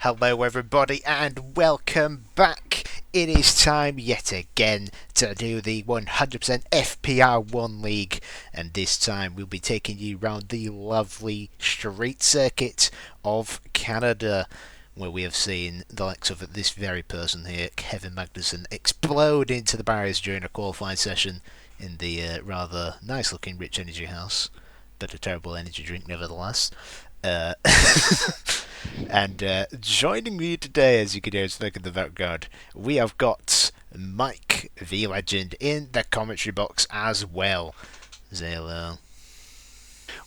Hello, everybody, and welcome back. It is time yet again to do the 100% FPR1 League, and this time we'll be taking you round the lovely street circuit of Canada, where we have seen the likes of this very person here, Kevin Magnussen, explode into the barriers during a qualifying session in the rather nice-looking Rich Energy House, but a terrible energy drink nevertheless. Uh, and joining me today, as you can hear us in the background, we have got Mike, the legend, in the commentary box as well. Say hello.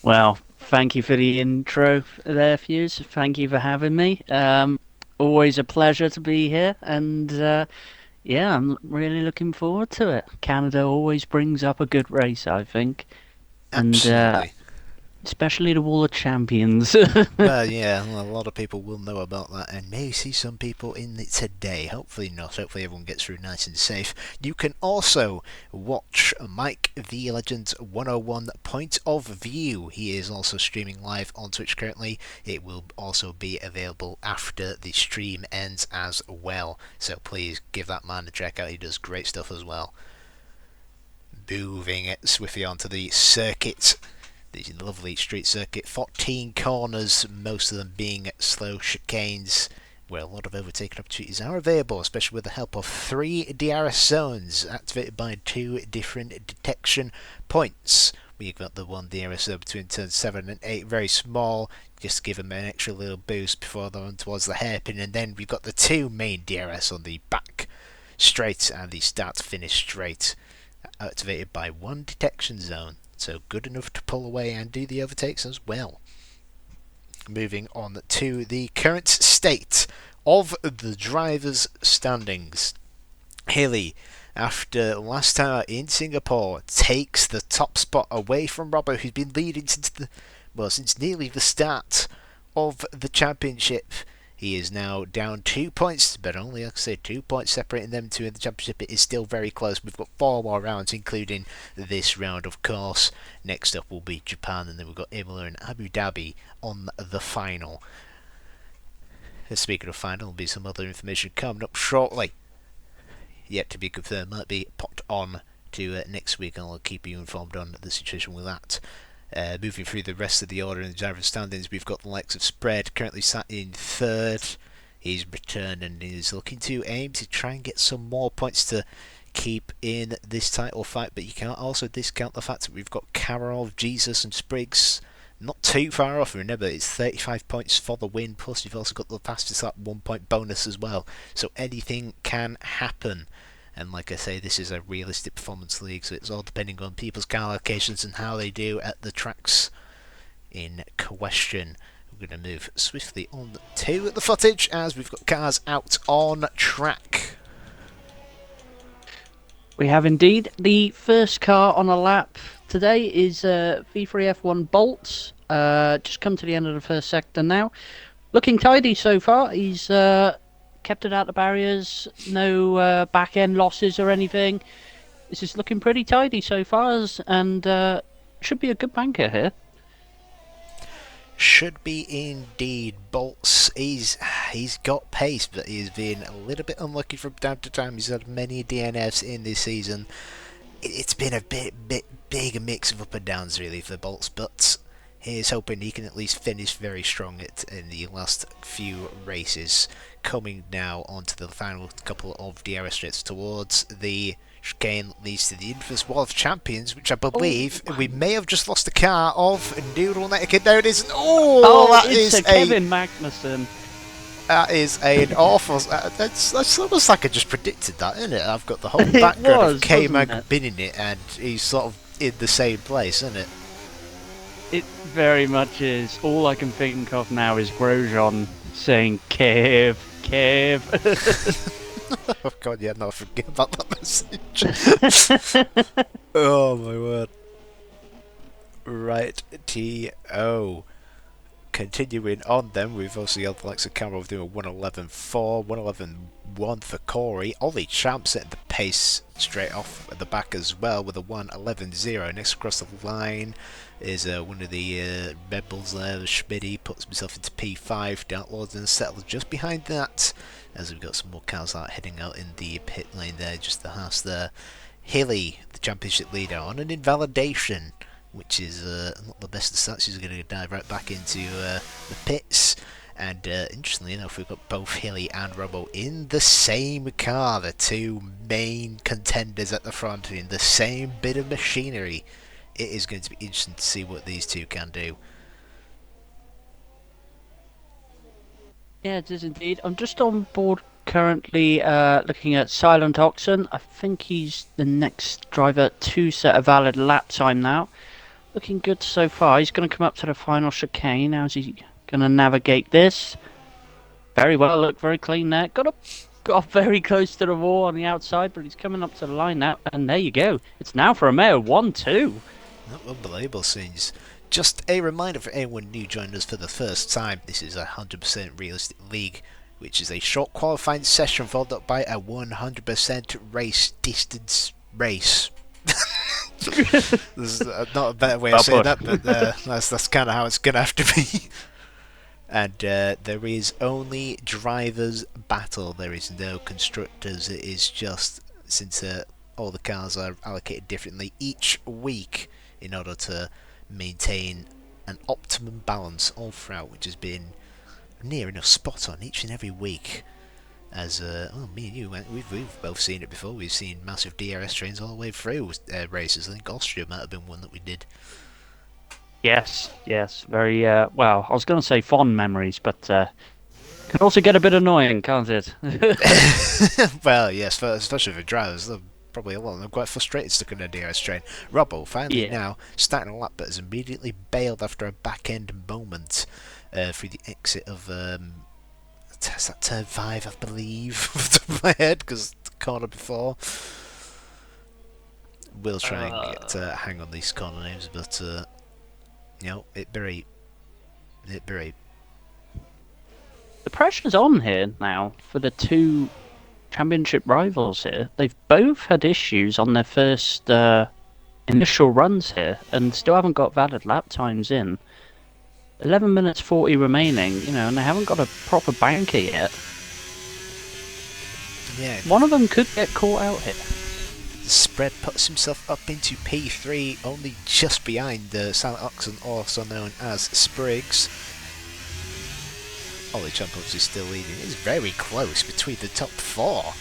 Well, thank you for the intro there, Fuse. Thank you for having me. Always a pleasure to be here, and yeah, I'm really looking forward to it. Canada always brings up a good race, I think, and Absolutely. especially the Wall of Champions. Well, yeah, well, a lot of people will know about that and may see some people in it today. Hopefully not. Hopefully everyone gets through nice and safe. You can also watch Mike the Legend 101 Point of View. He is also streaming live on Twitch currently. It will also be available after the stream ends as well. So please give that man a check out. He does great stuff as well. Moving it swiftly onto the circuit. The lovely street circuit, 14 corners, most of them being slow chicanes, where a lot of overtaking opportunities are available, especially with the help of 3 DRS zones activated by 2 different detection points. We've got the 1 DRS zone between turns 7 and 8, very small, just to give them an extra little boost before they're on towards the hairpin, and then we've got the 2 main DRS on the back straight and the start finish straight, activated by 1 detection zone. So good enough to pull away and do the overtakes as well. Moving on to the current state of the drivers' standings. Hilly, after last time out in Singapore, takes the top spot away from Robbo, who's been leading since nearly the start of the championship. He is now down 2 points, but only, like I say, 2 points separating them two in the championship. It is still very close. We've got 4 more rounds, including this round, of course. Next up will be Japan, and then we've got Imola and Abu Dhabi on the final. Speaking of final, there'll be some other information coming up shortly. Yet to be confirmed, might be popped on to next week, and I'll keep you informed on the situation with that. Moving through the rest of the order in the driver standings, we've got the likes of Spread, currently sat in 3rd. He's returned and is looking to aim to try and get some more points to keep in this title fight, but you can't also discount the fact that we've got Karol, Jesus and Spriggs not too far off. Remember, it's 35 points for the win, plus you've also got the fastest lap 1 point bonus as well, so anything can happen. And like I say, this is a realistic performance league, so it's all depending on people's car allocations and how they do at the tracks in question. We're going to move swiftly on to the footage as we've got cars out on track. We have indeed. The first car on a lap today is V3F1 Bolts. Just come to the end of the first sector now. Looking tidy so far. He's kept it out the barriers, no back end losses or anything. This is looking pretty tidy so far, and should be a good banker here. Should be indeed. Bolts, he's got pace, but he's been a little bit unlucky from time to time. He's had many DNFs in this season. It's been a bit big mix of up and downs really for Bolts, but he's hoping he can at least finish very strong in the last few races. Coming now onto the final couple of DRS straights towards the chicane leads to the infamous Wall of Champions, which I believe we may have just lost the car of Noodle Naked. There it is. Oh, that it's is Kevin Magnussen. That is an awful. That's almost like I just predicted that, isn't it? I've got the whole background of K-Mag bin in it, and he's sort of in the same place, isn't it? It very much is. All I can think of now is Grosjean saying Kev. Oh god, yeah, no, I forget about that message. Oh my word. Right, T-O. continuing on then, we've obviously got the likes of Cameron doing a 111.4, 111.1 for Corey. Ollie Champ setting the pace straight off at the back as well with a 111.0. Next across the line is one of the Red Bulls there, Schmidty, puts himself into P5. Dartlord and settles just behind that, as we've got some more cars out heading out in the pit lane there, just the house there. Hilly, the championship leader, on an invalidation, which is not the best of stats. He's going to dive right back into the pits. And interestingly enough, we've got both Hilly and Robbo in the same car, the two main contenders at the front, in the same bit of machinery. It is going to be interesting to see what these two can do. Yeah, it is indeed. I'm just on board currently looking at Silent Oxen. I think he's the next driver to set a valid lap time now. Looking good so far. He's going to come up to the final chicane. How's he going to navigate this? Very well. Look very clean there. Got very close to the wall on the outside, but he's coming up to the line now. And there you go. It's now for Romeo 1-2. Unbelievable scenes. Just a reminder for anyone new joining us for the first time, this is a 100% realistic league, which is a short qualifying session followed up by a 100% race distance race. There's not a better way of saying that, but that's kind of how it's going to have to be. And there is only drivers' battle, there is no constructors. It is just, since all the cars are allocated differently each week in order to maintain an optimum balance all throughout, which has been near enough spot on each and every week. As me and you, we've both seen it before. We've seen massive DRS trains all the way through races. I think Austria might have been one that we did. Yes, very well. I was going to say fond memories, but can also get a bit annoying, can't it? Well, yes, especially for drivers. Probably a lot of them quite frustrated stuck in a DRS train. Robbo finally now starting a lap, but has immediately bailed after a back end moment through the exit of is that turn 5, I believe, off the top of my head, because the corner before. We'll try and get hang on these corner names, but it very. The pressure's on here now for the two championship rivals here. They've both had issues on their first initial runs here and still haven't got valid lap times in. 11 minutes 40 remaining, and they haven't got a proper banker yet. Yeah. One of them could get caught out here. The spread puts himself up into P3, only just behind Silent Oxen, also known as Spriggs. Ollie Champops is still leading. It's very close between the top 4.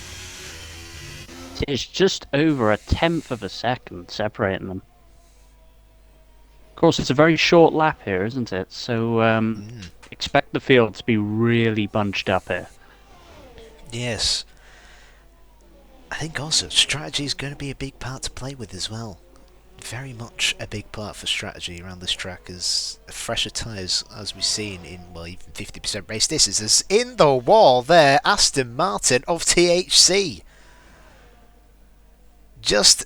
It's just over 1/10 of a second separating them. Of course, it's a very short lap here, isn't it? So expect the field to be really bunched up here. Yes. I think also strategy is going to be a big part to play with as well. Very much a big part for strategy around this track, as fresher tyres, as we've seen in, even 50% race distances. In the wall there, Aston Martin of THC. Just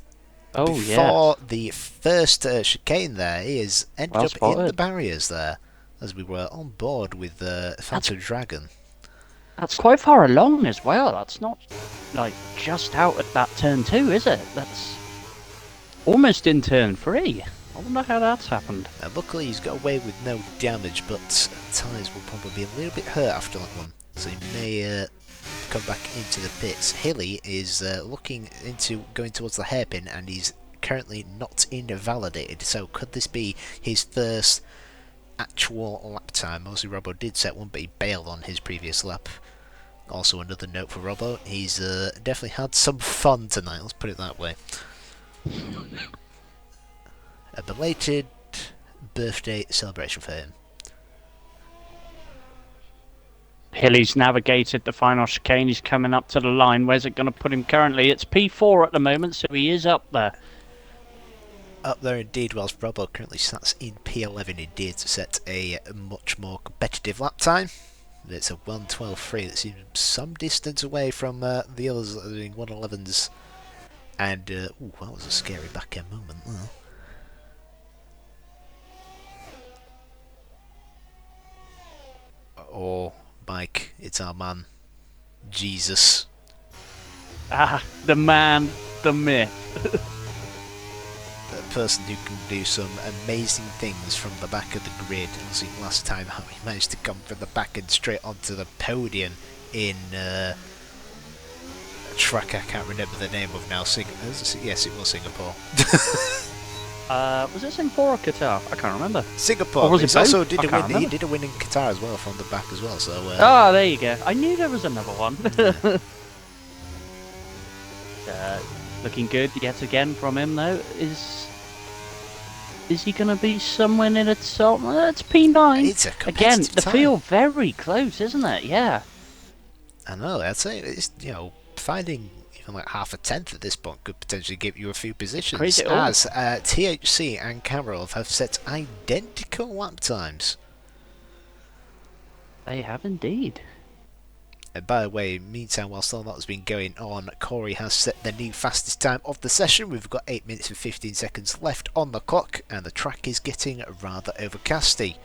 before the first chicane there, he has ended up in the barriers there, as we were on board with Phantom Dragon. That's quite far along as well. That's not like just out at that turn 2, is it? That's almost in turn 3. I wonder how that's happened. Luckily he's got away with no damage, but tyres will probably be a little bit hurt after that one, so he may come back into the pits. Hilly is looking into going towards the hairpin, and he's currently not invalidated, so could this be his first actual lap time? Obviously Robbo did set one, but he bailed on his previous lap. Also another note for Robbo, he's definitely had some fun tonight, let's put it that way. A belated birthday celebration for him. Hilly's navigated the final chicane. He's coming up to the line. Where's it going to put him currently? It's P4 at the moment, so he is up there. Up there indeed, whilst Robbo currently sits in P11 indeed to set a much more competitive lap time. It's a 1:12.3 that seems some distance away from the others that are doing 1:11s. And, that was a scary back end moment there. or Mike, it's our man, Jesus. Ah, the man, the myth. A person who can do some amazing things from the back of the grid. I think last time how he managed to come from the back and straight onto the podium in a track I can't remember the name of now. Yes, it was Singapore. Was it Singapore or Qatar? I can't remember. Singapore. Or was it both? Also I can't He remember. did a win in Qatar as well from the back as well. So. Oh, there you go. I knew there was another one. Looking good yet again from him though. Is he going to be somewhere near the top? It's P9. It's a Again, competitive the time. field very close, isn't it? Yeah. I know. I'd say it's finding even like half a tenth at this point could potentially give you a few positions. Crazy. As THC and Kamarov have set identical lap times. They have indeed. And by the way, meantime, whilst all that has been going on, Corey has set the new fastest time of the session. We've got 8 minutes and 15 seconds left on the clock, and the track is getting rather overcasty.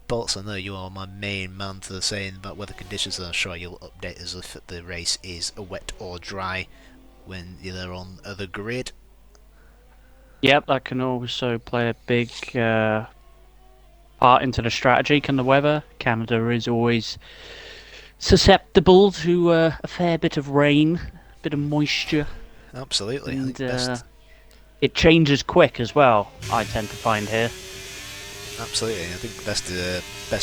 Bolts, I know you are my main man for saying about weather conditions, and I'm sure you'll update us if the race is wet or dry when you're on the grid. Yep, that can also play a big part into the strategy. Can the weather? Canada is always susceptible to a fair bit of rain, a bit of moisture. Absolutely. And I think best. It changes quick as well, I tend to find here. Absolutely. I think best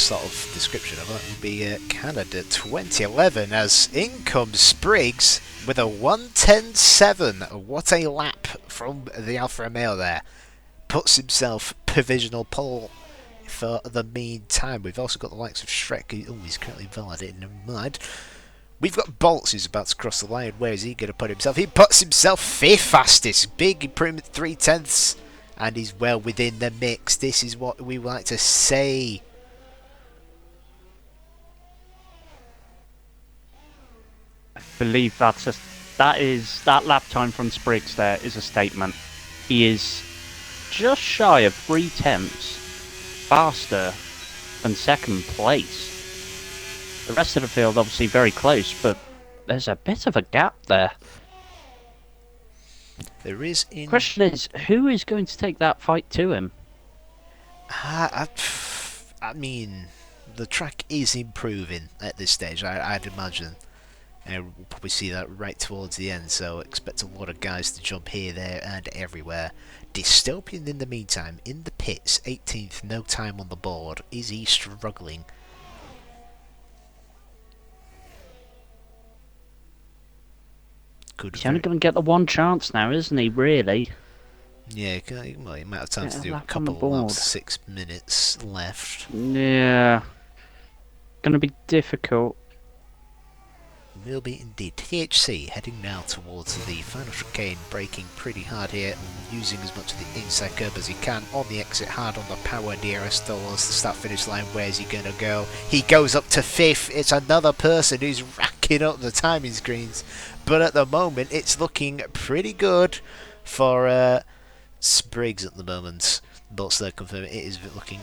sort of description of that would be Canada 2011 as in comes Spriggs with a 1:10.7. What a lap from the Alfa Romeo there. Puts himself provisional pole for the meantime. We've also got the likes of Shrek, who he's currently validating in mind. We've got Bolts who's about to cross the line. Where is he going to put himself? He puts himself 5th fastest. Big improvement, 3/10. And he's well within the mix. This is what we like to say. I believe that lap time from Spriggs there is a statement. He is just shy of 3/10 faster than second place. The rest of the field obviously very close, but there's a bit of a gap there. There is Question is, who is going to take that fight to him? I mean, the track is improving at this stage, I'd imagine. And we'll probably see that right towards the end, so expect a lot of guys to jump here, there, and everywhere. Dystopian, in the meantime, in the pits, 18th, no time on the board. Is he struggling? He's only going to get the one chance now, isn't he, really? Yeah, well, he might have time to do a lap on couple the of laps, board. 6 minutes left. Yeah. Going to be difficult. Will be indeed. THC heading now towards the final chicane, braking pretty hard here and using as much of the inside curb as he can on the exit, hard on the power. DRS towards the start finish line. Where's he going to go? He goes up to 5th. It's another person who's racking up the timing screens, but at the moment it's looking pretty good for Spriggs at the moment. But they're confirming it is looking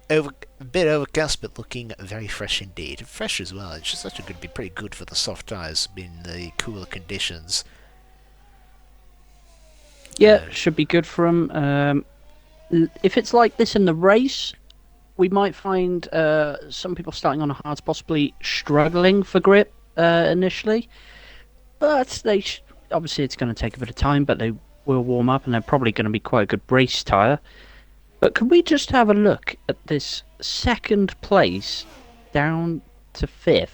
a bit overcast, but looking very fresh indeed. Fresh as well. It's just actually going to be pretty good for the soft tyres in the cooler conditions. Yeah, should be good for him. If it's like this in the race, we might find some people starting on the hards possibly struggling for grip initially. But obviously it's going to take a bit of time, but they will warm up and they're probably going to be quite a good race tyre. But can we just have a look at this second place down to 5th?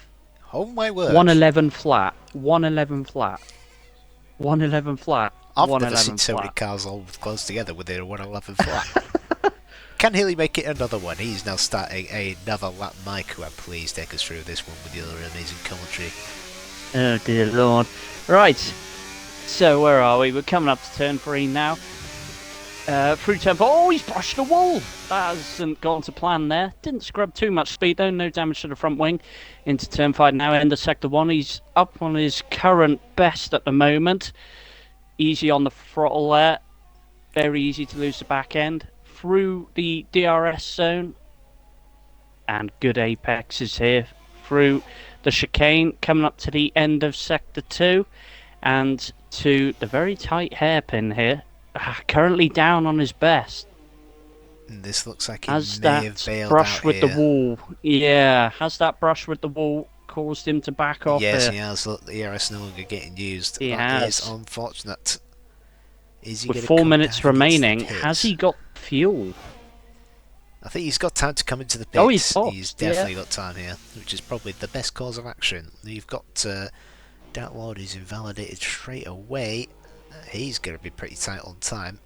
Oh my word. 111 flat. 111 flat. 111 flat. I've never seen so many cars all close together within a 111 flat. Can Healy make it another one? He's now starting another lap. Mike, who I'm pleased take us through this one with the other amazing commentary. Oh dear lord. Right. So where are we? We're coming up to turn 3 now. Through turn 4. Oh, he's brushed the wall. That hasn't gone to plan there. Didn't scrub too much speed though. No damage to the front wing. Into turn 5 now. End of sector 1. He's up on his current best at the moment. Easy on the throttle there. Very easy to lose the back end. Through the DRS zone. and good apexes here through the chicane, coming up to the end of Sector 2 and to the very tight hairpin here. Currently down on his best. And this looks like he Has may have that bailed brush out with the here. wall, yeah, has that brush with the wall caused him to back off Yes, here? he has. Look, the ERS no longer getting used. He That is has. unfortunate. Is he With going to 4 come minutes diving into the remaining, has he pits? got fuel? I think he's got time to come into the Oh, he's pits. He's boxed, definitely yeah. got time here, which is probably the best course of action. You've got Dark Lord is invalidated straight away. He's going to be pretty tight on time.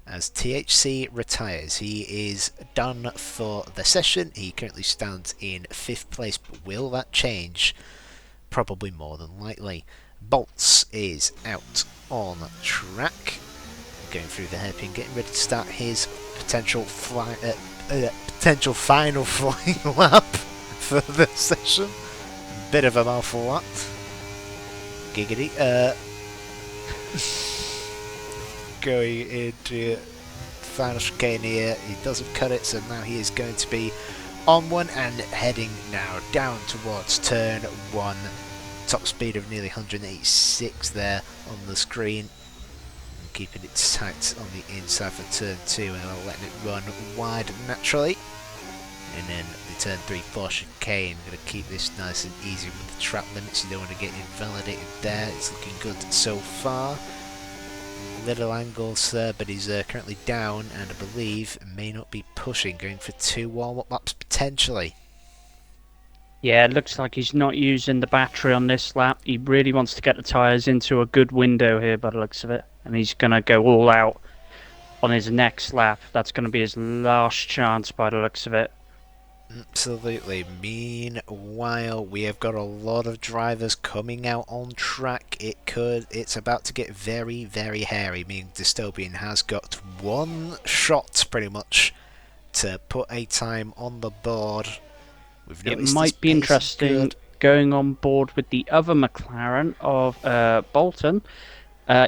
As THC retires, he is done for the session. He currently stands in 5th place, but will that change? Probably more than likely. Bolts is out on track, going through the hairpin, getting ready to start his potential final flying lap for the session. Bit of a mouthful that. Giggity. Going into final chicane here. He doesn't cut it, so now he is going to be on one and heading now down towards turn 1. Top speed of nearly 186 there on the screen. And keeping it tight on the inside for turn 2 and letting it run wide naturally. And then the turn 3 4 chicane. Going to keep this nice and easy with the trap limits. You don't want to get invalidated there. It's looking good so far. Little angles there, but he's currently down and I believe may not be pushing, going for 2 warm-up laps potentially. Yeah, it looks like he's not using the battery on this lap. He really wants to get the tyres into a good window here by the looks of it. And he's going to go all out on his next lap. That's going to be his last chance by the looks of it. Absolutely. Meanwhile, we have got a lot of drivers coming out on track. It's about to get very, very hairy. Meaning Dystopian has got one shot pretty much to put a time on the board. It might be interesting going on board with the other McLaren of Bolton.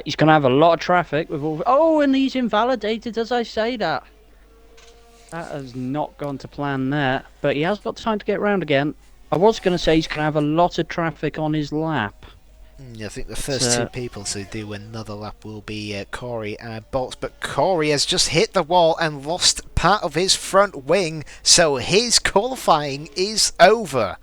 He's going to have a lot of traffic with all. Oh, and he's invalidated as I say that. That has not gone to plan there, but he has got time to get round again. I was going to say he's going to have a lot of traffic on his lap. I think the first 2 people to do another lap will be Corey and Bolts, but Corey has just hit the wall and lost part of his front wing, so his qualifying is over.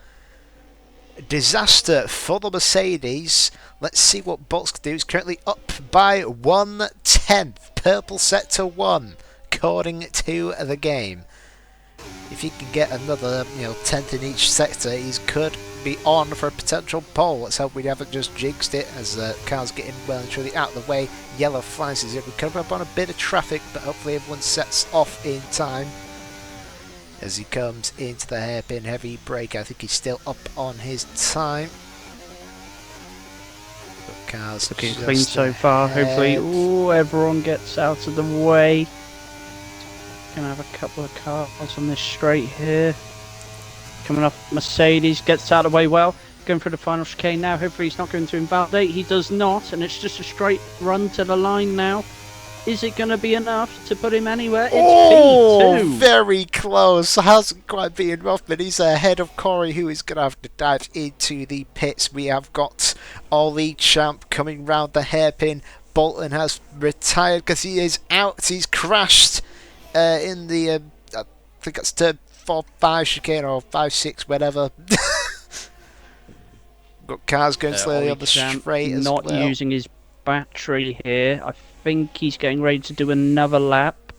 Disaster for the Mercedes. Let's see what Bolts can do. He's currently up by 1/10. Purple set to 1. According to the game, if he can get another 10th in each sector, he could be on for a potential pole. Let's hope we haven't just jinxed it as the car's getting well and truly out of the way. Yellow flags as we come up on a bit of traffic, but hopefully everyone sets off in time as he comes into the hairpin heavy brake. I think he's still up on his time. But car's looking clean so far. Hopefully, everyone gets out of the way. Gonna have a couple of cars on this straight here. Coming off Mercedes, gets out of the way well. Going for the final chicane now. Hopefully he's not going to invalidate. He does not, and it's just a straight run to the line now. Is it going to be enough to put him anywhere? It's P2. Very close. Hasn't quite been enough, but he's ahead of Corey, who is going to have to dive into the pits. We have got Ollie Champ coming round the hairpin. Bolton has retired because he is out. He's crashed in the, I think it's turn 4-5 chicane or 5-6, whatever. Got cars going slowly on the straight as well. Not using his battery here. I think he's getting ready to do another lap.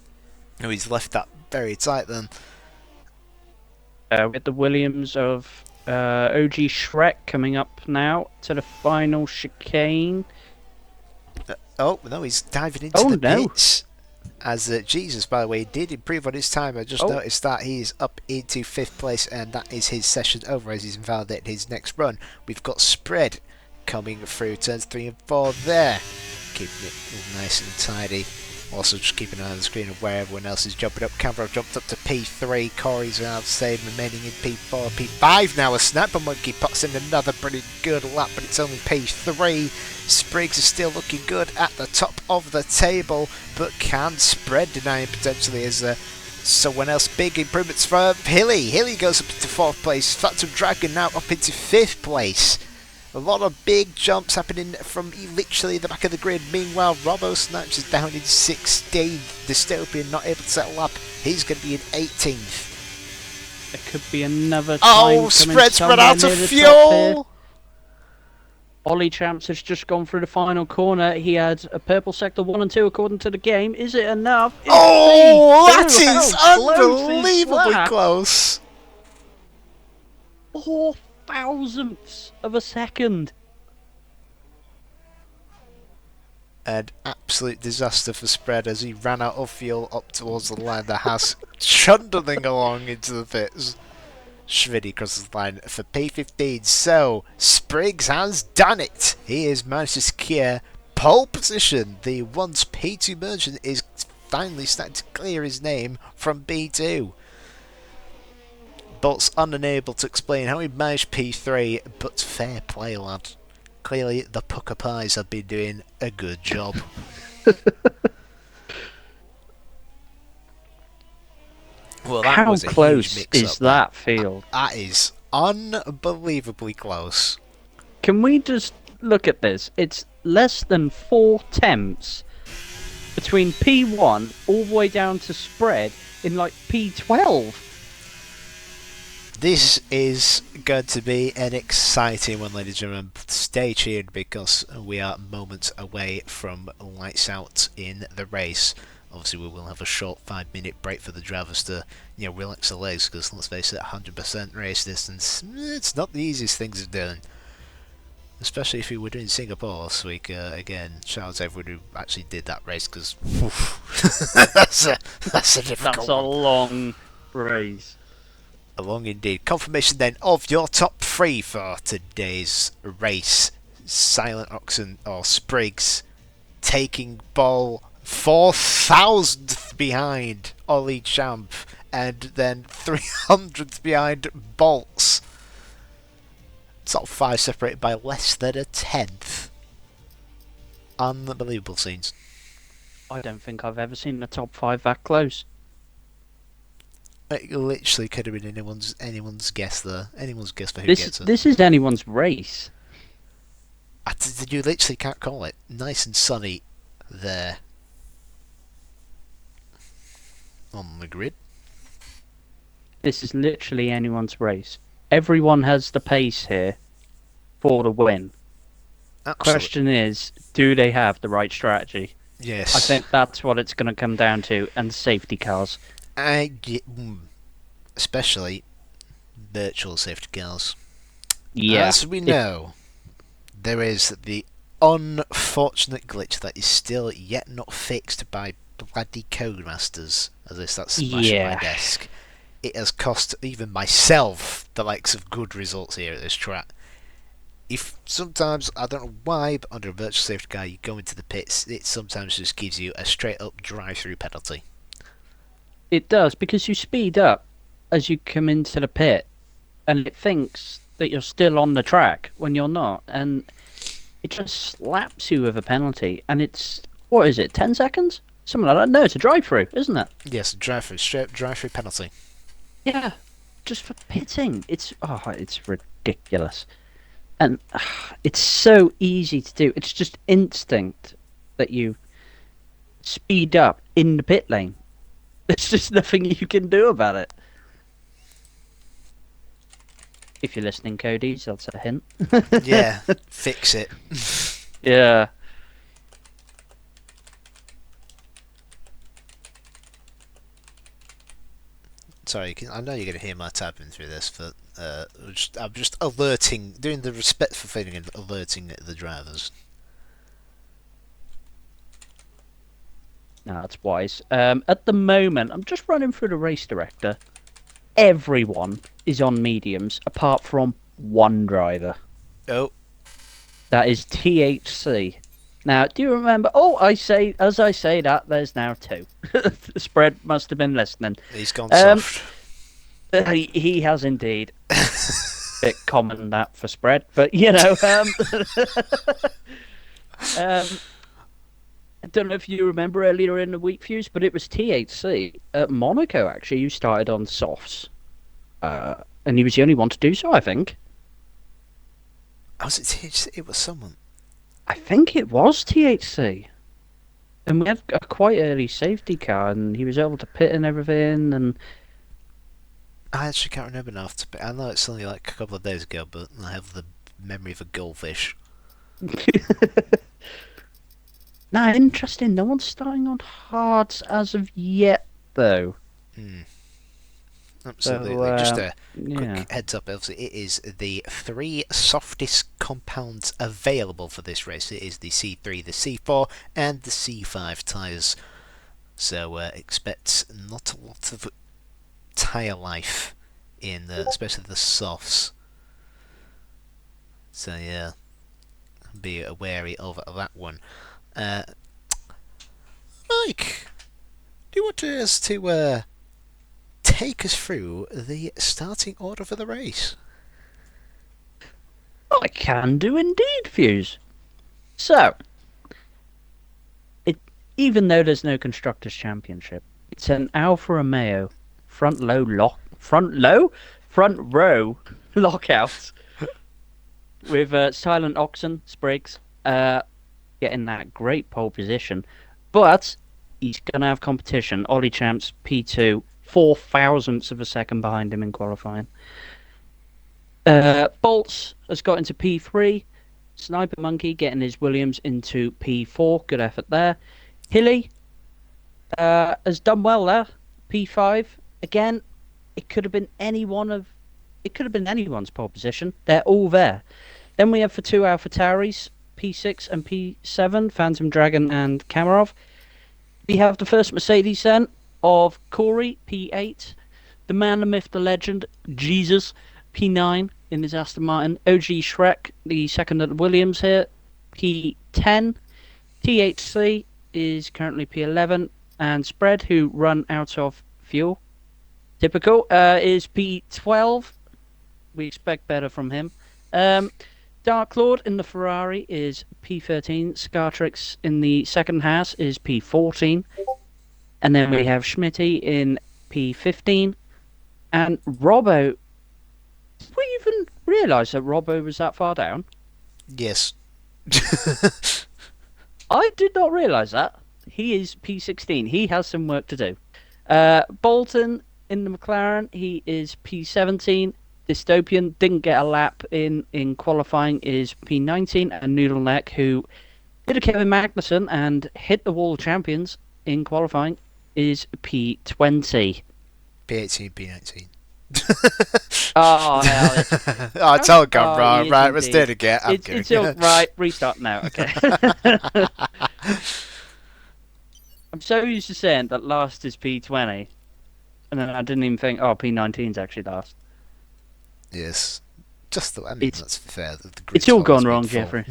Oh, he's left that very tight then. With the Williams of OG Shrek coming up now to the final chicane. Oh, no, he's diving into the no. pits. As Jesus, by the way, did improve on his time. I just noticed that he is up into 5th place, and that is his session over as he's invalidated his next run. We've got Spread coming through turns 3 and 4 there, keeping it all nice and tidy. Also just keeping an eye on the screen of where everyone else is jumping up. Canberra jumped up to P3. Corey's now staying remaining in P4. P5 now. A Snapper Monkey puts in another pretty good lap, but it's only P3. Spriggs is still looking good at the top of the table, but can Spread deny him potentially as Someone else, big improvements for Hilly. Hilly goes up into 4th place. Phantom Dragon now up into 5th place. A lot of big jumps happening from literally the back of the grid. Meanwhile, Robbo Snipes is down in 16th. Dystopian not able to set a lap. He's going to be in 18th. There could be another time Oh, Spread's run out of fuel! Ollie Champs has just gone through the final corner. He had a purple sector 1 and 2 according to the game. Is it enough? That is unbelievably close. 4 thousandths of a second. An absolute disaster for Spread as he ran out of fuel up towards the line. The Haas trundling along into the pits. Schviddy crosses the line for P15. So, Spriggs has done it. He has managed to secure pole position. The once P2 merchant is finally starting to clear his name from B2. Bolt's unable to explain how he managed P3, but fair play, lad. Clearly, the Pucker Pies have been doing a good job. Well, that how was a close huge mix-up is that field? That is unbelievably close. Can we just look at this? It's less than 4 tenths between P1 all the way down to Spread in like P12. This is going to be an exciting one, ladies and gentlemen. Stay tuned because we are moments away from lights out in the race. Obviously, we will have a short 5-minute break for the drivers to, relax their legs because let's face it, 100% race distance, it's not the easiest things to do. Especially if we were doing Singapore last week. Again, shout out to everyone who actually did that race because that's a difficult That's a long race. A long indeed. Confirmation then of your top 3 for today's race. Silent Oxen or Spriggs taking ball 4,000th behind Ollie Champ and then 300th behind Bolts. Top 5 separated by less than a 10th. Unbelievable scenes. I don't think I've ever seen the top 5 that close. It literally could have been anyone's guess there. Anyone's guess for who gets it. This is anyone's race. You literally can't call it. Nice and sunny there on the grid. This is literally anyone's race. Everyone has the pace here for the win. Absolutely. Question is, do they have the right strategy? Yes. I think that's what it's going to come down to, and safety cars. Especially virtual safety cars. Yeah. As we know, there is the unfortunate glitch that is still yet not fixed by bloody Codemasters, as I start smashing my desk. It has cost even myself the likes of good results here at this track. If sometimes, I don't know why, but under a virtual safety car you go into the pits, it sometimes just gives you a straight up drive-through penalty. It does, because you speed up as you come into the pit, and it thinks that you're still on the track when you're not, and it just slaps you with a penalty, and it's, what is it, 10 seconds? Something like that? No, it's a drive-through, isn't it? Yes, a drive-through, straight drive-through penalty. Yeah, just for pitting. It's ridiculous. And it's so easy to do. It's just instinct that you speed up in the pit lane. There's just nothing you can do about it. If you're listening, Cody, that's a hint. Yeah, fix it. Yeah. Sorry, I know you're going to hear my typing through this, but I'm just alerting, doing the respectful thing and alerting the drivers. No, that's wise. At the moment, I'm just running through the race director. Everyone is on mediums, apart from one driver. Oh. That is THC. Now, do you remember? Oh, as I say that, there's now 2. The Spread must have been listening. He's gone soft. He has indeed. Bit common that for Spread, but I don't know if you remember earlier in the week, Fuse, but it was THC at Monaco actually who started on softs, and he was the only one to do so. I think. Was it? It was someone. I think it was THC, and we had a quite early safety car, and he was able to pit and everything, and I actually can't remember now. I know it's only like a couple of days ago, but I have the memory of a goldfish. nah, interesting. No one's starting on hards as of yet, though. Hmm. So, Absolutely. Just a yeah. quick heads up, obviously, it is the three softest compounds available for this race. It is the C3, the C4, and the C5 tyres. So expect not a lot of tyre life in especially the softs. So yeah, be wary of that one. Uh, Mike, do you want us to take us through the starting order for the race? I can do indeed, Fuse. So, it even though there's no constructors championship, it's an Alfa Romeo front row lockout with Silent Oxen Spriggs getting that great pole position, but he's gonna have competition. Ollie Champs P2, 4 thousandths of a second behind him in qualifying. Bolts has got into P3. Sniper Monkey getting his Williams into P4. Good effort there. Hilly has done well there. P5. Again, it could have been any one of. It could have been anyone's pole position. They're all there. Then we have for two AlphaTauris, P6 and P7, Phantom Dragon and Kamarov. We have the first Mercedes then of Corey, P8. The man, the myth, the legend, Jesus, P9 in his Aston Martin. OG Shrek, the second at the Williams here, P10. THC is currently P11. And Spread, who run out of fuel, typical, is P12. We expect better from him. Dark Lord in the Ferrari is P13. Scartrix in the second Haas is P14. And then we have Schmitty in P15. And Robbo. Did we even realise that Robbo was that far down? Yes. I did not realise that. He is P16. He has some work to do. Bolton in the McLaren, he is P17. Dystopian didn't get a lap in qualifying, is P19. And Noodleneck, who did a Kevin Magnussen and hit the wall champions in qualifying, is P20. P18, P19. Oh, hell. It's, Oh, it's all gone wrong. he is Right, let's do indeed. it again. I'm kidding. It's all, right, restart now. Okay. I'm so used to saying that last is P20, and then I didn't even think, oh, P19 is actually last. Yes. I mean, It's that's fair. The it's grid's all always gone been wrong, full. Jeffrey.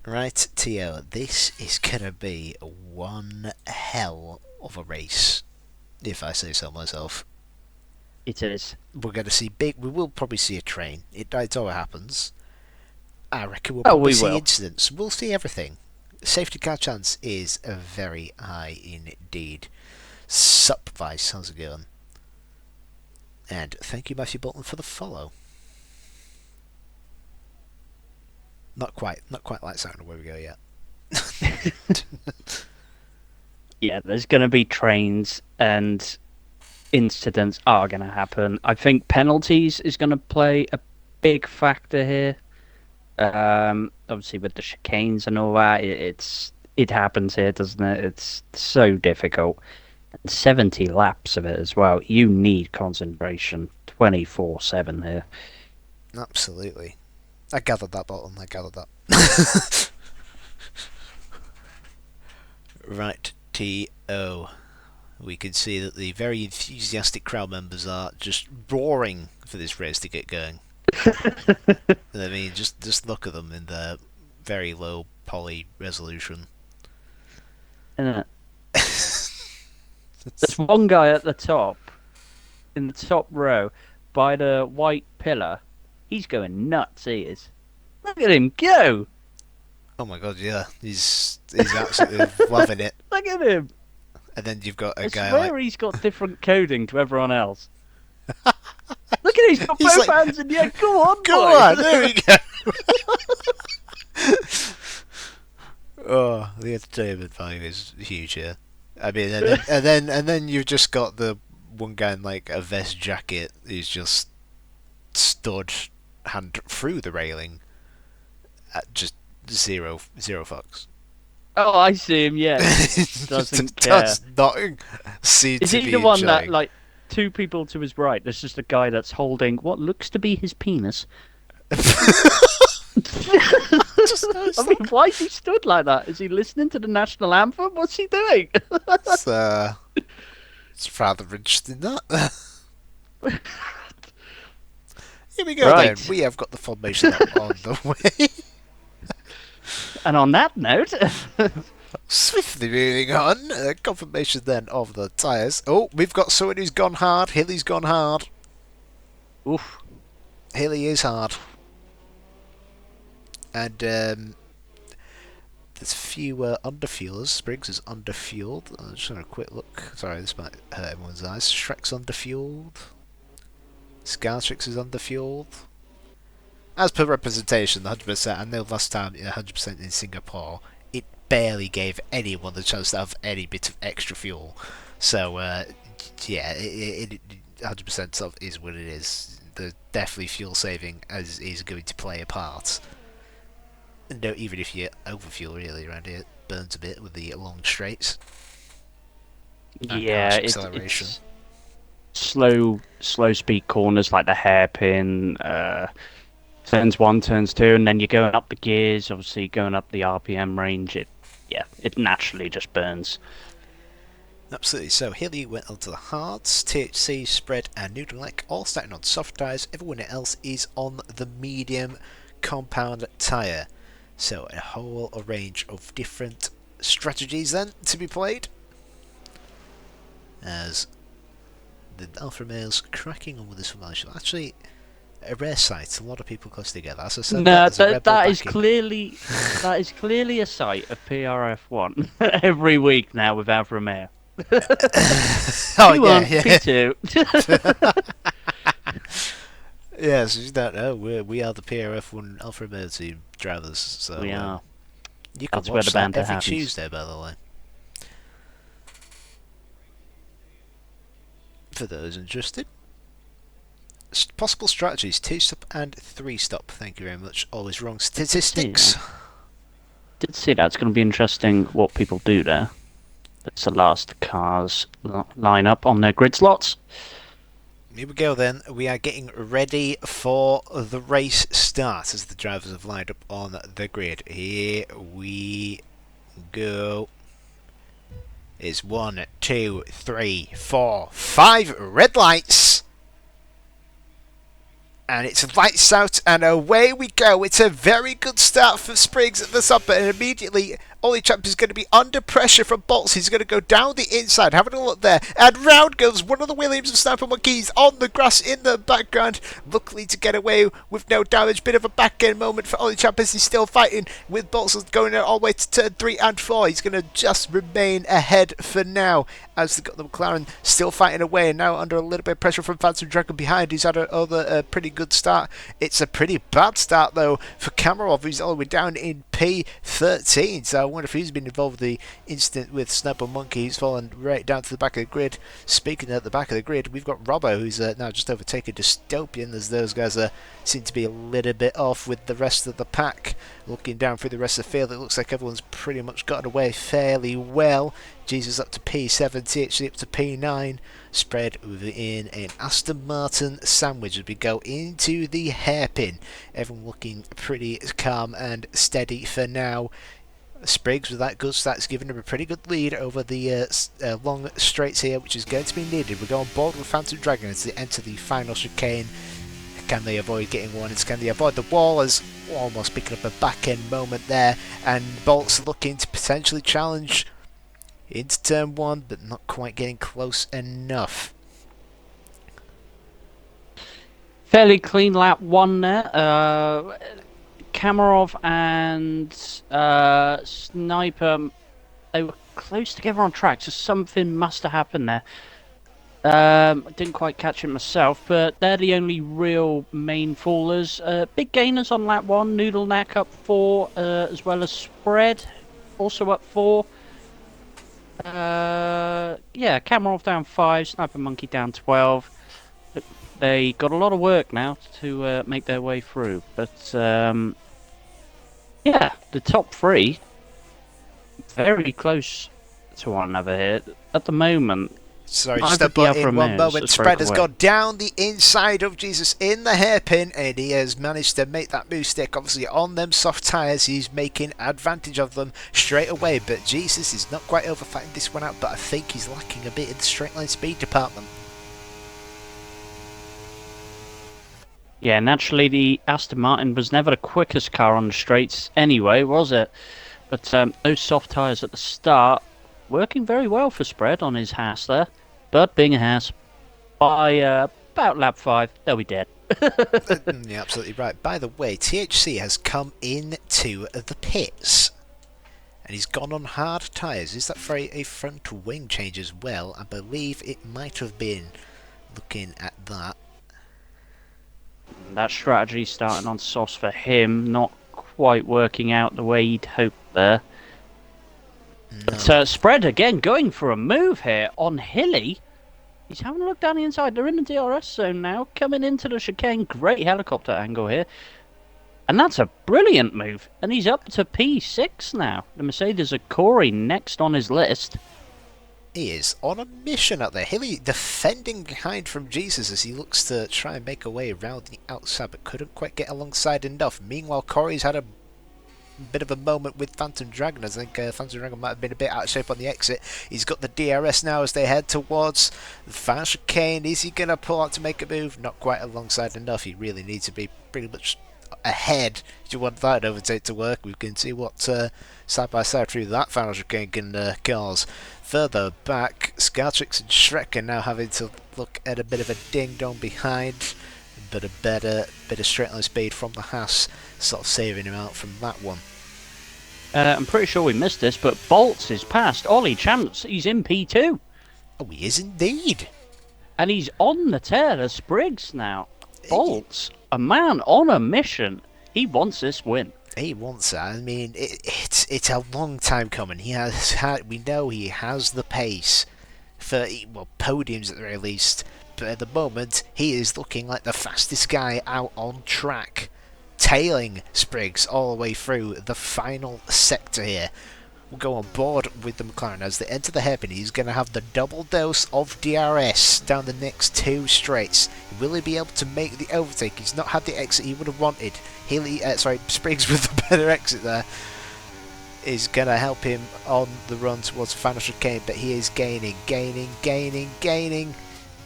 Right, Tio, this is gonna be one hell of a race, if I say so myself. It is. We're gonna see we will probably see a train. It always happens. I reckon we'll Oh, probably we see will. incidents. We'll see everything. Safety car chance is very high indeed. Sup, Vice, how's it going? And thank you, Matthew Bolton, for the follow. Not quite lights out where we go yet. Yeah, there's going to be trains and incidents are going to happen. I think penalties is going to play a big factor here. Obviously with the chicanes and all that, it happens here, doesn't it? It's so difficult. 70 laps of it as well. You need concentration 24/7 here. Absolutely. I gathered that, Bolton. I gathered that. Right, T.O. We can see that the very enthusiastic crowd members are just roaring for this race to get going. I mean, just look at them in their very low poly resolution. Isn't it? There's one guy at the top, in the top row, by the white pillar. He's going nuts, he is. Look at him go! Oh my god, yeah, he's absolutely loving it. Look at him. And then you've got a I guy like swear he's got different coding to everyone else. Look at him, he's got he's both like, hands in the air. Go on, go boy. on, there we go. Oh, the entertainment value is huge here. I mean, and then you've just got the one guy in like a vest jacket who's just stood hand through the railing at just zero fucks. Oh, I see him. Yeah, just doesn't Just care. does not seem Is to he the be one that, enjoying. like, two people to his right? There's just a guy that's holding what looks to be his penis. Just I mean, why is he stood like that? Is he listening to the national anthem? What's he doing? it's rather interesting that. Here we go then. Right. We have got the formation on the way. And on that note, Swiftly moving on. Confirmation then of the tyres. Oh, we've got someone who's gone hard. Hilly's gone hard. oof. Hilly is hard. And there's fewer underfuelers. Spriggs is underfueled. I'm just having a quick look. Sorry, this might hurt everyone's eyes. Shrek's underfueled. Scartrix is underfueled. As per representation, the 100%, I know last time 100% in Singapore, it barely gave anyone the chance to have any bit of extra fuel. So, yeah, 100% sort of is what it is. The definitely fuel saving is going to play a part. No, even if you overfuel really around here, it burns a bit with the long straights. And Yeah, harsh acceleration. it's slow speed corners like the hairpin, turns one, turns two, and then you're going up the gears, obviously going up the RPM range. It naturally just burns. Absolutely. So Hilly went onto the hards, THC, spread, and Noodle-like, all starting on soft tyres. Everyone else is on the medium compound tyre. So a whole range of different strategies then to be played. As the Alfa Romeo's cracking on with this formation. Actually, a rare sight. A lot of people close together. As I said, No, there's a Red Bull that is backing. clearly a sight of PRF1 every week now with Alfa Romeo. Oh P1, yeah. P2. Yes, you don't know. We are the PRF1 Alfa Romeo team drivers. So We are. you can That's where watch the that banter every happens. Tuesday, by the way. For those interested. Possible strategies: 2-stop and 3-stop. Thank you very much. Always wrong statistics. Did see that. It's going to be interesting what people do there. That's the last cars line up on their grid slots. Here we go then. We are getting ready for the race start as the drivers have lined up on the grid. Here we go. It's 1, 2, 3, 4, 5 red lights. And it's lights out and away we go. It's a very good start for Spriggs at the top, and immediately Ollie Champ is going to be under pressure from Bolts. He's going to go down the inside, having a look there, and round goes one of the Williams and Sniper Monkeys on the grass in the background, luckily to get away with no damage. Bit of a back end moment for Ollie Champ as he's still fighting with Bolts going all the way to turn 3 and 4. He's going to just remain ahead for now as they've got the McLaren still fighting away, and now under a little bit of pressure from Phantom Dragon behind. He's had another pretty good start. It's a pretty bad start though for Kamarov, who's all the way down in P13. So I wonder if he's been involved in the incident with Sniper Monkey. He's fallen right down to the back of the grid. Speaking at the back of the grid, we've got Robbo, who's now just overtaken Dystopian, as those guys seem to be a little bit off with the rest of the pack. Looking down through the rest of the field, it looks like everyone's pretty much gotten away fairly well. Jesus up to P7, THC up to P9. Spread within an Aston Martin sandwich as we go into the hairpin. Everyone looking pretty calm and steady for now. Spriggs with that good start has given him a pretty good lead over the long straights here, which is going to be needed. We're going board with Phantom Dragon as they enter the final chicane. Can they avoid getting warnings? Can they avoid the wall? As almost picking up a back end moment there, and Bolt's looking to potentially challenge into turn 1, but not quite getting close enough. Fairly clean lap 1 there. Kamarov and Sniper, they were close together on track, so something must have happened there. I didn't quite catch it myself, but they're the only real main fallers. Big gainers on lap 1, Noodle Knack up 4, as well as Spread, also up 4. Yeah, Kamarov down 5, Sniper Monkey down 12. They got a lot of work now to make their way through, but yeah, the top 3 very close to one another here at the moment. Sorry, just Neither to the put in one Alfa moment. Spread has gone down the inside of Jesus in the hairpin, and he has managed to make that move stick. Obviously, on them soft tyres, he's making advantage of them straight away. But Jesus is not quite overfighting this one out, but I think he's lacking a bit in the straight line speed department. Yeah, naturally, the Aston Martin was never the quickest car on the straights anyway, was it? But those soft tyres at the start, working very well for Spread on his Haas there. But being a Haas, by about lap 5, they'll be dead. You're absolutely right. By the way, THC has come into the pits. And he's gone on hard tyres. Is that for a front wing change as well? I believe it might have been. Looking at that. That strategy starting on softs for him, not quite working out the way he'd hoped there. No. But Spread again going for a move here on Hilly. He's having a look down the inside. They're in the DRS zone now, coming into the chicane. Great helicopter angle here. And that's a brilliant move. And he's up to P6 now. The Mercedes are Corey next on his list. He is on a mission out there. Hilly defending behind from Jesus as he looks to try and make a way around the outside, but couldn't quite get alongside enough. Meanwhile, Corey's had a bit of a moment with Phantom Dragon. I think Phantom Dragon might have been a bit out of shape on the exit. He's got the DRS now as they head towards the final chicane. Is he going to pull out to make a move? Not quite alongside enough. He really needs to be pretty much ahead if you want that overtake to work. We can see what side by side through that final chicane can cause. Further back, Scartrix and Shrek are now having to look at a bit of a ding-dong behind, but a better bit of straight line speed from the Haas, sort of saving him out from that one. I'm pretty sure we missed this, but Bolts is past. Ollie Champs, he's in P2. Oh, he is indeed. And he's on the tail of Spriggs now. Bolts, a man on a mission. He wants this win. He wants that. I mean, it's a long time coming. He has had. We know he has the pace for podiums at the very least. But at the moment, he is looking like the fastest guy out on track, tailing Spriggs all the way through the final sector here. We'll go on board with the McLaren as they enter the hairpin. He's going to have the double dose of DRS down the next 2 straights. Will he be able to make the overtake? He's not had the exit he would have wanted. Spriggs with the better exit there is going to help him on the run towards the final chicane, but he is gaining.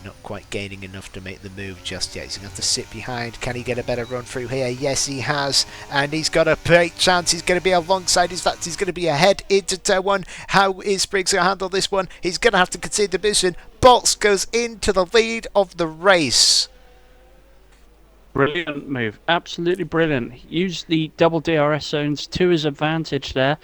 Not quite gaining enough to make the move just yet. He's going to have to sit behind. Can he get a better run through here? Yes, he has. And he's got a great chance. He's going to be alongside. In fact, he's going to be ahead into turn 1. How is Spriggs going to handle this one? He's going to have to concede the position. Bolts goes into the lead of the race. Brilliant move. Absolutely brilliant. Use the double DRS zones to his advantage there.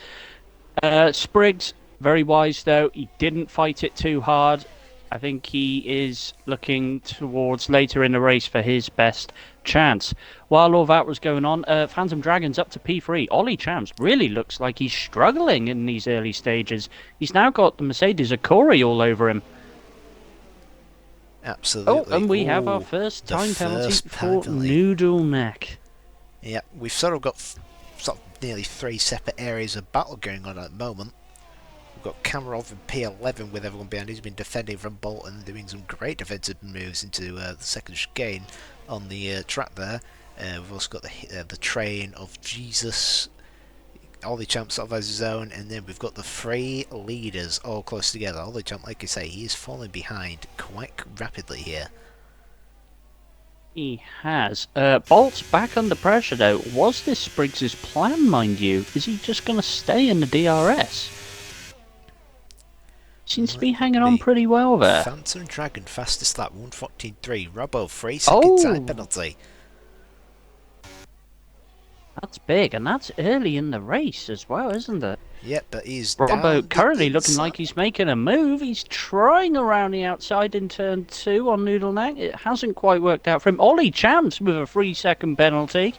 Spriggs, very wise though. He didn't fight it too hard. I think he is looking towards later in the race for his best chance. While all that was going on, Phantom Dragon's up to P3. Ollie Champs really looks like he's struggling in these early stages. He's now got the Mercedes Corey all over him. Absolutely. Oh, and we have our first time penalty for Noodle Neck. Yeah, we've sort of got nearly 3 separate areas of battle going on at the moment. We've got Kamarov in P11 with everyone behind. He's been defending from Bolton, doing some great defensive moves into the second chicane on the track there. We've also got the train of Jesus. Ollie Champ sort of has his own, and then we've got the 3 leaders all close together. Ollie Champ, like I say, he is falling behind quite rapidly here. He has. Bolt's back under pressure though. Was this Spriggs' plan, mind you? Is he just going to stay in the DRS? Seems to be hanging on pretty well there. Phantom Dragon fastest lap 1:14.3. Robbo 3 second time penalty. That's big, and that's early in the race as well, isn't it? Yep, but he's Robbo down the currently looking inside. like he's making a move. He's trying around the outside in turn two on Noodle Neck. It hasn't quite worked out for him. Ollie Chance with a 3-second penalty.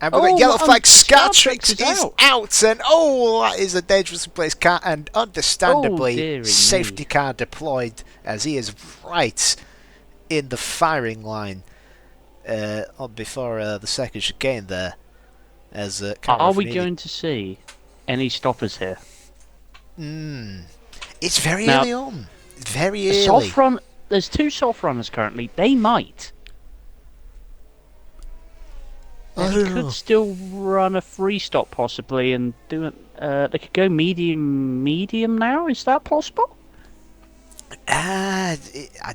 And with a Oh, yellow flag, and Scartrix Scartrix is is out. out, and oh, that is a dangerous place car, and Oh, understandably, dearie me. safety car deployed as he is right in the firing line before the second chicane there, as camera Are off we nearly. going to see any stoppers here? It's very Now, early on, very soft early. run. There's two soft runners currently. They might. I They don't could know. still run a free stop possibly and do it. They could go medium now. Is that possible? I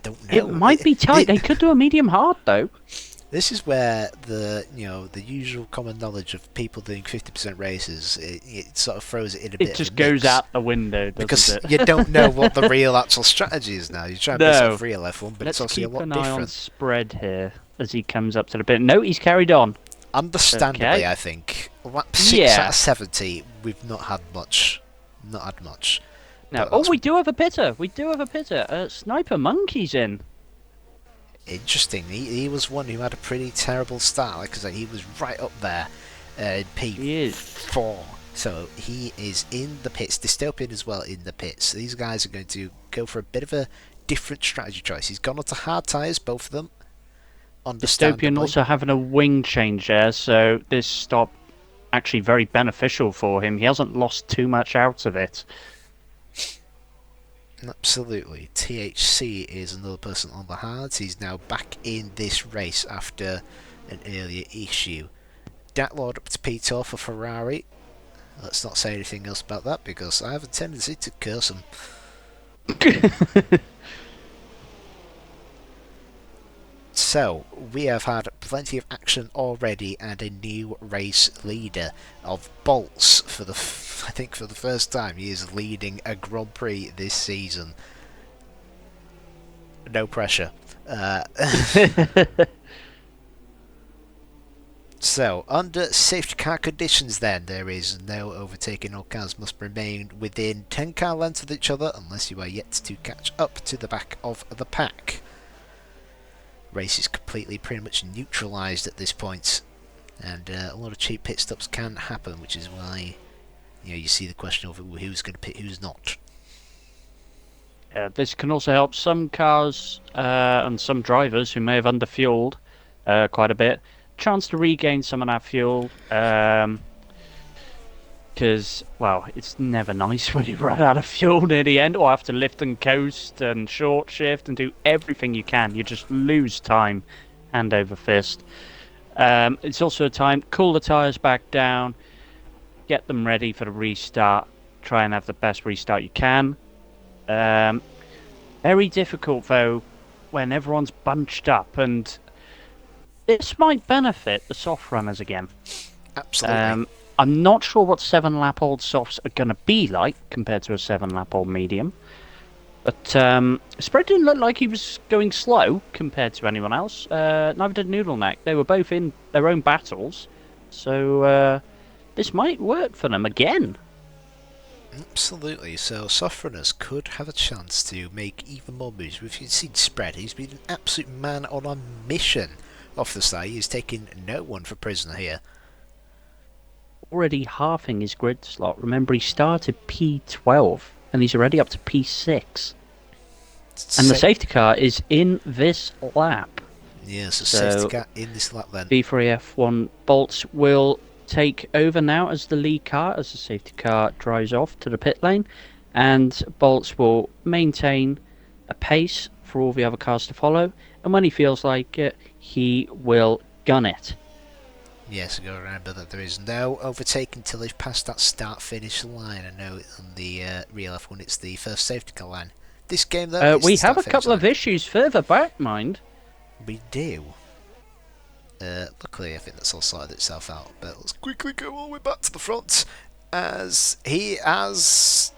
don't It know. might be tight. They could do a medium hard though. This is where the usual common knowledge of people doing 50% races it sort of throws it in a It bit of just a goes mix out the window, doesn't because it? you don't know what the real actual strategy is now. You try and base it No. off real F1, but it's Let's obviously a keep lot an eye on different. spread here as he comes up to the bit. No, he's carried on. Understandably, Okay. I think lap 6 out Yeah. of 70, we've not had much. Not had much. Now, But oh, that's we do have a pitter. We do have a pitter. Sniper Monkey's in. interesting. He was one who had a pretty terrible start. Like I said, he was right up there in He is. P4. So he is in the pits. Dystopian as well in the pits. These guys are going to go for a bit of a different strategy choice. He's gone onto hard tyres, both of them. Dystopian Understandably. also having a wing change there, so this stop actually very beneficial for him. He hasn't lost too much out of it. Absolutely. THC is another person on the hards. He's now back in this race after an earlier issue. Datlord up to P2 for Ferrari. Let's not say anything else about that because I have a tendency to curse him. So, we have had plenty of action already and a new race leader of Bolts for I think for the first time he is leading a Grand Prix this season. No pressure. So, under safety car conditions then, there is no overtaking. All cars must remain within 10 car lengths of each other unless you are yet to catch up to the back of the pack. Race is completely pretty much neutralised at this point, and a lot of cheap pit stops can happen, which is why you see the question of who's going to pit, who's not. This can also help some cars and some drivers who may have underfueled quite a bit. Chance to regain some of that fuel. Because, well, it's never nice when you run out of fuel near the end or have to lift and coast and short shift and do everything you can. You just lose time hand over fist. It's also a time to cool the tyres back down, get them ready for the restart, try and have the best restart you can. Very difficult, though, when everyone's bunched up, and this might benefit the soft runners again. Absolutely. I'm not sure what 7-lap-old softs are going to be like compared to a 7-lap-old medium. But Spread didn't look like he was going slow compared to anyone else. Neither did Noodle Neck. They were both in their own battles. So this might work for them again. Absolutely. So soft runners could have a chance to make even more moves. We've seen Spread. He's been an absolute man on a mission off the side. He's taking no one for prisoner here. Already halving his grid slot. Remember, he started P12 and he's already up to P6. And the safety car is in this lap. Yes, the safety car in this lap then. FPR100 Bolts will take over now as the lead car as the safety car drives off to the pit lane, and Bolts will maintain a pace for all the other cars to follow, and when he feels like it, he will gun it. Yes, I got to remember that there is no overtaking until they've passed that start-finish line. I know on the real F1 it's the first safety car line. This game though, We have a couple of issues further back, mind. We do. Luckily, I think that's all sorted itself out. But let's quickly go all the way back to the front, as he has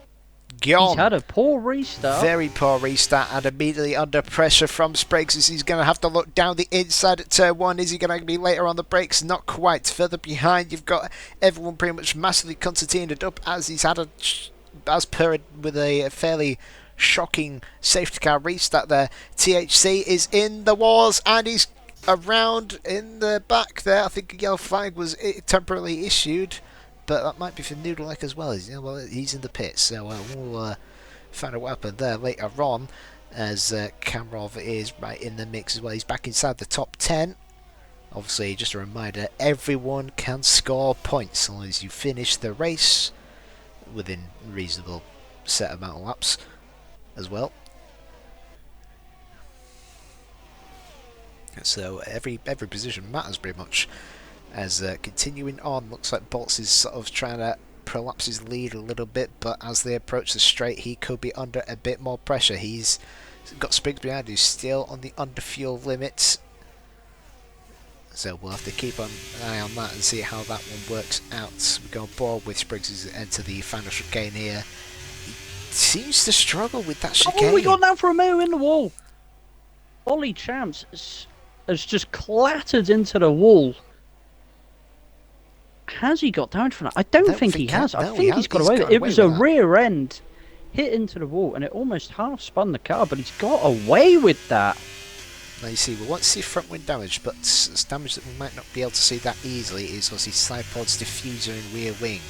He's gone. had a poor restart. Very poor restart and immediately under pressure from Spriggs as he's going to have to look down the inside at turn 1. Is he going to be later on the brakes? Not quite. Further behind, you've got everyone pretty much massively concertinaed up as he's had with a fairly shocking safety car restart there. THC is in the walls and he's around in the back there. I think a yellow flag was temporarily issued, but that might be for Noodleneck as well. He's in the pits, so we'll find out what happened there later on, as Kamarov is right in the mix as well. He's back inside the top 10. Obviously, just a reminder, everyone can score points as long as you finish the race within reasonable set amount of laps as well. So every position matters pretty much. As continuing on, looks like Bolts is sort of trying to prolapse his lead a little bit, but as they approach the straight, he could be under a bit more pressure. He's got Spriggs behind, who's still on the under fuel limits. So we'll have to keep an eye on that and see how that one works out. We go on board with Spriggs as they enter the final chicane here. He seems to struggle with that chicane. Oh, we got down for a mirror in the wall. Ollie Champs has just clattered into the wall. Has he got damage from that? I don't think he has. I think he's got away with it. It was a rear end hit into the wall and it almost half spun the car, but he's got away with that. Now you see, we won't see front wing damage, but it's damage that we might not be able to see that easily is obviously side pods, diffuser and rear wing.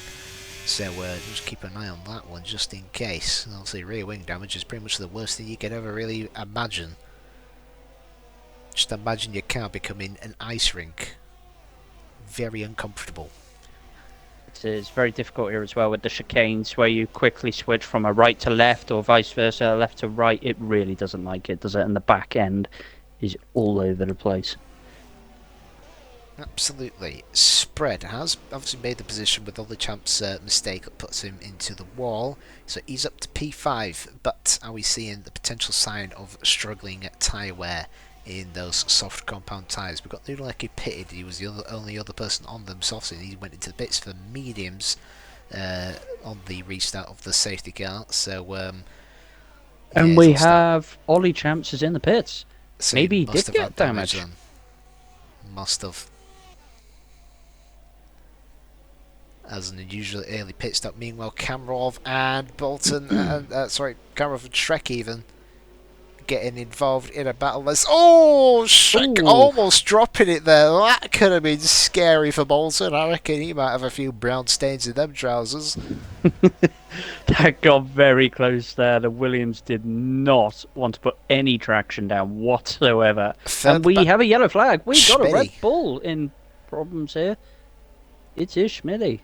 So just keep an eye on that one just in case. And obviously rear wing damage is pretty much the worst thing you could ever really imagine. Just imagine your car becoming an ice rink. Very uncomfortable. It's very difficult here as well with the chicanes where you quickly switch from a right to left or vice versa, left to right. It really doesn't like it, does it? And the back end is all over the place. Absolutely. Spread has obviously made the position with all the champs' mistake that puts him into the wall. So he's up to P5, but are we seeing the potential sign of struggling at tyre wear in those soft compound tyres? We've got Noodleneck who pitted. He was the only other person on them softs, and he went into the pits for mediums on the restart of the safety car. So and we have Ollie Champs is in the pits. So maybe he did get damage. Must have. As an unusually early pit stop. Meanwhile, Kamarov and Bolton, Kamarov and Shrek even getting involved in a battle. Shrek almost dropping it there. That could have been scary for Bolton. I reckon he might have a few brown stains in them trousers. That got very close there. The Williams did not want to put any traction down whatsoever. And we have a yellow flag. We got a Red Bull in problems here. It's Schmitty.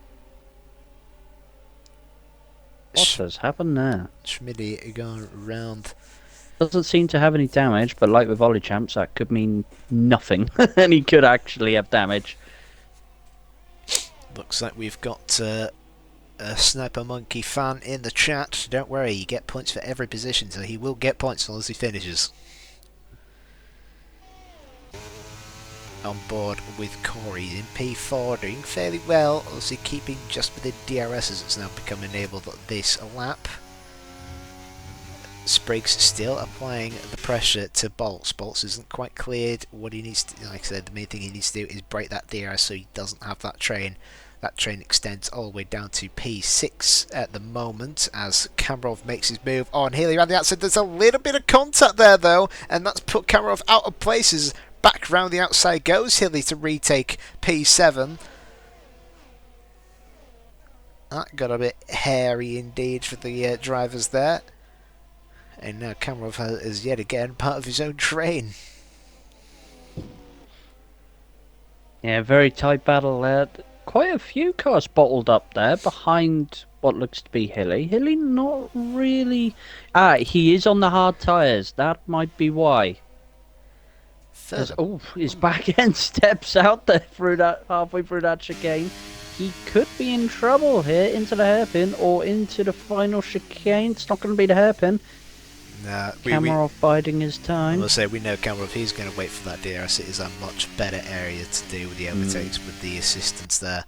What has happened there? Schmitty going round. Doesn't seem to have any damage, but like with Ollie Champs, that could mean nothing. And he could actually have damage. Looks like we've got a Sniper Monkey fan in the chat. Don't worry, you get points for every position, so he will get points as he finishes. On board with Corey in P4, doing fairly well, obviously keeping just within DRS as it's now become enabled this lap. Spriggs still applying the pressure to Bolts. Bolts isn't quite cleared. What he needs to, like I said, the main thing he needs to do is break that DRS so he doesn't have that train. That train extends all the way down to P6 at the moment as Kamarov makes his move on. Healy around the outside. There's a little bit of contact there though, and that's put Kamarov out of places. Back round the outside goes Healy to retake P7. That got a bit hairy indeed for the drivers there. And now Kamarov is yet again part of his own train. Yeah, very tight battle there. Quite a few cars bottled up there behind what looks to be Hilly. Hilly not really... he is on the hard tyres. That might be why. His back end steps out there through that halfway through that chicane. He could be in trouble here into the hairpin or into the final chicane. It's not going to be the hairpin. Nah, Kamarov biding his time. I will say we know Kamarov, he's going to wait for that DRS. It is a much better area to do with the overtakes with the assistance there.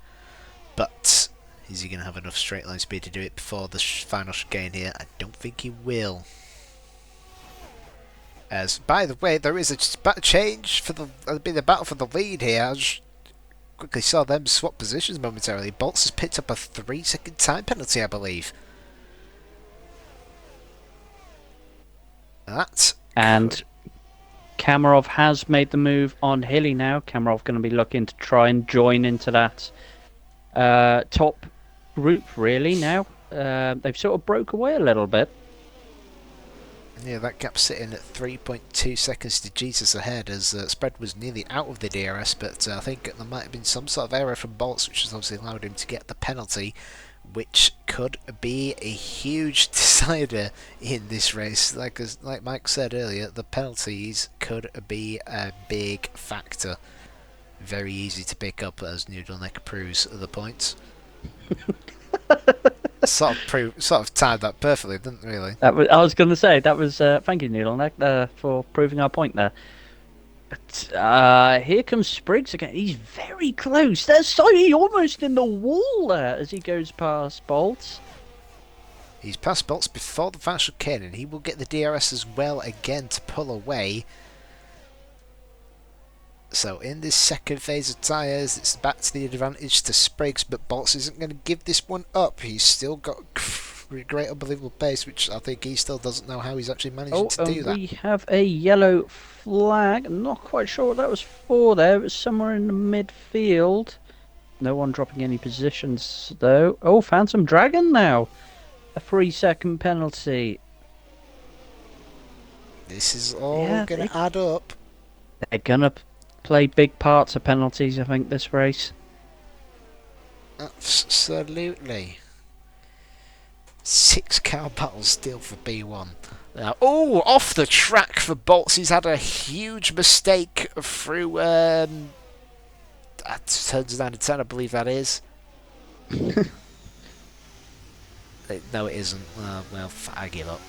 But Is he going to have enough straight line speed to do it before the final chicane here? I don't think he will. As, by the way, there is a change for the battle for the lead here. I just quickly saw them swap positions momentarily. Bolts has picked up a 3-second time penalty, I believe. And Kamarov has made the move on Hilly now. Kamarov going to be looking to try and join into that top group, really, now. They've sort of broke away a little bit. Yeah, that gap's sitting at 3.2 seconds to Jesus ahead, as Spread was nearly out of the DRS, but I think there might have been some sort of error from Bolts, which has obviously allowed him to get the penalty, which could be a huge decider in this race. Like Mike said earlier, the penalties could be a big factor. Very easy to pick up, as Noodleneck proves the points. sort of timed that perfectly, didn't it, really? I was going to say, that was thank you, Noodleneck, for proving our point there. But, here comes Spriggs again. He's very close. There's He's almost in the wall there as he goes past Bolts. He's past Bolts before the final chicane, and he will get the DRS as well again to pull away. So in this second phase of tyres, it's back to the advantage to Spriggs, but Bolts isn't going to give this one up. He's still got great unbelievable pace, which I think he still doesn't know how he's actually managing to do that. We have a yellow flag. I'm not quite sure what that was for there. It was somewhere in the midfield. No one dropping any positions though. Oh, Phantom Dragon now. A 3-second penalty. This is all going to add up. They're going to play big parts of penalties, I think, this race. Absolutely. 6-car battle still for B1. Now, off the track for Bolts. He's had a huge mistake through turns down to 10, I believe that is. No, it isn't. Well, I give up.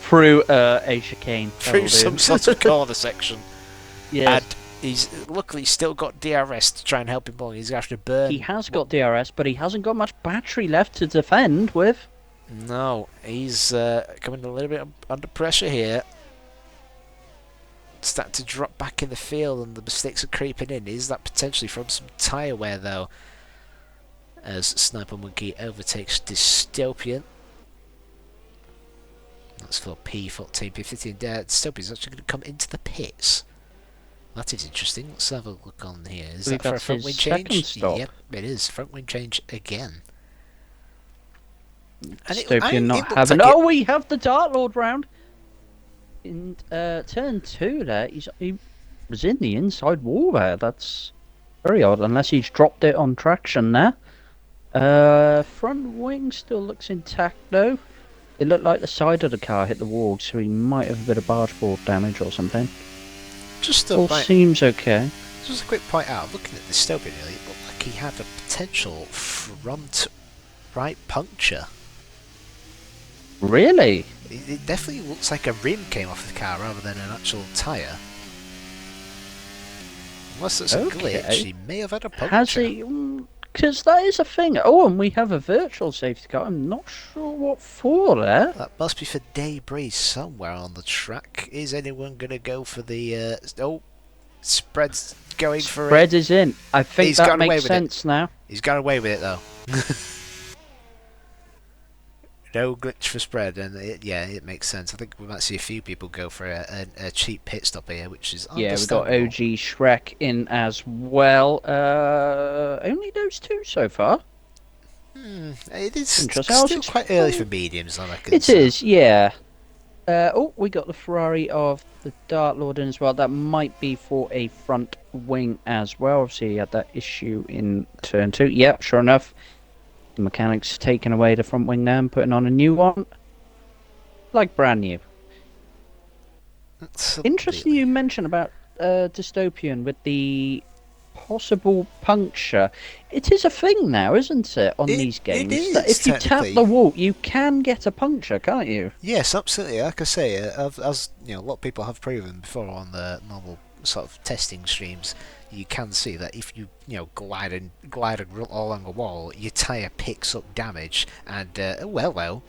Through a chicane. Through some sort of corner section. Yes. And he's luckily still got DRS to try and help him along. He's going to have to burn. He has got DRS, but he hasn't got much battery left to defend with. No, he's coming a little bit under pressure here. Starting to drop back in the field, and the mistakes are creeping in. Is that potentially from some tyre wear, though? As Sniper Monkey overtakes Dystopian. That's for P14, P15. Dystopian's actually going to come into the pits. That is interesting. Let's have a look on here. Is that for a front wing change? Stop. Yep, it is. Front wing change again. Dystopian not having... Like we have the Dark Lord round. In turn 2 there, he was in the inside wall there. That's very odd, unless he's dropped it on traction there. Front wing still looks intact though. It looked like the side of the car hit the wall, so he might have a bit of bargeboard damage or something. All seems okay. Just a quick point out, looking at this Dystopian, really, it looked like he had a potential front right puncture. Really? It definitely looks like a rim came off the car rather than an actual tyre. Unless it's a glitch, he may have had a puncture. Has he? Because that is a thing. Oh, and we have a virtual safety car. I'm not sure what for there. That must be for debris somewhere on the track. Is anyone going to go for the... Spread's going for it. Spread is in. I think that makes sense now. He's got away with it, though. No glitch for Spread, and it makes sense. I think we might see a few people go for a cheap pit stop here, which is understandable. Yeah, we've got OG Shrek in as well. Only those two so far. It is still quite early for mediums, I reckon. It is, yeah. We got the Ferrari of the Dark Lord in as well. That might be for a front wing as well. Obviously, he had that issue in turn 2. Yep, sure enough. The mechanic's taking away the front wing now and putting on a new one. Like brand new. Absolutely. Interesting you mentioned about Dystopian with the possible puncture. It is a thing now, isn't it, on these games? It is, that if you tap the wall, you can get a puncture, can't you? Yes, absolutely. Like I say, as a lot of people have proven before on the normal sort of testing streams, you can see that if you glide and roll along a wall, your tyre picks up damage. And oh hello,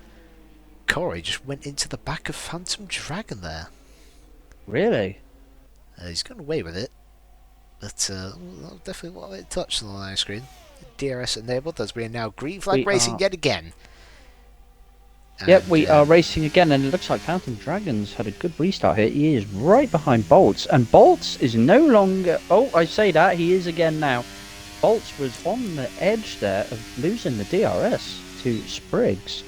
Corey just went into the back of Phantom Dragon there. Really? He's gone away with it, but definitely what it touched on the live screen. DRS enabled as we are now green flag racing yet again. Yep, we are racing again, and it looks like Phantom Dragon's had a good restart here. He is right behind Bolts, and Bolts is no longer... Oh, I say that, he is again now. Bolts was on the edge there of losing the DRS to Spriggs,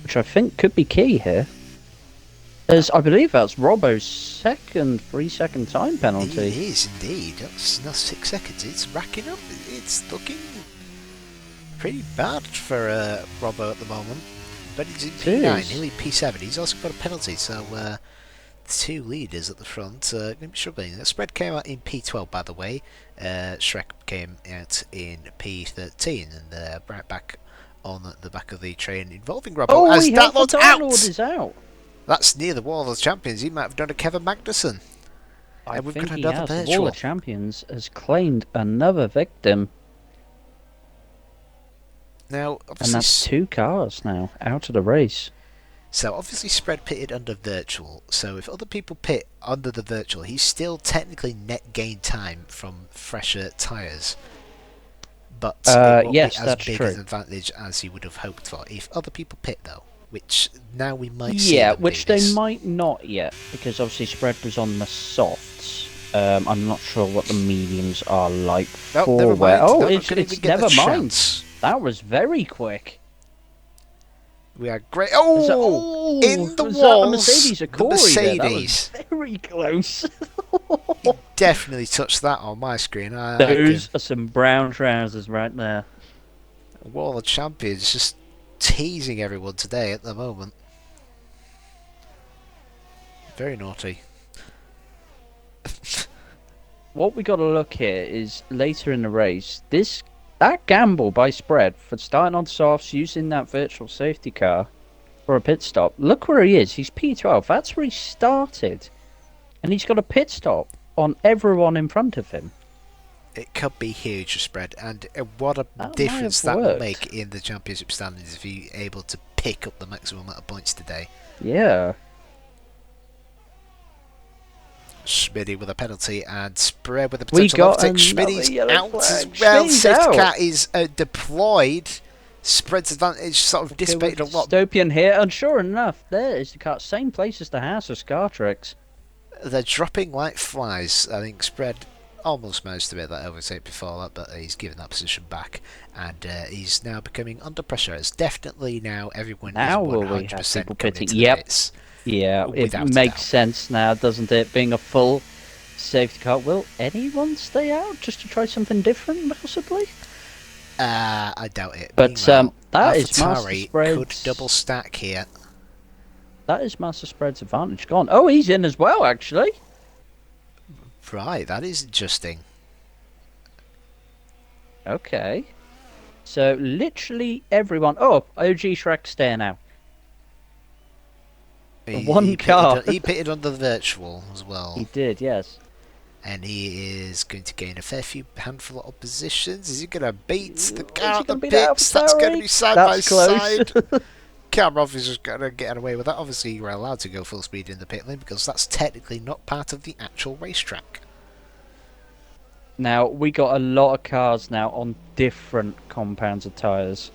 which I think could be key here. As I believe that's Robbo's second 3-second time penalty. It is indeed. That's not 6 seconds. It's racking up. It's looking pretty bad for Robbo at the moment. But he's in P9, nearly P7. He's also got a penalty, so the two leaders at the front going to be struggling. The spread came out in P12, by the way. Shrek came out in P13, and right back on the back of the train involving Robbo. Oh, as Dartlord's is out. That's near the Wall of Champions. He might have done a Kevin Magnussen. I and we've think got he another has. virtual. The Wall of Champions has claimed another victim. Now, obviously, and that's 2 cars now out of the race. So obviously Spread pitted under virtual, so if other people pit under the virtual, he's still technically net gain time from fresher tyres. But it won't yes, be as that's big true. an advantage as he would have hoped for if other people pit though, which now we might see. Yeah, them which do they this. might not yet, because obviously Spread was on the softs. I'm not sure what the mediums are like No, for never where. mind. Oh, They're not it's gonna even get never the mind. chance. That was very quick. We are great. Oh, in the was walls. That the Mercedes or Corey the Mercedes. There? That was very close. He definitely touched that on my screen. Those are some brown trousers right there. Wall of Champions just teasing everyone today at the moment. Very naughty. What we got to look here is later in the race. That gamble by Spread for starting on softs, using that virtual safety car for a pit stop. Look where he is. He's P12. That's where he started, and he's got a pit stop on everyone in front of him. It could be huge for Spread, and what a That difference might have that will worked. make in the championship standings if you're able to pick up the maximum amount of points today. Yeah. Smitty with a penalty and Spread with a We potential got overtake. another Schmitty's yellow out as flag. well. Schmitty's Safety out. car is deployed. Spread's advantage sort of dissipated a lot. Dystopian here, and sure enough, there is the car. Same place as the house of Scartrix. They're dropping like flies. I think Spread almost managed to make that overtake before that, but he's given that position back, and he's now becoming under pressure. It's definitely now everyone Now is will we 100% have people coming pitting? into the Yep. pits. Yeah, it Without a makes doubt. sense now, doesn't it? Being a full safety car. Will anyone stay out just to try something different, possibly? I doubt it. But Meanwhile, that is Master AlphaTauri Spread's... could double stack here. That is Master Spread's advantage gone. Oh, he's in as well, actually. Right, that is interesting. Okay. So, literally everyone... Oh, OG Shrek's there now. One car. He pitted under the virtual as well. He did, yes. And he is going to gain a fair few handful of oppositions. Is he going to beat the Is car he at the gonna beat pits? That's going to be side That's by close. side. Camera officer's going to get away with that. Obviously, you're allowed to go full speed in the pit lane because that's technically not part of the actual racetrack. Now, we got a lot of cars now on different compounds of tyres.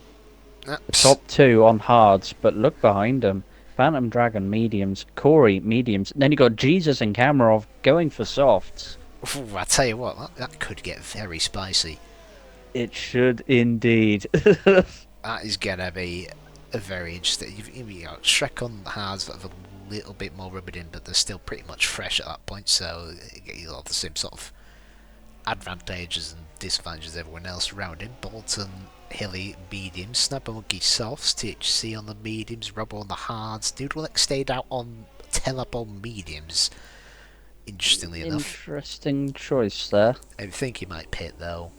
The top 2 on hards, but look behind them. Phantom Dragon mediums, Corey mediums, and then you got Jesus and Kamarov going for softs. Ooh, I tell you what, that could get very spicy. It should indeed. That is going to be a very interesting. You've got Shrek on the hards that have a little bit more rubbered in, but they're still pretty much fresh at that point, so you'll have the same sort of advantages and disadvantages as everyone else around him. Bolton, Hilly, mediums, Snapper Monkey softs, THC on the mediums, Robbo on the hards, Noodleneck stayed out on Telebomb mediums. Interestingly enough. Interesting choice there. I think he might pit though.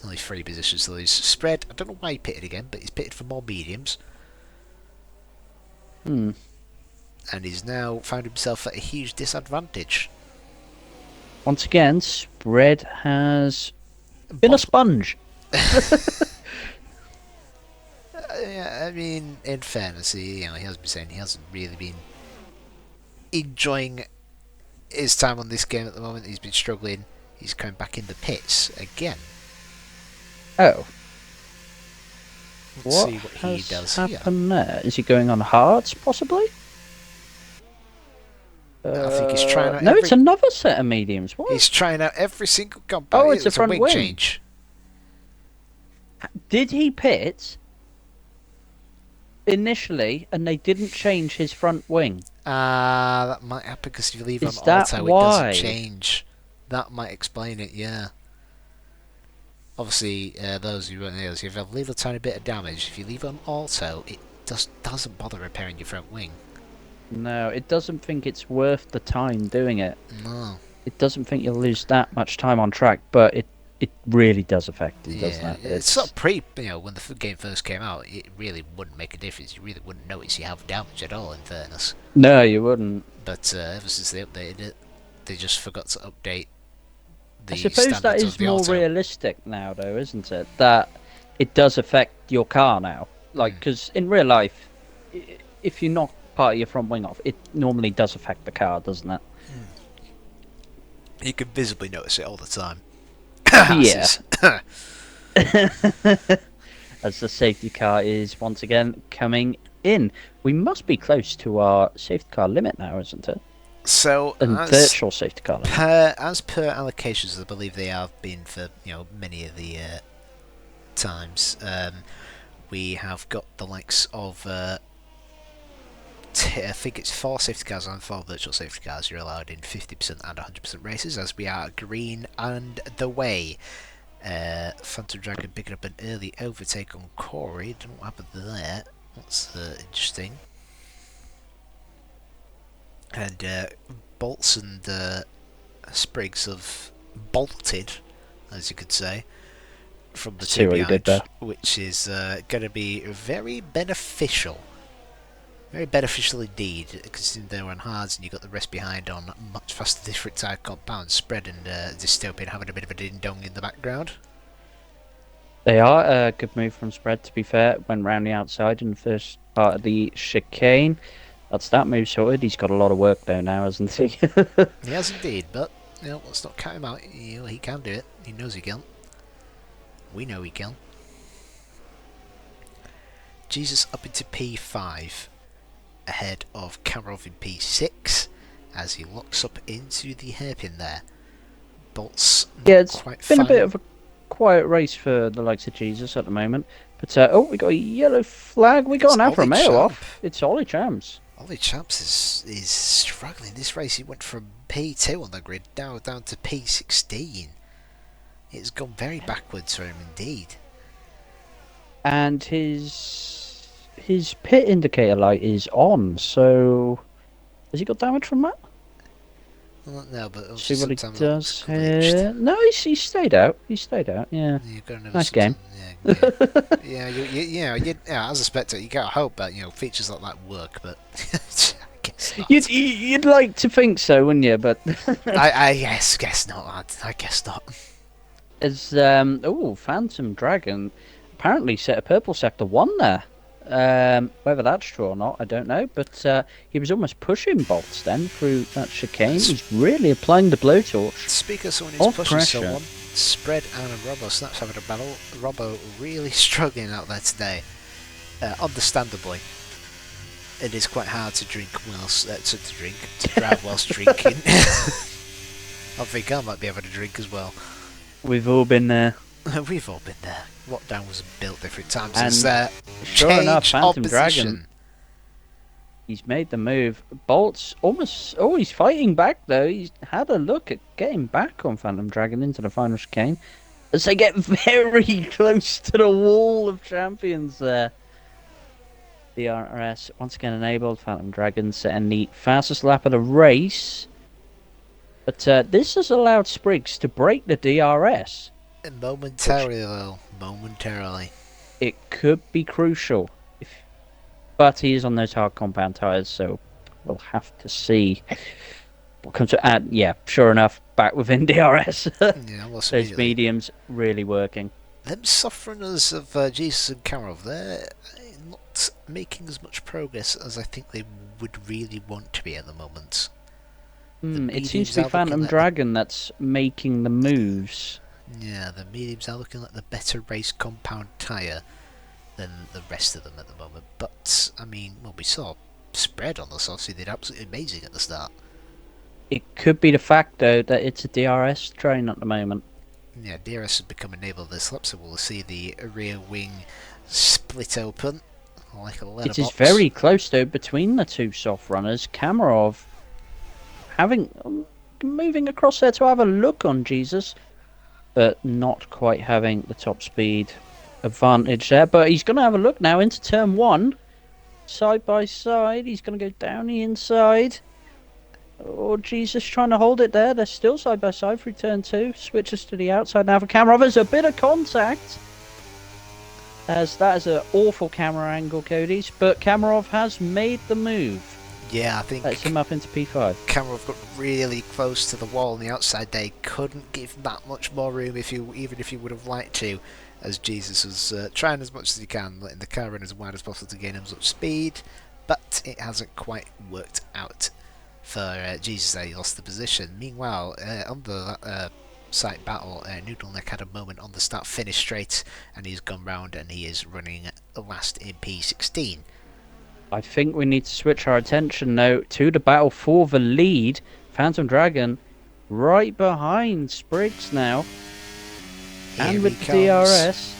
Only 3 positions to lose. Spread, I don't know why he pitted again, but he's pitted for more mediums. Hmm. And he's now found himself at a huge disadvantage. Once again, spread has been a Boss, sponge. yeah, I mean, in fairness, he has been saying he hasn't really been enjoying his time on this game at the moment. He's been struggling. He's coming back in the pits again. Oh, Let's what see what he has does here. happened there? Is he going on hards, possibly? I think he's trying out No, every. it's another set of mediums. He's What? trying out every single combat. Oh, It it's a was a front wing wing. change. Did he pit initially and they didn't change his front wing? That might happen because if you leave on Is that auto, it doesn't why? change. That might explain it. Yeah. Obviously, those who don't know, if you leave a tiny bit of damage, if you leave on auto, it just doesn't bother repairing your front wing. No, it doesn't think it's worth the time doing it. No. It doesn't think you'll lose that much time on track, but it really does affect it, doesn't Yeah, it? it's sort of when the game first came out, it really wouldn't make a difference. You really wouldn't notice you have damage at all, in fairness. No, you wouldn't. But ever since they updated it, they just forgot to update I the suppose that standards of is the more auto. realistic now, though, isn't it? That it does affect your car now. Like, because in real life, if you knock part of your front wing off, it normally does affect the car, doesn't it? You can visibly notice it all the time. Yeah. As the safety car is once again coming in. We must be close to our safety car limit now, isn't it? So, And virtual safety car limit. as per allocations, I believe they have been for many of the times. We have got the likes of I think it's 4 safety cars and 4 virtual safety cars you're allowed in 50% and 100% races, as we are green and the way. Phantom Dragon picking up an early overtake on Corey. Don't know what happened there. That's interesting. And Bolts and Spriggs have bolted, as you could say, from the See two what you did there. behind, which is going to be very beneficial. Very beneficial indeed, considering they were on hards and you got the rest behind on much faster different type compounds. Spread and Dystopian having a bit of a ding dong in the background. They are a good move from Spread, to be fair. Went round the outside in the first part of the chicane. That's that move sorted. He's got a lot of work there now, hasn't he? He has indeed, but let's not count him out. He can do it. He knows he can. We know he can. Jesus up into P5, ahead of Karov in P6, as he locks up into the hairpin there. Bolts Yeah, it's quite been a bit fine. of a quiet race for the likes of Jesus at the moment. But, oh, we got a yellow flag. We got It's an Alfa Ollie Romeo Champ. off. It's Ollie Champs. Ollie Champs is struggling this race. He went from P2 on the grid down to P16. It's gone very backwards for him indeed. And his pit indicator light is on, so has he got damage from that? Well, no, but See what he sometimes does that's glitched. here. No, he stayed out. He stayed out. Yeah, You've got to know nice game. Yeah, yeah, as a spectator, you gotta hope that features like that work, but I guess not. You'd like to think so, wouldn't you? But I guess not, lad. I guess not. as Phantom Dragon apparently set a purple sector 1 there. Whether that's true or not, I don't know. But he was almost pushing Bolts then through that chicane. He's really applying the blowtorch. Speak of someone who's pushing pressure. someone, Spread and Robbo Snaps having a battle. Robbo really struggling out there today. Understandably, it is quite hard to drink whilst to drive whilst drinking. I think I might be having a drink as well. We've all been there. We've all been there. Lockdown was built different times. And sure change enough, Phantom opposition. Dragon, he's made the move. Bolts almost... Oh, he's fighting back, though. He's had a look at getting back on Phantom Dragon into the final chicane as they get very close to the wall of champions there. The RS once again enabled. Phantom Dragon setting the fastest lap of the race. But this has allowed Spriggs to break the DRS. Momentarily, though. Momentarily. It could be crucial. But he is on those hard compound tyres, so we'll have to see what comes to... yeah, sure enough, back within DRS. Yeah, almost Those immediately. mediums really working. Them soft runners of Jesus and Karov, they're not making as much progress as I think they would really want to be at the moment. The It seems to mediums be are looking Phantom like the Dragon that's making the moves. yeah, the mediums are looking like the better race compound tyre than the rest of them at the moment. But I mean, well, we saw spread on the softs. He did absolutely amazing at the start. It could be the fact, though, that it's a DRS train at the moment. Yeah, DRS has become enabled this lap, so we'll see the rear wing split open like a It is letterbox. very close, though, between the two soft runners. Kamarov having moving across there to have a look on Jesus, but not quite having the top speed advantage there. But he's going to have a look now into turn one, side by side. He's going to go down the inside. Oh, Jesus, trying to hold it there. They're still side by side through turn two. Switches to the outside now for Kamarov. There's a bit of contact. As that is an awful camera angle, Cody's. But Kamarov has made the move. Yeah, I think Lets him up into P5. Cameron got really close to the wall on the outside there. He couldn't give that much more room even if he would have liked to, as Jesus was trying as much as he can, letting the car run as wide as possible to gain him some speed, but it hasn't quite worked out for Jesus there. He lost the position. Meanwhile, under that sight battle, Noodleneck had a moment on the start-finish straight, and he's gone round and he is running last in P16. I think we need to switch our attention now to the battle for the lead. Phantom Dragon right behind Spriggs now. Here And he with the comes. DRS.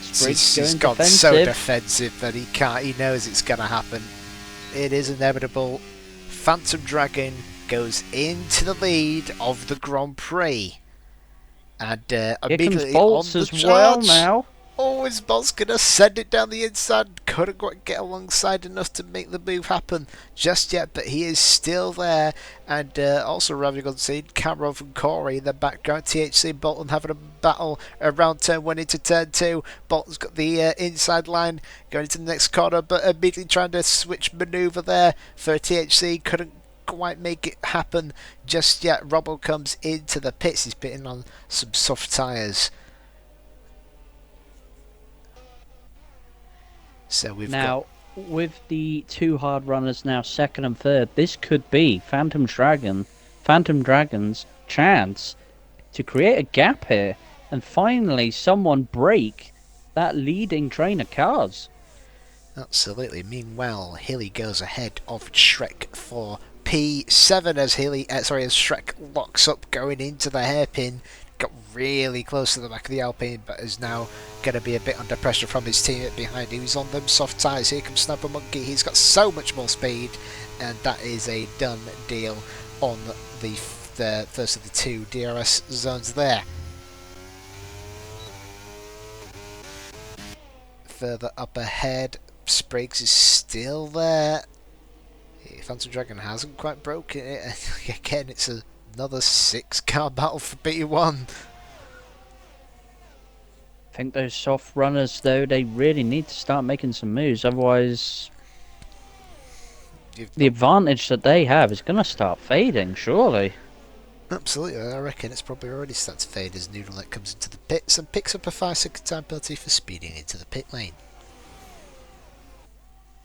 Spriggs He's going gone defensive. so defensive that he can't. He knows it's going to happen. It is inevitable. Phantom Dragon goes into the lead of the Grand Prix, and Here comes immediately Bolts on the as well charge. now. Oh, his Bolt's going to send it down the inside. Couldn't quite get alongside enough to make the move happen just yet, but he is still there. And also arriving on scene, Cameron and Corey in the background. THC and Bolton having a battle around turn 1 into turn 2. Bolton's got the inside line going into the next corner, but immediately trying to switch manoeuvre there for THC. Couldn't quite make it happen just yet. Robbo comes into the pits. He's pitting on some soft tyres. So we've Now, with the two hard runners now second and third, this could be Phantom Dragon's chance to create a gap here and finally someone break that leading train of cars. Absolutely. Meanwhile, Hilly goes ahead of Shrek for P7 as as Shrek locks up going into the hairpin. Got really close to the back of the Alpine, but is now going to be a bit under pressure from his teammate behind him. He's on them soft tyres. Here comes Sniper Monkey. He's got so much more speed, and that is a done deal on the first of the two DRS zones there. Further up ahead, Spriggs is still there. Phantom Dragon hasn't quite broken it. Again, it's another 6-car battle for P1. I think those soft runners, though, they really need to start making some moves. Otherwise, the advantage that they have is going to start fading, surely. Absolutely, I reckon it's probably already started to fade as Noodleneck comes into the pits and picks up a 5-second time penalty for speeding into the pit lane.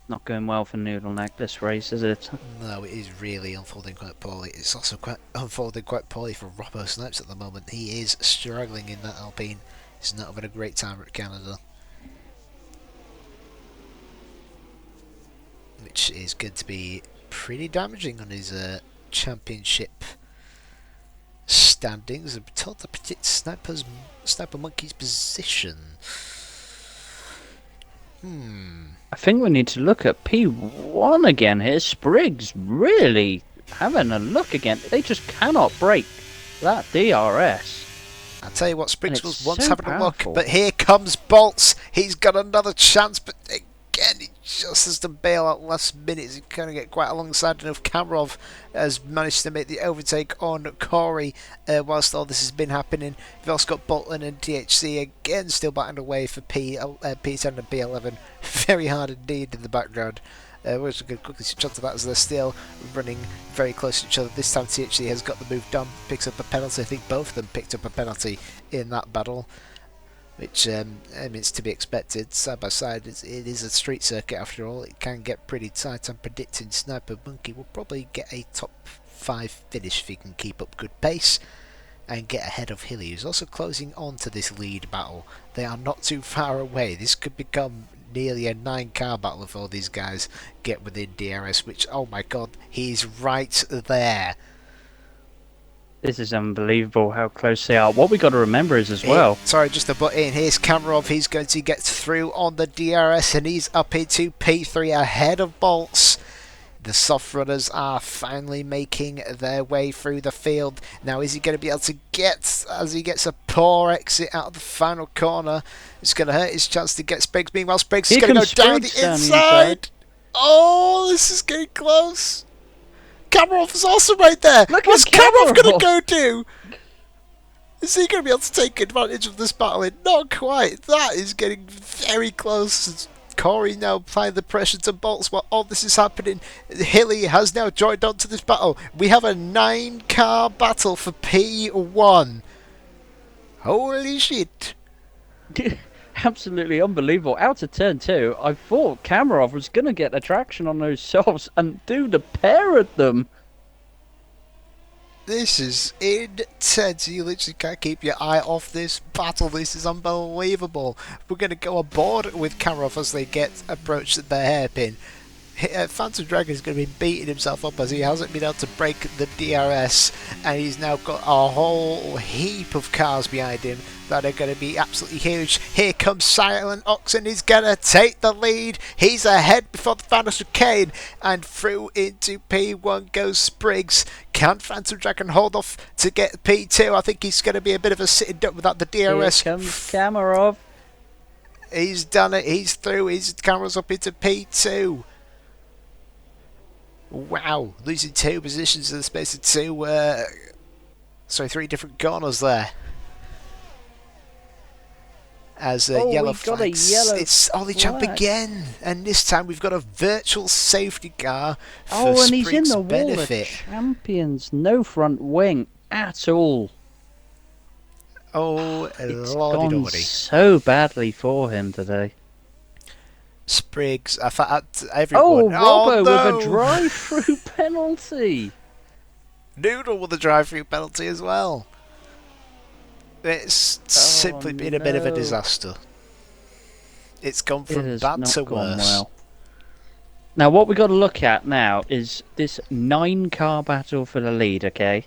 Not going well for Noodleneck this race, is it? No, it is really unfolding quite poorly. It's also unfolding quite poorly for Robbo Snipes at the moment. He is struggling in that Alpine. He's not having a great time at Canada. Which is going to be pretty damaging on his championship standings. I'm told to predict Sniper Monkey's position. I think we need to look at P1 again here. Spriggs really having a look again. They just cannot break that DRS. I'll tell you what, Spriggs was once so having powerful. a look, but here comes Bolts. He's got another chance, but again, he just has to bail out last minute. He's going to get quite alongside enough. Kamarov has managed to make the overtake on Corey whilst all this has been happening. We've also got Bolton and THC again still battling away for P10 and P11. Very hard indeed in the background. We're just going to quickly switch on to that as they're still running very close to each other. This time THC has got the move done, picks up a penalty. I think both of them picked up a penalty in that battle, which I mean, it's to be expected. Side by side, it is a street circuit after all. It can get pretty tight. I'm predicting Sniper Monkey will probably get a top 5 finish if he can keep up good pace and get ahead of Hilly, who's also closing on to this lead battle. They are not too far away. This could become nearly a 9-car battle if all these guys get within DRS, which, oh my god, he's right there. This is unbelievable how close they are. What we got to remember is as well... Sorry, just to butt in. Here's Kamarov. He's going to get through on the DRS and he's up into P3 ahead of Bolts. The soft runners are finally making their way through the field. Now, is he going to be able to get, as he gets a poor exit out of the final corner? It's going to hurt his chance to get Spriggs. Meanwhile, Spriggs is going to go down the inside. Oh, this is getting close. Kamarov is also right there. What's Kamarov going to go do? Is he going to be able to take advantage of this battle? Not quite. That is getting very close. Corey now applying the pressure to Bolts while all this is happening. Hilly has now joined on to this battle. We have a 9-car battle for P1. Holy shit. Absolutely unbelievable. Out of turn 2, I thought Kamarov was going to get the traction on those softs and do the pair at them. This is intense. You literally can't keep your eye off this battle. This is unbelievable. We're going to go aboard with Kamarov as they get approached their hairpin. Phantom Dragon is going to be beating himself up as he hasn't been able to break the DRS, and he's now got a whole heap of cars behind him that are going to be absolutely huge. Here comes Silent Oxen. He's going to take the lead. He's ahead before the final chicane, and through into P1 goes Spriggs. Can Phantom Dragon hold off to get P2? I think he's going to be a bit of a sitting duck without the DRS. Here comes Kamarov. He's done it. He's through. His camera's up into P2. Wow, losing 2 positions in the space of 3 different corners there. As yellow flags, it's Ollie Champ again, and this time we've got a virtual safety car for and he's in Spriggs' the wall benefit. of champions, no front wing at all. Oh, it's lordy gone lordy. So badly for him today. Spriggs, everyone. Robbo no! with a drive-through penalty. Noodle with a drive-through penalty as well. It's simply been a bit of a disaster. It's gone from bad to worse. Well. Now, what we've got to look at now is this 9-car battle for the lead, okay?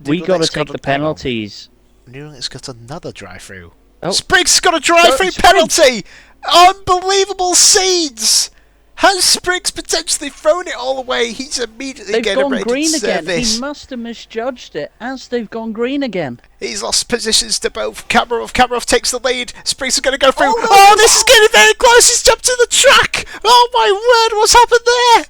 We got to take the penalties. Newland's got another drive-through. Oh. Spriggs has got a drive-through penalty! Unbelievable scenes! Has Spriggs potentially thrown it all away? He's immediately getting ready to green again. service. He must have misjudged it as they've gone green again. He's lost positions to both. Kamarov takes the lead. Spriggs is going to go through. Oh, this is getting very close. He's jumped to the track. Oh my word, what's happened there?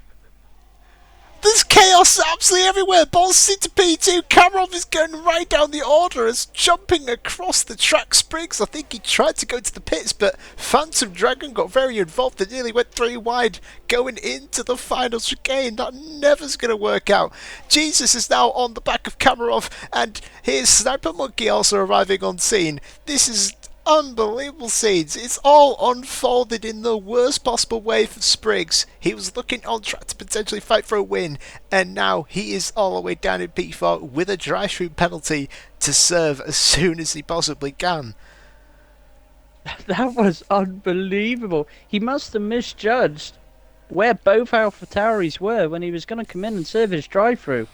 There's chaos absolutely everywhere. Balls into P2. Kamarov is going right down the order as jumping across the track. Spriggs, I think he tried to go to the pits, but Phantom Dragon got very involved and nearly went 3 wide going into the final chicane. That never's going to work out. Jesus is now on the back of Kamarov, and here's Sniper Monkey also arriving on scene. This is unbelievable scenes. It's all unfolded in the worst possible way for Spriggs. He was looking on track to potentially fight for a win, and now he is all the way down in P4 with a drive-through penalty to serve as soon as he possibly can. That was unbelievable. He must have misjudged where both AlphaTauris were when he was going to come in and serve his drive-through.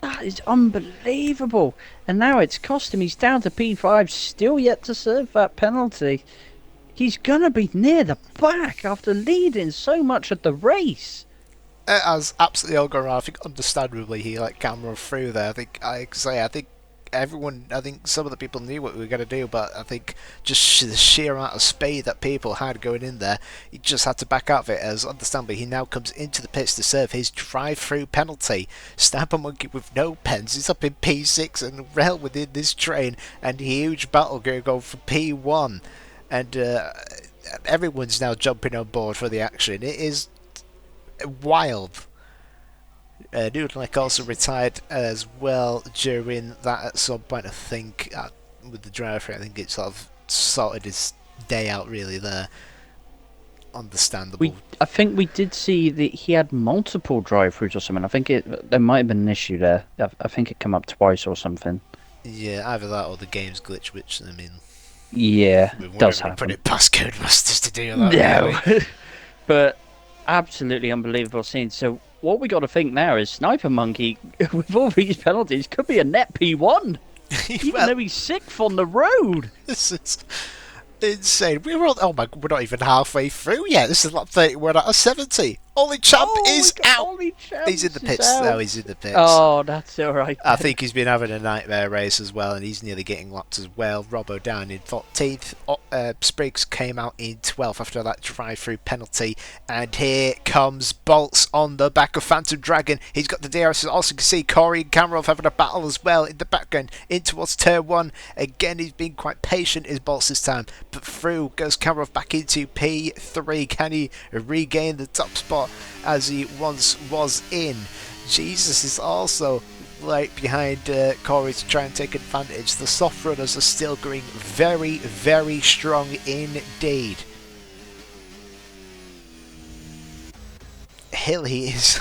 That is unbelievable. And now it's cost him. He's down to P5, still yet to serve that penalty. He's going to be near the back after leading so much at the race. It has absolutely all gone wrong. I think understandably he let Cameron through there. I think some of the people knew what we were going to do, but I think just the sheer amount of speed that people had going in there, he just had to back out of it, as understandably he now comes into the pits to serve his drive-through penalty. Sniper Monkey with no pens, he's up in P6 and well within this train, and huge battle going on for P1. And everyone's now jumping on board for the action. It is wild. Newton also retired as well during that at some point. I think with the driver, I think it sort of sorted his day out really there. Understandable. I think we did see that he had multiple drive-throughs or something. I think there might have been an issue there. I think it came up twice or something. Yeah, either that or the game's glitch, which I mean, yeah, we does wouldn't happen. put it past Codemasters to do that. No, Really. but absolutely unbelievable scene. So what we got to think now is Sniper Monkey, with all these penalties, could be a net P1, even though he's sixth on the road. This is insane. We're not even halfway through yet. This is like 31 out of 70. Ollie Champ is out. He's in the pits. No, he's in the pits. Oh, that's all right. I think he's been having a nightmare race as well, and he's nearly getting lapped as well. Robbo down in 14th. Spriggs came out in 12th after that drive-through penalty. And here comes Bolts on the back of Phantom Dragon. He's got the DRS. Also, you can see Corey and Kamarov having a battle as well in the background in towards turn 1. Again, he's been quite patient, is Bolts this time. But through goes Kamarov back into P3. Can he regain the top spot as he once was in? Jesus is also right behind Corey to try and take advantage. The soft runners are still going very, very strong indeed. Hilly is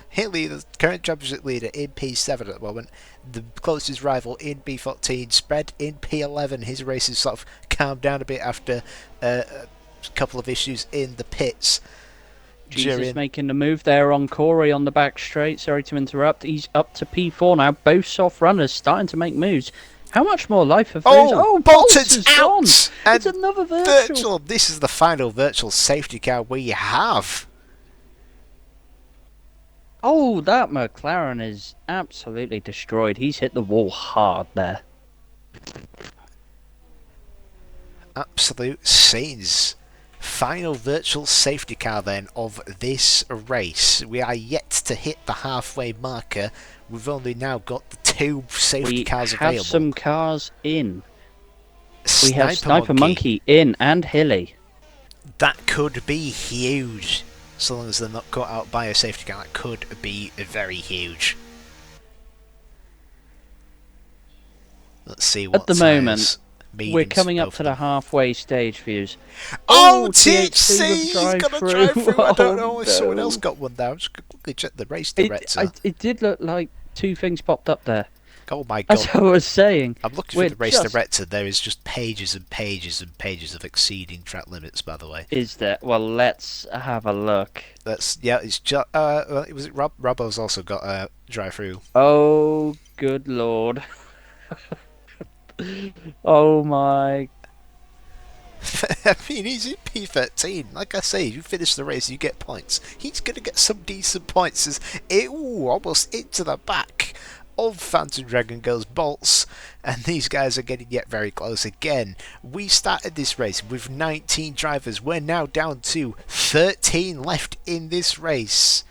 Hilly, the current championship leader in P7 at the moment. The closest rival in P14, Spread in P11. His race has sort of calmed down a bit after a couple of issues in the pits. Jesus making the move there on Corey on the back straight. Sorry to interrupt. He's up to P4 now. Both soft runners starting to make moves. How much more life have those? Oh, Bolton's out! It's another virtual. This is the final virtual safety car we have. Oh, that McLaren is absolutely destroyed. He's hit the wall hard there. Absolute scenes. Final virtual safety car then of this race. We are yet to hit the halfway marker. We've only now got the 2 safety cars available. We have some cars in. We have Sniper Monkey in and Hilly. That could be huge. So long as they're not caught out by a safety car, that could be very huge. Let's see what at the moment. We're coming up to the halfway stage, Views. Oh, THC! He's got a drive-through. I don't know if someone else got one now. Just quickly check the race director. It did look like 2 things popped up there. Oh my god. That's what I was saying. I'm looking for the race director. There is just pages and pages and pages of exceeding track limits, by the way. Is there? Well, let's have a look. It's just... was it Robbo's also got a drive-through? Oh, good lord. Oh my. I mean, he's in P13. Like I say, you finish the race, you get points. He's going to get some decent points. Almost into the back of Phantom Dragon goes Bolts, and these guys are getting yet very close again. We started this race with 19 drivers. We're now down to 13 left in this race.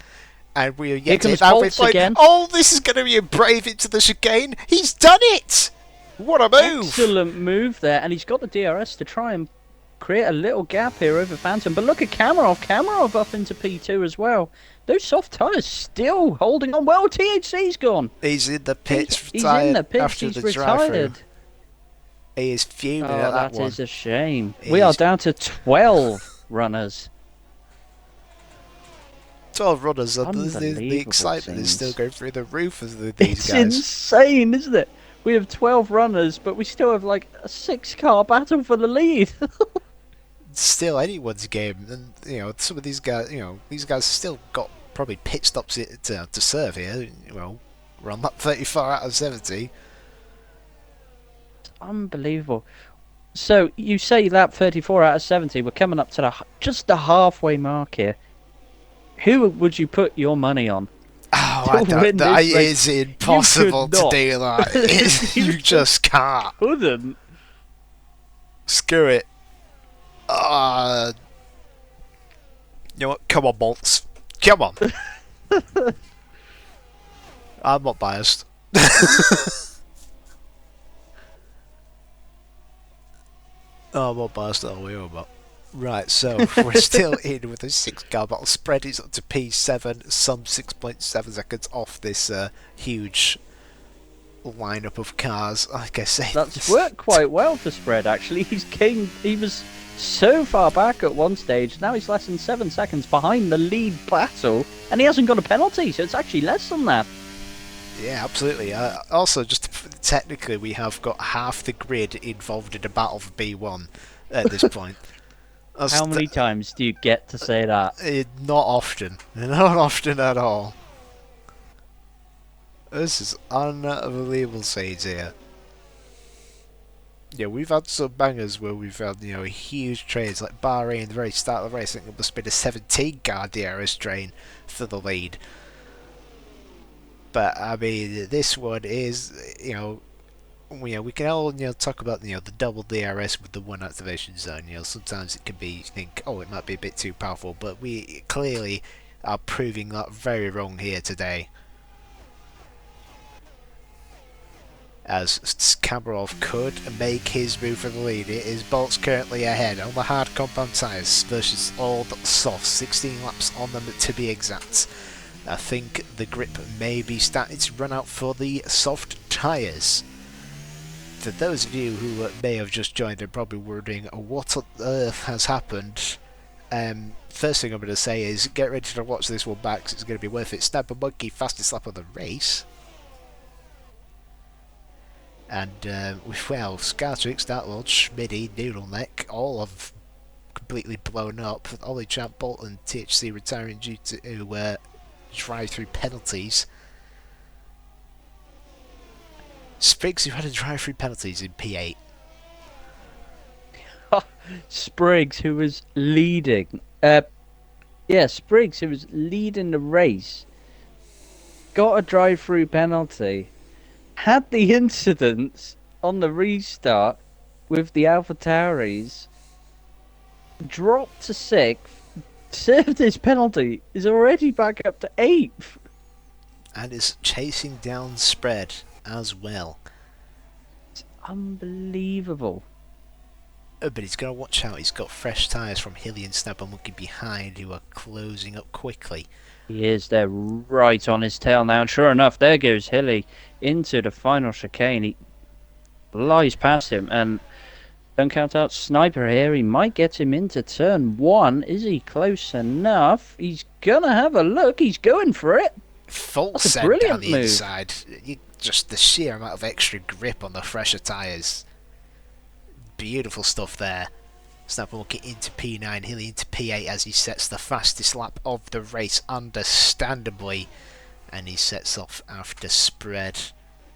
And we are yet to hit Bolts again. Oh, this is going to be a brave into the chicane. He's done it! What a move! Excellent move there, and he's got the DRS to try and create a little gap here over Phantom. But look at Kamarov. Kamarov up into P2 as well. Those soft tyres still holding on. Well, THC's gone. He's in the pits. He's in the pits. After he's the retired. He is fuming at that one. That is a shame. We are down to 12 runners. 12 runners, and the excitement is still going through the roof of these guys. It's insane, isn't it? We have 12 runners, but we still have like a 6-car battle for the lead. Still anyone's game, and some of these guys, these guys still got probably pit stops to serve here. We're on that 34 out of 70. Unbelievable. So you say that 34 out of 70. We're coming up to just the halfway mark here. Who would you put your money on? Oh, that is impossible to do that. You just can't. Couldn't. Screw it. You know what? Come on, Bolts. Come on. I'm not biased. I'm not biased at all. Right, so we're still in with a 6 car battle. Spread is up to P7, some 6.7 seconds off this huge lineup of cars. Like I say, That's worked quite well for Spread, actually. He was so far back at one stage, now he's less than 7 seconds behind the lead battle, and he hasn't got a penalty, so it's actually less than that. yeah, absolutely. Also, just technically, we have got half the grid involved in a battle for B1 at this point. How many times do you get to say that? Not often. Not often at all. This is unbelievable scenes here. Yeah, we've had some bangers where we've had, huge trains like Bahrain at the very start of the race. I think it must have been a 17-car DRS train for the lead. But I mean, this one is, we can all talk about the double DRS with the one activation zone. Sometimes it can be, you think, oh, it might be a bit too powerful, but we clearly are proving that very wrong here today. As Kamarov could make his move for the lead. It is Bolt's currently ahead on the hard compound tyres versus all the soft, 16 laps on them to be exact. I think the grip may be starting to run out for the soft tyres. For those of you who may have just joined and probably wondering what on earth has happened, first thing I'm going to say is get ready to watch this one back, 'cause it's going to be worth it. Sniper Monkey, fastest lap of the race. And, well, Scartrix, Dartlord, Schmidty, Noodleneck, all have completely blown up. Ollie Champ, Bolt and THC retiring due to drive-through penalties. Spriggs, who had a drive-through penalties in P8. Spriggs, who was leading. Spriggs, who was leading the race, got a drive-through penalty. Had the incidents on the restart with the AlphaTauris, dropped to 6th, served his penalty, is already back up to 8th. And is chasing down Spread as well. It's unbelievable. But he's got to watch out. He's got fresh tyres from Hilly and Snapper Monkey behind, who are closing up quickly. He is there right on his tail now. And sure enough, there goes Hilly into the final chicane. He flies past him, and don't count out Sniper here. He might get him into turn 1. Is he close enough? He's gonna have a look. He's going for it. Full set down the inside. Just the sheer amount of extra grip on the fresher tyres. Beautiful stuff there. Snapper Monkey into P9, Hilly into P8 as he sets the fastest lap of the race, understandably. And he sets off after Spread.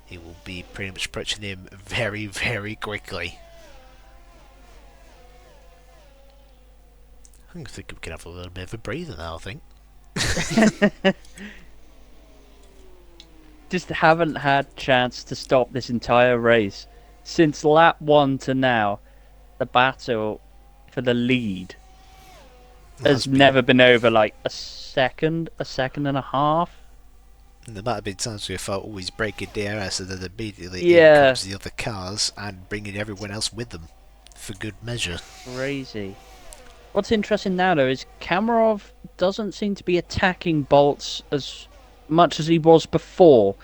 He will be pretty much approaching him very, very quickly. I think we can have a little bit of a breather now, I think. Just haven't had chance to stop this entire race. Since lap 1 to now, the battle for the lead has never been over like a second and a half. And there might have been times where I thought, oh, he's breaking DRS, and then immediately in comes the other cars and bringing everyone else with them for good measure. Crazy. What's interesting now, though, is Kamarov doesn't seem to be attacking Bolts as much as he was before.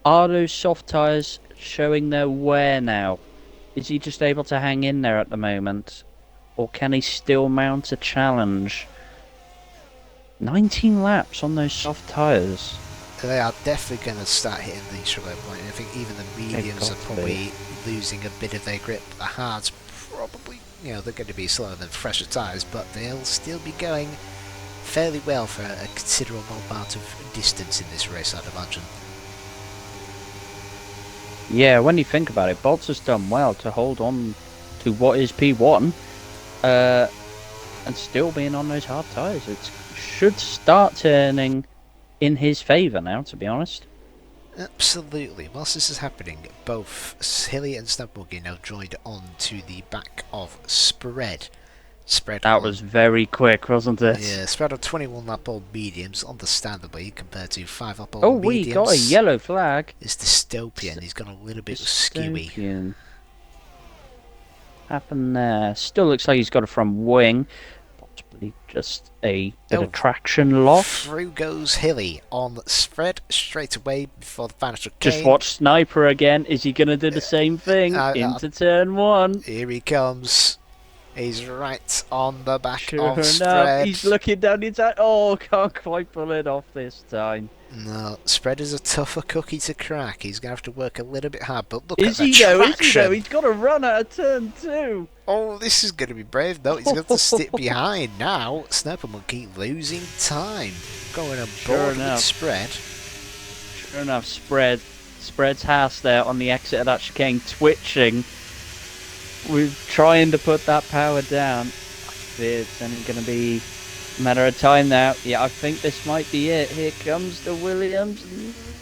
Are those soft tyres showing their wear now? Is he just able to hang in there at the moment? Or can he still mount a challenge? 19 laps on those soft tyres. They are definitely going to start hitting the sugar point. I think even the mediums are probably losing a bit of their grip. The hards probably, they're going to be slower than fresher tyres, but they'll still be going fairly well for a considerable amount of distance in this race, I'd imagine. Yeah, when you think about it, Bolts has done well to hold on to what is P1 and still being on those hard tyres. It should start turning in his favour now, to be honest. Absolutely. Whilst this is happening, both Hilly and Snapbuggy now joined on to the back of Spread. That was very quick, wasn't it? Yeah, Spread on 21 lap old mediums, understandably, compared to 5 lap old mediums. Oh, we got a yellow flag. It's Dystopian. He's gone a little bit skewy. happened there? Still looks like he's got a front wing. Possibly just a bit of Oh, traction loss. through goes Hilly on spread straight away before the final Just chicane. watch Sniper again. Is he going to do the same thing Uh, into turn one? Here he comes. He's right on the back Sure of enough, spread. he's looking down his eye. Oh, can't quite pull it off this time. No, spread is a tougher cookie to crack. He's going to have to work a little bit hard, but look at Is the he though? Is he though? traction. He's got to run out of turn two. Oh, this is going to be brave. No, he's got to stick behind now. Sniper Monkey losing time. Going on Sure board with enough. spread. Sure enough, Spread's house there on the exit of that chicane twitching. We're trying to put that power down. It's only going to be a matter of time now. Yeah, I think this might be it. Here comes the Williams.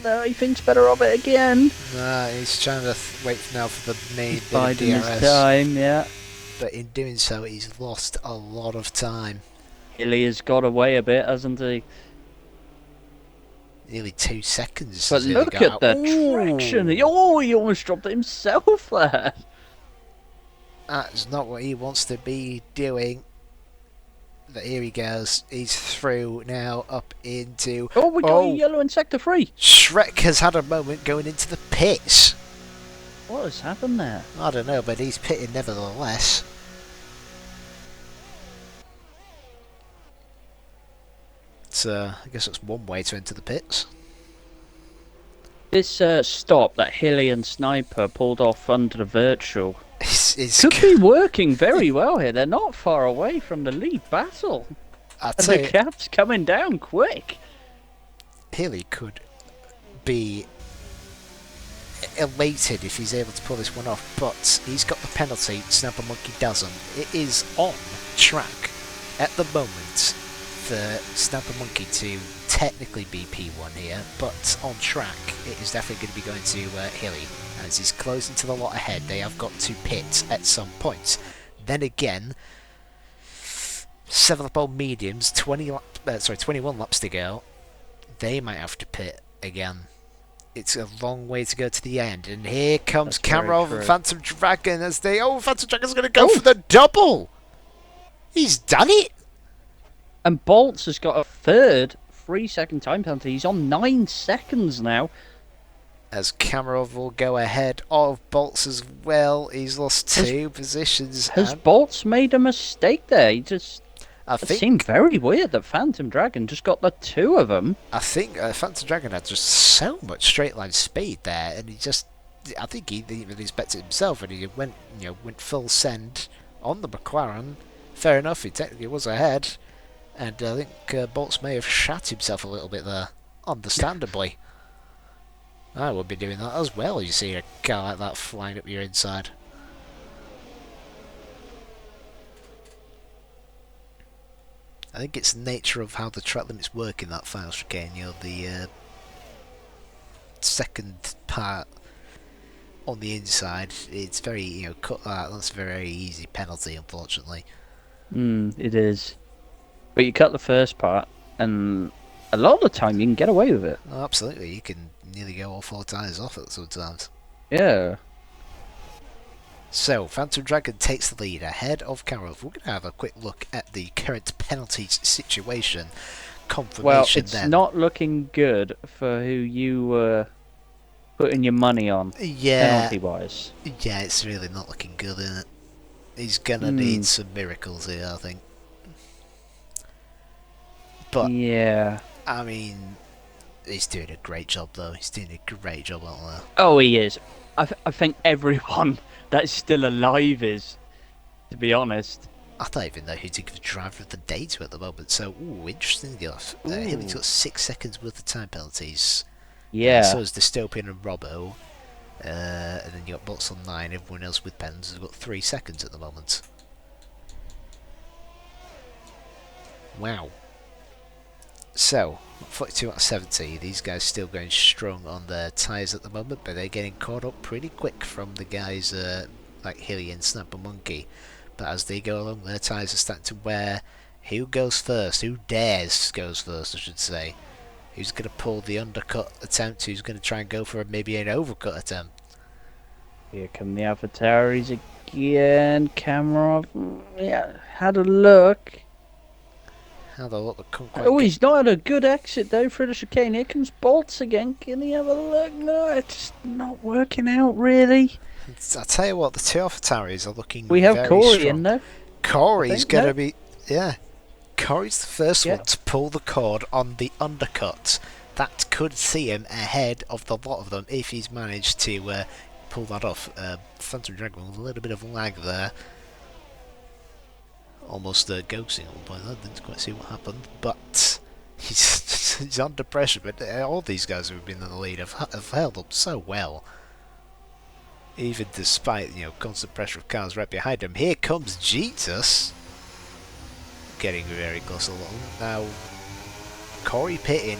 No, he thinks better of it again. Nah, he's trying to wait now for the main He's bit of biding his DRS. time, yeah. But in doing so, he's lost a lot of time. Hilly has got away a bit, hasn't he? Nearly 2 seconds. But he's really look got at out. the Ooh, traction. He almost dropped it himself there. That's not what he wants to be doing. But here he goes. He's through now up into. Oh, we got a yellow in sector 3. Shrek has had a moment going into the pits. What has happened there? I don't know, but he's pitting nevertheless. So I guess that's one way to enter the pits. This stop that Hilly and Sniper pulled off under the virtual It's could be working very well here. They're not far away from the lead battle. I And tell the you, gap's coming down quick. Hilly could be elated if he's able to pull this one off, but he's got the penalty. Snapper Monkey doesn't. It is on track at the moment for Snapper Monkey to technically be P1 here, but on track it is definitely going to be going to Hilly. As he's closing to the lot ahead, they have got to pit at some point. Then again, 7 pole mediums, 21 laps to go. They might have to pit again. It's a long way to go to the end, and here comes Kamarov and Phantom Dragon as they. Oh, Phantom Dragon's going to go for the double. He's done it. And Bolts has got a third 3-second time penalty. He's on 9 seconds now. As Kamarov will go ahead of Bolts as well. He's lost 2 positions. Has Bolts made a mistake there? He just. I It think seemed very weird that Phantom Dragon just got the 2 of them. I think Phantom Dragon had just so much straight line speed there, and he just. I think he didn't really expect it himself, and he went full send on the McLaren. Fair enough, he technically was ahead, and I think Bolts may have shat himself a little bit there, understandably. I would be doing that as well. You see a car like that flying up your inside. I think it's the nature of how the track limits work in that final chicane. The second part on the inside, it's very, cut that. That's a very easy penalty, unfortunately. It is. But you cut the first part, and a lot of the time you can get away with it. Oh, absolutely, you can nearly go all 4 tyres off it sometimes. Yeah. So, Phantom Dragon takes the lead ahead of Karov. We're going to have a quick look at the current penalties situation. Confirmation Well, it's then. not looking good for who you were putting your money on, Yeah, penalty-wise. yeah, it's really not looking good, is it? He's going to need some miracles here, I think. But, yeah. I mean, he's doing a great job, though. He's doing a great job out there. Oh, he is. I think everyone that's still alive is, to be honest. I don't even know who to give the driver of the day to at the moment. So, interesting enough. Hilly's got 6 seconds worth of time penalties. Yeah. So is Dystopian and Robbo. And then you got Bots on 9. Everyone else with pens has got 3 seconds at the moment. Wow. So, 42 out of 70. These guys still going strong on their tyres at the moment, but they're getting caught up pretty quick from the guys like Hilly and Snapper Monkey. But as they go along, their tyres are starting to wear. Who goes first? Who dares goes first, I should say. Who's going to pull the undercut attempt? Who's going to try and go for maybe an overcut attempt? Here come the Avataris again. Camera. Yeah, had a look. How the look couldn't quite Oh, get. he's not had a good exit though for the chicane. Here comes Bolts again. Can he have a look? No, it's not working out really. I tell you what, the two AlphaTauris are looking We have very Corey strong. in though. I Corey's think gonna no. be, yeah. Corey's the first Yeah. one to pull the cord on the undercut. That could see him ahead of the lot of them if he's managed to pull that off. Phantom Dragon with a little bit of lag there. Almost ghosting at one point. I didn't quite see what happened, but he's under pressure. But all these guys who have been in the lead have held up so well, even despite constant pressure of cars right behind him. Here comes Jesus, getting very close along now. Corey pitting.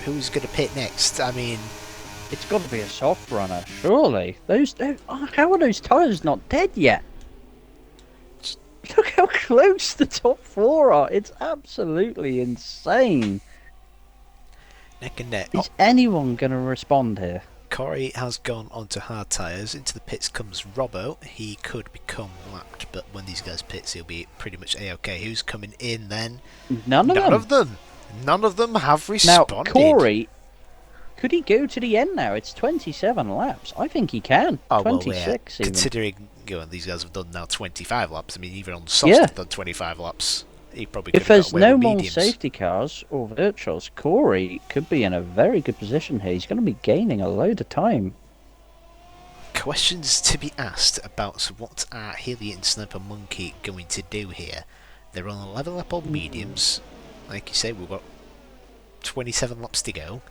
Who's going to pit next? I mean, It's got to be a soft runner, surely. How are those tyres not dead yet? Look how close the top four are. It's absolutely insane. neck and neck. Is anyone going to respond here? Corey has gone onto hard tyres. Into the pits comes Robbo. He could become lapped, but when these guys pits, he'll be pretty much A-OK. Who's coming in then? None of them. None of them have Now, responded. Corey, could he go to the end now? It's 27 laps. I think he can. Oh, 26 even. Considering these guys have done now 25 laps. I mean, even on soft Yeah. have done 25 laps. He probably could If have there's got away no with more mediums. safety cars or virtuals, Corey could be in a very good position here. He's going to be gaining a load of time. Questions to be asked about what are Hilly and Sniper Monkey going to do here. They're on 11 lap on mediums. Like you say, we've got 27 laps to go.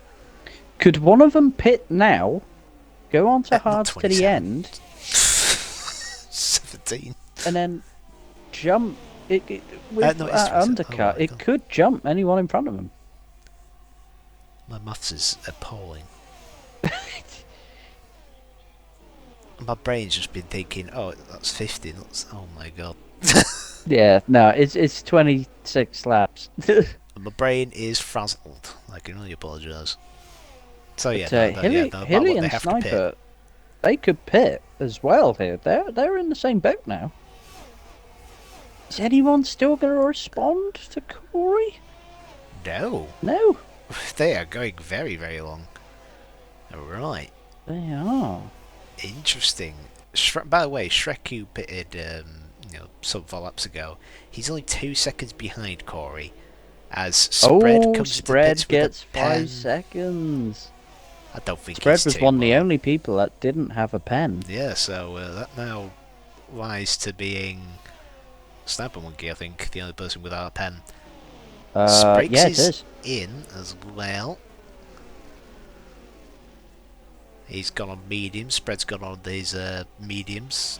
Could one of them pit now, go on to Not hards to the 27. end, 17. and then jump with no, it's that 27. undercut? Oh my It God. could jump anyone in front of him. My maths is appalling. My brain's just been thinking, oh, that's 50. Oh my God. Yeah, no, it's 26 laps. My brain is frazzled. I can only apologise. So yeah, But, Hilly, Hilly and have to pit. Sniper, they could pit as well here. They're in the same boat now. Is anyone still going to respond to Corey? No, No, they are going very, very long. Right, they are. interesting. By the way, Shrek, who pitted, some 4 laps ago, he's only 2 seconds behind Corey. As Spread comes into Spread pits with gets a 5 pen. seconds. I don't think Spread he's was too one of the well. only people that didn't have a pen. Yeah, so that now lies to being Sniper Monkey, I think, the only person without a pen. Spriggs Yeah, it is is. in as well. He's gone on mediums. Spread's gone on these mediums.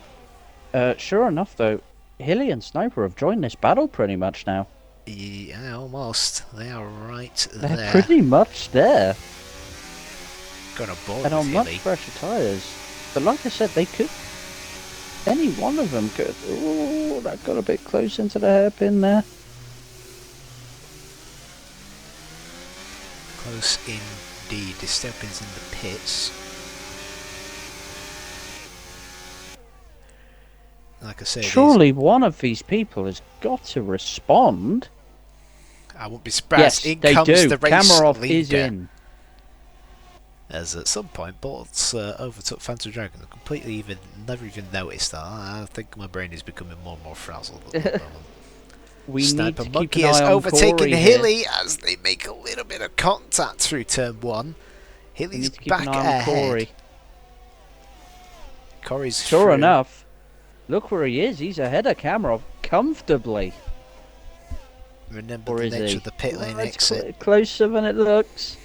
Sure enough, though, Hilly and Sniper have joined this battle pretty much now. Yeah, almost. They are right They're there. pretty much there. Got a board And with on much Hilly. fresher tyres. But like I said, they could... Any one of them could... Oh, that got a bit close into the hairpin there. Close indeed. Dystopin's in the pits. Like I said, Surely one of these people has got to respond. I won't be surprised. Yes, in they comes do. the race Kamarov leader. is in. As at some point, Bolts overtook Phantom Dragon. I completely never even noticed that. I think my brain is becoming more and more frazzled at the moment. We Sniper need to Monkey keep an has eye on overtaken Corey here. Hilly as they make a little bit of contact through turn 1. We Hilly's need to keep back an eye on ahead. Corey. Corey's Sure through. enough, look where he is. He's ahead of Kamarov comfortably. Remember Or the is nature he? of the pit lane Well, it's exit. closer than it looks.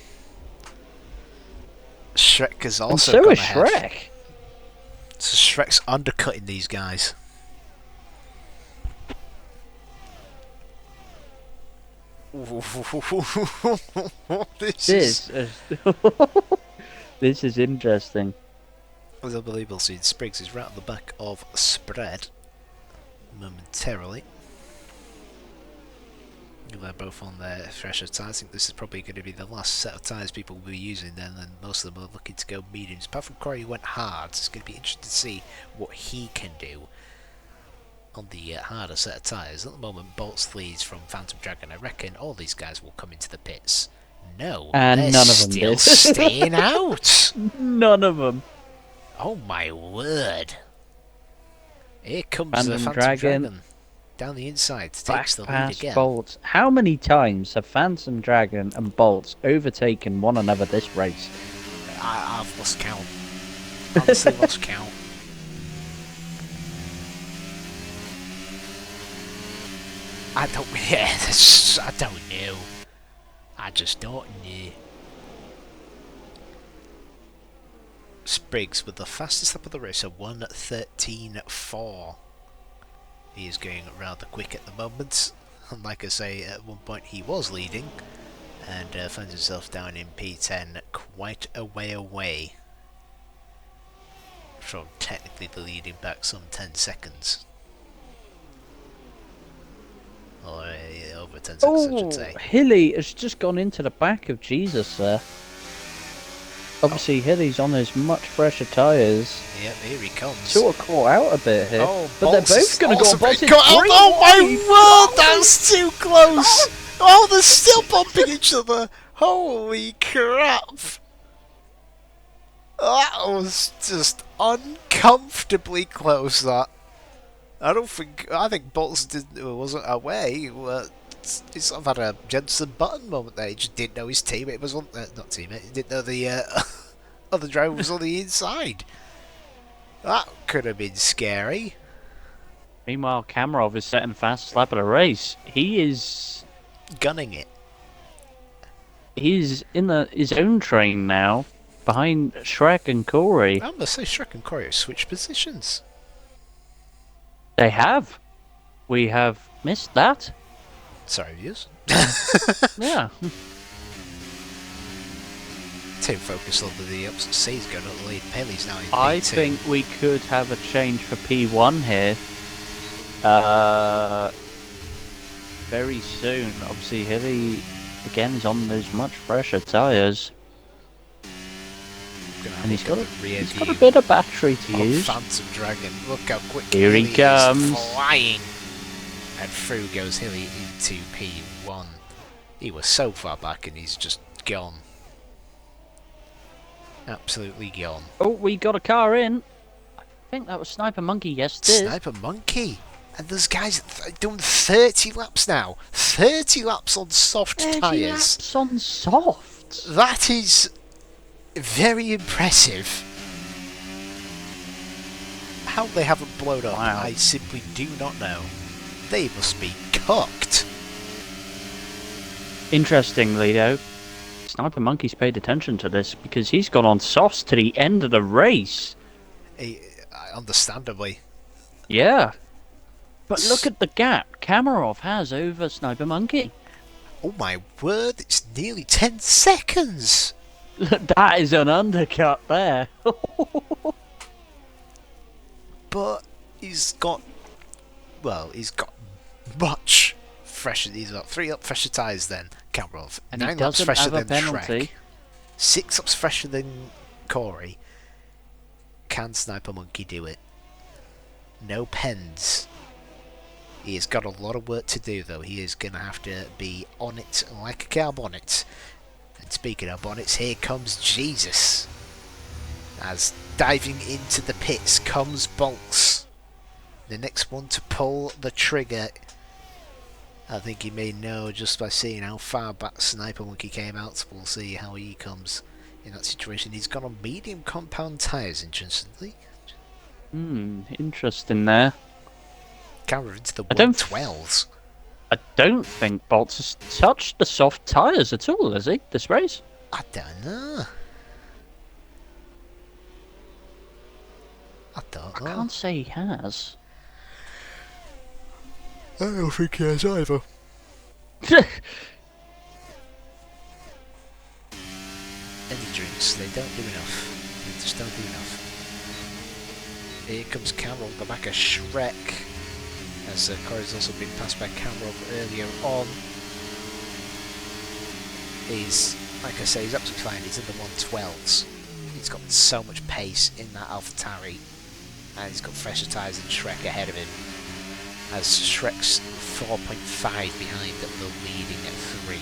Shrek has And also so gone is ahead. Shrek. So Shrek's undercutting these guys. This is This is interesting. unbelievable. Seeing Spriggs is right at the back of Spread momentarily. They're both on their fresher tyres. I think this is probably going to be the last set of tyres people will be using then, and most of them are looking to go mediums. Apart from Corey who went hard, it's going to be interesting to see what he can do. on the harder set of tyres. At the moment, Bolts leads from Phantom Dragon. I reckon all these guys will come into the pits. No, And they're none of them still did. staying out. None of them. Oh my word. Here comes the Phantom Phantom Dragon. Dragon down the inside, Back takes the lead past again. Bolts. How many times have Phantom Dragon and Bolts overtaken one another this race? I've lost count. Honestly, lost count. I don't. Yeah, I don't know. I just don't know. Spriggs with the fastest lap of the race, a 1:13.4. He is going rather quick at the moment. And like I say, at one point he was leading, and finds himself down in P10, quite a way away from technically the leading back some 10 seconds. Or over 10 seconds, I should say. Hilly has just gone into the back of Jesus there. Obviously, Hilly's on those much fresher tyres. Yep, here he comes. Sort of caught out a bit here. Oh, but they're both going to go Bolts. Oh my word, that's too close! Oh, they're still bumping each other! Holy crap! That was just uncomfortably close, that. I think Bolts wasn't away. He sort of had a Jensen Button moment there. He just didn't know his teammate was on. Not teammate. He didn't know the other driver was on the inside. That could have been scary. Meanwhile, Kamarov is setting the fastest lap of the race. He is Gunning it. He's in his own train now, behind Shrek and Corey. I must say, Shrek and Corey have switched positions. They have. We have missed that. Sorry, viewers. Yeah. Team focus on the opposite C's going to the lead. Paley's now in P2. I think we could have a change for P1 here. Very soon. Obviously, Hilly again is on those much fresher tyres. And he's got a bit of battery to use. Phantom Dragon. Look how quick Here he comes. is flying. And through goes Hilly into P1. He was so far back and he's just gone. Absolutely gone. Oh, we got a car in. I think that was Sniper Monkey. Yes, it is. Sniper Monkey. And there's guys doing 30 laps now. 30 laps on soft 30 tyres. laps on soft. That is very impressive. How they haven't blown up, Wow. I simply do not know. They must be cooked. Interestingly, though, Sniper Monkey's paid attention to this because he's gone on softs to the end of the race. Understandably. Yeah. But look at the gap Kamarov has over Sniper Monkey. Oh my word, it's nearly 10 seconds! That is an undercut there. But he's got much fresher. He's got 3 up fresher tyres than Kamarov. And he 9 laps doesn't fresher have a than penalty. Shrek. 6 laps fresher than Corey. Can Sniper Monkey do it? No pens. He has got a lot of work to do though. He is going to have to be on it like a car bonnet. And speaking of bonnets, here comes Jesus. As diving into the pits comes Bolts. The next one to pull the trigger. I think he may know just by seeing how far back Sniper Monkey came out. We'll see how he comes in that situation. He's gone on medium compound tyres, interestingly. Interesting there. Camera into the 112s. I don't think Bolts has touched the soft tyres at all, has he, this race? I don't know. I can't say he has. I don't think he has either. Energy drinks, they don't do enough. They just don't do enough. Here comes Cameron on the back of Shrek. As Corey's also been passed by Cameron earlier on. He's, like I say, he's absolutely fine. He's in the 112s. He's got so much pace in that AlphaTauri. And he's got fresher tyres than Shrek ahead of him. as Shrek's 4.5 behind the leading at 3.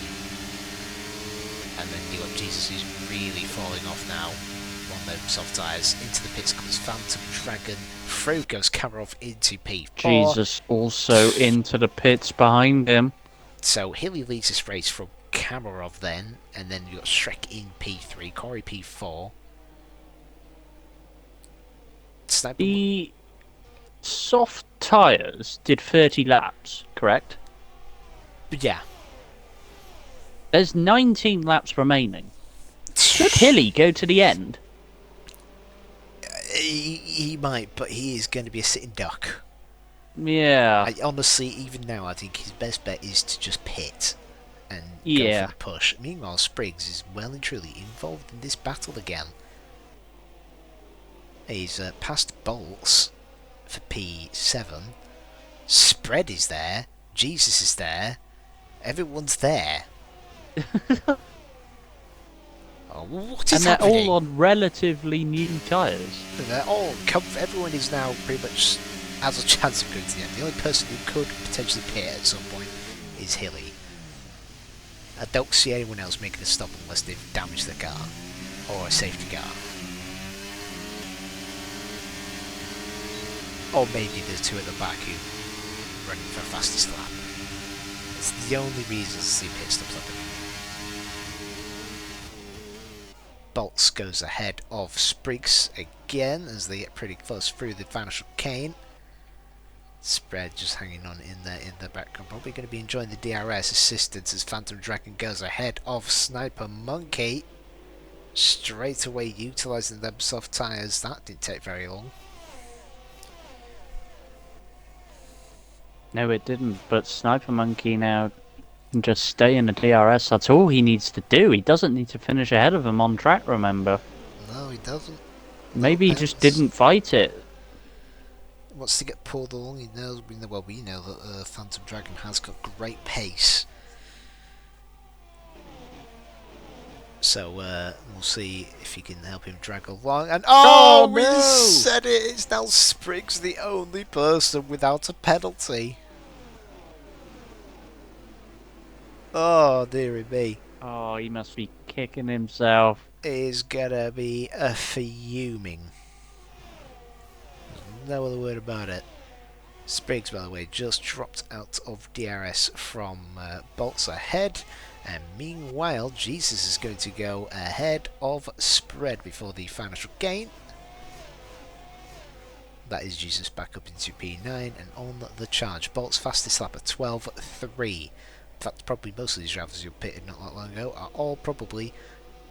And then you got Jesus who's really falling off now on those soft tyres. Into the pits comes Phantom Dragon. Through goes Kamarov into P4. Jesus also into the pits behind him. So Hilly leads this race from Kamarov then, and then you got Shrek in P3, Corey P4. Sniper. The soft tyres did 30 laps, correct? Yeah. There's 19 laps remaining. Should Hilly go to the end? He might, but he is going to be a sitting duck. Yeah. Honestly, even now, I think his best bet is to just pit and go for the push. Meanwhile, Spriggs is well and truly involved in this battle again. He's past Bolts for P7. Spread is there. Jesus is there. Everyone's there. Oh, what is happening? They're all on relatively new tyres. They're all everyone is now pretty much has a chance of going to the end. The only person who could potentially pit at some point is Hilly. I don't see anyone else making a stop unless they've damaged the car or a safety car. Or maybe there's two at the back who are running for fastest lap. It's the only reason to see pit stops happening. Bolts goes ahead of Spriggs again as they get pretty close through the final chicane. Spread just hanging on in the background. Probably going to be enjoying the DRS assistance as Phantom Dragon goes ahead of Sniper Monkey. Straight away utilising them soft tyres. That didn't take very long. No, it didn't. But Sniper Monkey now can just stay in the DRS. That's all he needs to do. He doesn't need to finish ahead of him on track, remember? No, he doesn't. Maybe he just didn't fight it. Wants to get pulled along. He knows. Well, we know that Phantom Dragon has got great pace. So we'll see if he can help him drag along. And Oh, we no! said it. It's now Spriggs, the only person without a penalty. Oh, dearie me. Oh, he must be kicking himself. Is gonna be a fuming. There's no other word about it. Spriggs, by the way, just dropped out of DRS from Bolts ahead. And meanwhile, Jesus is going to go ahead of Spread before the final chicane. That is Jesus back up into P9 and on the charge. Bolt's fastest lap at 12.3. In fact, probably most of these drivers who pitted not that long ago are all probably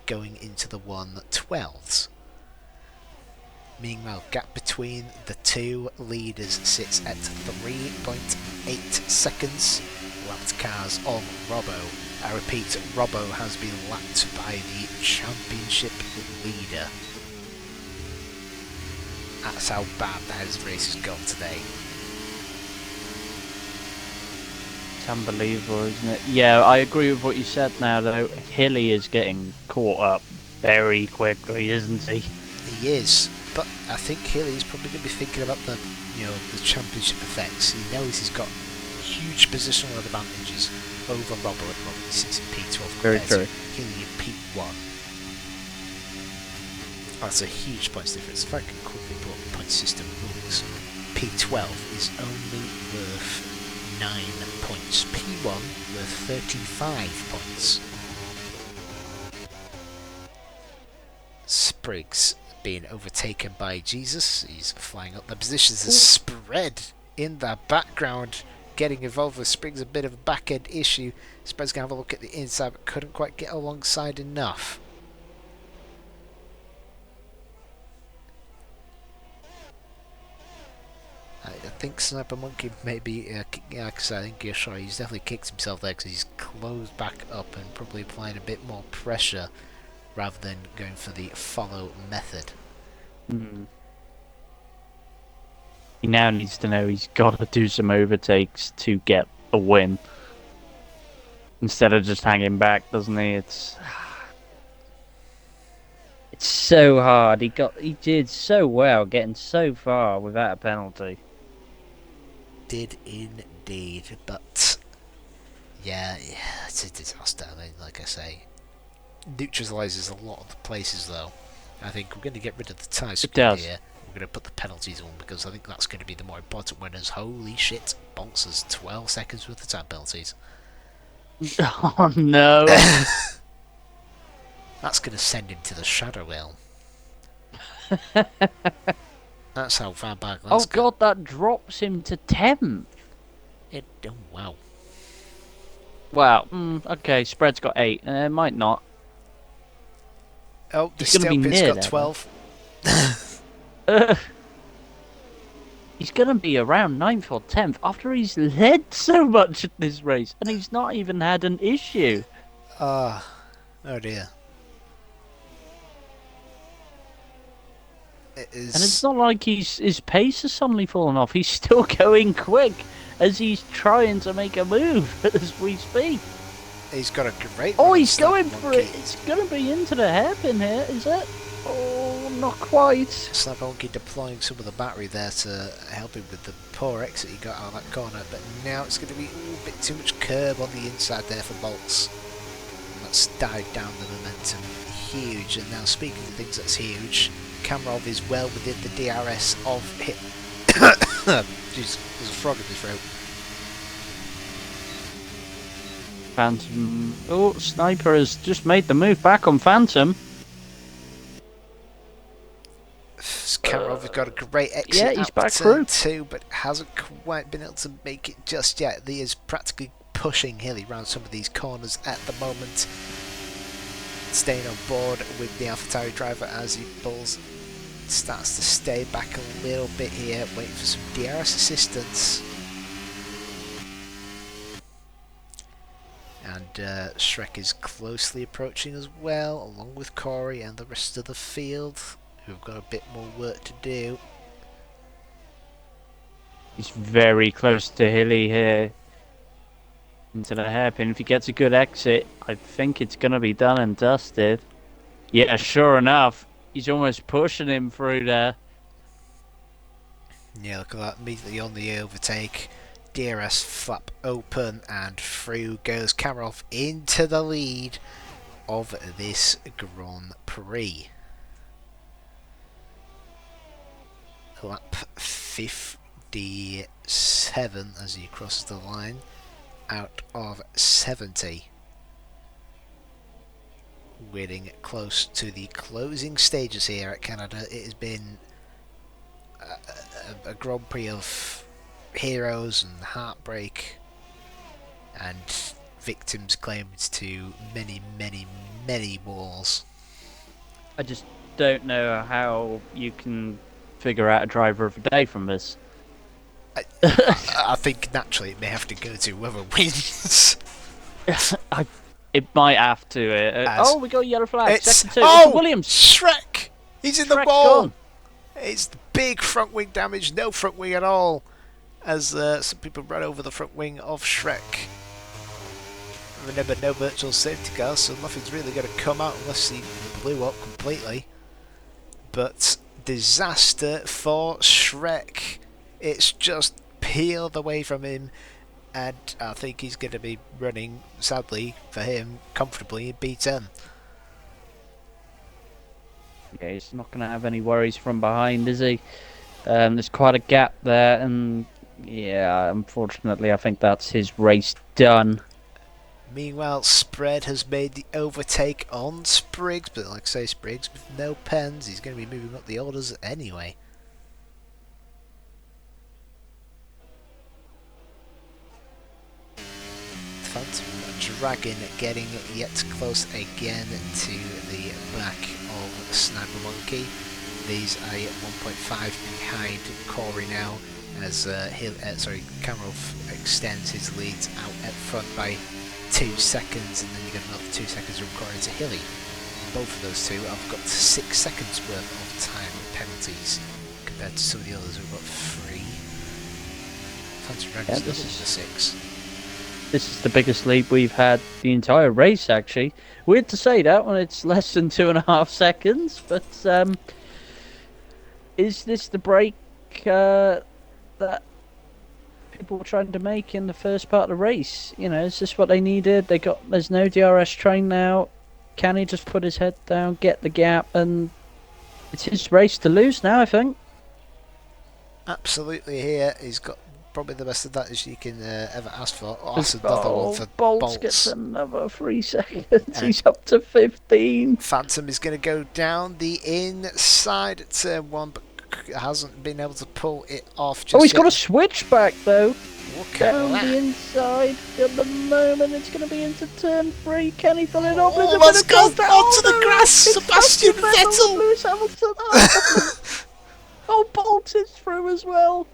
going into the 1:12s. Meanwhile, gap between the two leaders sits at 3.8 seconds. Lapped cars on Robbo. I repeat, Robbo has been lapped by the championship leader. That's how bad his race has gone today. It's unbelievable, isn't it? Yeah, I agree with what you said now, though. Hilly is getting caught up very quickly, isn't he? He is, but I think Hilly's probably going to be thinking about the championship effects. He knows he's got huge positional advantages over Robbo at the moment. He sits in P12 compared to Hilly in P1. That's a huge points difference. If I can quickly pull up the point system rules, P12 is only worth 9 points. P1 worth 35 points. Spriggs being overtaken by Jesus. He's flying up the positions. The Spread in the background getting involved with Spriggs. A bit of a back end issue. Spread's going to have a look at the inside but couldn't quite get alongside enough. I think Sniper Monkey maybe, because I think you're sure he's definitely kicked himself there because he's closed back up and probably applying a bit more pressure rather than going for the follow method. He now needs to know he's got to do some overtakes to get a win. Instead of just hanging back, doesn't he? It's so hard. He did so well getting so far without a penalty. did indeed. But yeah, it's a disaster. I mean, like I say, neutralises a lot of the places though. I think we're going to get rid of the tie It screen does. here. We're going to put the penalties on because I think that's going to be the more important winners. Holy shit, Bolts has 12 seconds worth of time penalties. Oh no. That's going to send him to the shadow realm. That's how far back that's Oh god, that drops him to 10th. Oh wow. Wow. Okay, spread's got 8. Might not. Oh, He's gonna be Dystopia has near got there, 12. Uh, he's gonna be around 9th or 10th after he's led so much in this race, and he's not even had an issue. Oh dear. It is. And it's not like his pace has suddenly fallen off. He's still going quick as he's trying to make a move as we speak. He's got a great. Oh, he's going for it. It's gonna be into the hairpin here, is it? Oh, not quite. Snap Monkey deploying some of the battery there to help him with the poor exit he got out of that corner, but now it's going to be a bit too much curb on the inside there for Bolts. And that's dived down the momentum. Huge. And now speaking of things that's huge, Kamarov is well within the DRS of hit. Jeez, there's a frog in his throat. Phantom. Oh, Sniper has just made the move back on Phantom. Kamarov has got a great exit Yeah, he's out back turn through. 2, but hasn't quite been able to make it just yet. He is practically pushing Hilly around some of these corners at the moment. Staying on board with the AlphaTauri driver as he starts to stay back a little bit here, waiting for some DRS assistance. And Shrek is closely approaching as well, along with Corey and the rest of the field, who've got a bit more work to do. He's very close to Hilly here. Into the hairpin. If he gets a good exit, I think it's going to be done and dusted. Yeah, sure enough. He's almost pushing him through there. Yeah, look at that. Immediately on the overtake. DRS flap open and through goes Kamarov into the lead of this Grand Prix. Lap 57 as he crosses the line out of 70. Getting close to the closing stages here at Canada. It has been a Grand Prix of heroes and heartbreak and victims claimed to many, many, many wars. I just don't know how you can figure out a driver of the day from this. I think naturally it may have to go to whoever wins. It might have to. Oh, we got a yellow flag. Second two. Oh, It's Williams. Shrek! He's in the Shrek's wall. gone. It's big front wing damage, no front wing at all. As some people run over the front wing of Shrek. Remember, no virtual safety car, so nothing's really going to come out unless he blew up completely. But disaster for Shrek. It's just peeled away from him, and I think he's going to be running, sadly for him, comfortably in B10. Yeah, he's not going to have any worries from behind, is he? There's quite a gap there, and yeah, unfortunately, I think that's his race done. Meanwhile, Spread has made the overtake on Spriggs, but like I say, Spriggs with no pens, he's going to be moving up the orders anyway. Phantom Dragon getting yet close again to the back of Sniper Monkey. These are 1.5 behind Corey now as Kamarov extends his lead out at front by 2 seconds, and then you get another 2 seconds from Corey to Hilly. Both of those two have got 6 seconds worth of time penalties compared to some of the others who've got 3. Phantom Dragon's another one to 6. This is the biggest lead we've had the entire race, actually. Weird to say that when it's less than 2.5 seconds, but is this the break that people were trying to make in the first part of the race. You know, is this what they needed? There's no DRS train now. Can he just put his head down, get the gap, and it's his race to lose now, I think. Absolutely here. He's got probably the best advantage you can ever ask for. Oh, that's another one for Bolts gets Bolts. another 3 seconds. He's up to 15. Phantom is going to go down the inside at turn 1, but hasn't been able to pull it off just Oh, he's yet. got a switchback, though. Look at Down that. the inside. At the moment, it's going to be into turn 3. Can he fill it up? Oh, let's go onto the grass, It's Sebastian Vettel, Vettel. Lewis Hamilton. Oh, oh, Bolt is through as well.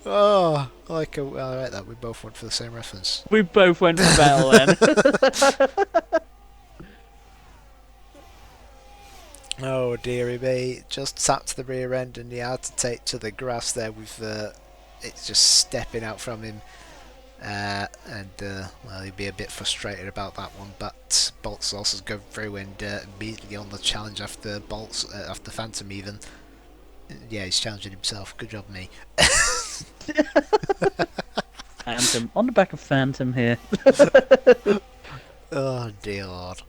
Oh, I like I like that. We both went for the same reference. We both went for Vettel then. Oh dearie me, just tapped the rear end and he had to take to the grass there with it's just stepping out from him. Well, he'd be a bit frustrated about that one, but Bolts also go through and immediately on the challenge after after Phantom even. Yeah, he's challenging himself. Good job, me. Phantom. On the back of Phantom here. Oh dear lord.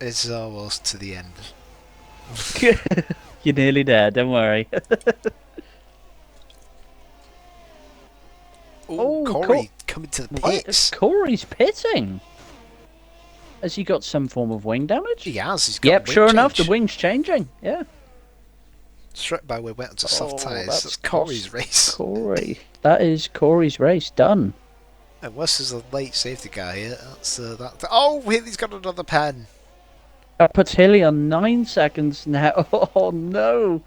It's almost to the end. You're nearly there, don't worry. Oh, Corey coming to the pits. Corey's pitting. Has he got some form of wing damage? He has. He's got Yep, wing sure enough, the change. wing's changing. Yeah. Straight by we went onto soft tyres. That's cost Corey's race. Corey. That is Corey's race done. Unless there's a late safety car here. That's that. Oh, he's got another pen. That puts Hilly on 9 seconds now. Oh no.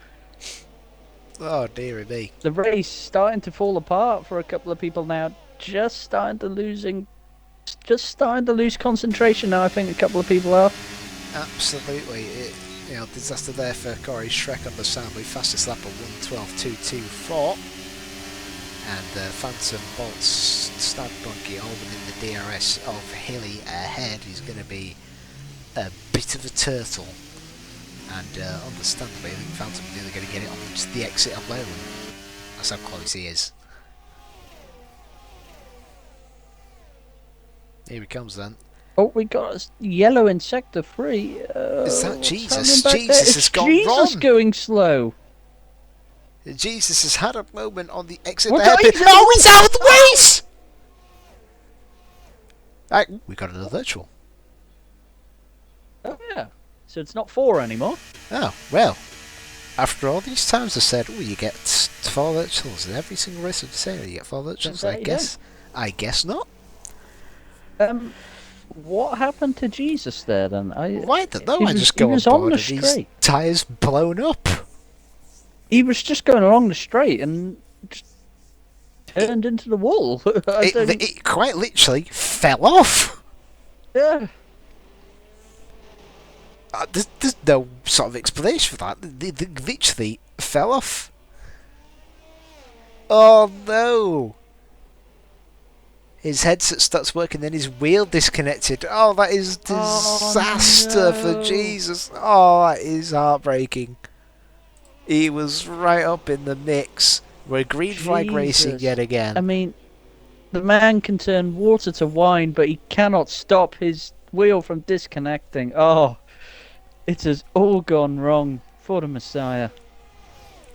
Oh dearie me. The race starting to fall apart for a couple of people now. Just starting to lose concentration now. I think a couple of people are. Absolutely. Disaster there for Corey. Shrek on the soundly fastest lap of 1:12.224. And Phantom Bolts Stab Bunky all within the DRS of Hilly ahead. He's going to be a bit of a turtle. And understandably, I think Phantom's nearly going to get it on just the exit alone. That's how close he is. Here he comes then. Oh, we got a yellow in sector 3. Is that what's Jesus? happening back there? Jesus has It's gone Jesus wrong. going slow. Jesus has had a moment on the exit What there. the- he's Oh, he's out of the race! Right, we got another virtual. Oh yeah. So it's not 4 anymore. Oh, well. After all these times I said, oh, you get 4 virtuals in every single race of the series, you get 4 virtuals. There you go. I guess not. What happened to Jesus there then? Why don't know? He I was- just he go on was on board the and his straight. tyres blown up. He was just going along the straight and just turned into the wall. It quite literally fell off. Yeah. There's no sort of explanation for that. They literally fell off. Oh no! His headset starts working, then his wheel disconnected. Oh, that is disaster for Jesus. Oh, that is heartbreaking. He was right up in the mix. We're green flag racing Jesus. yet again. I mean, the man can turn water to wine, but he cannot stop his wheel from disconnecting. Oh, it has all gone wrong for the Messiah.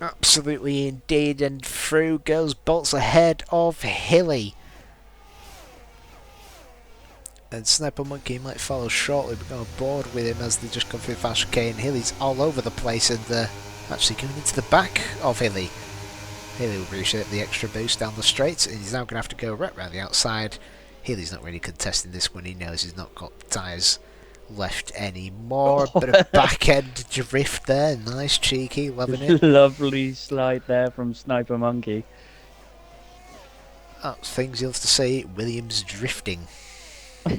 Absolutely indeed, and through goes Bolts ahead of Hilly. And Sniper Monkey might follow shortly, but going board with him as they just come through fast chicane. Hilly's all over the place and actually coming into the back of Hilly. Hilly will appreciate the extra boost down the straight, and he's now going to have to go right round the outside. Hilly's not really contesting this one, he knows he's not got tyres left anymore. Oh. Bit of back end drift there, nice cheeky, loving it. Lovely slide there from Sniper Monkey. That's things you'll have to say, Williams drifting. You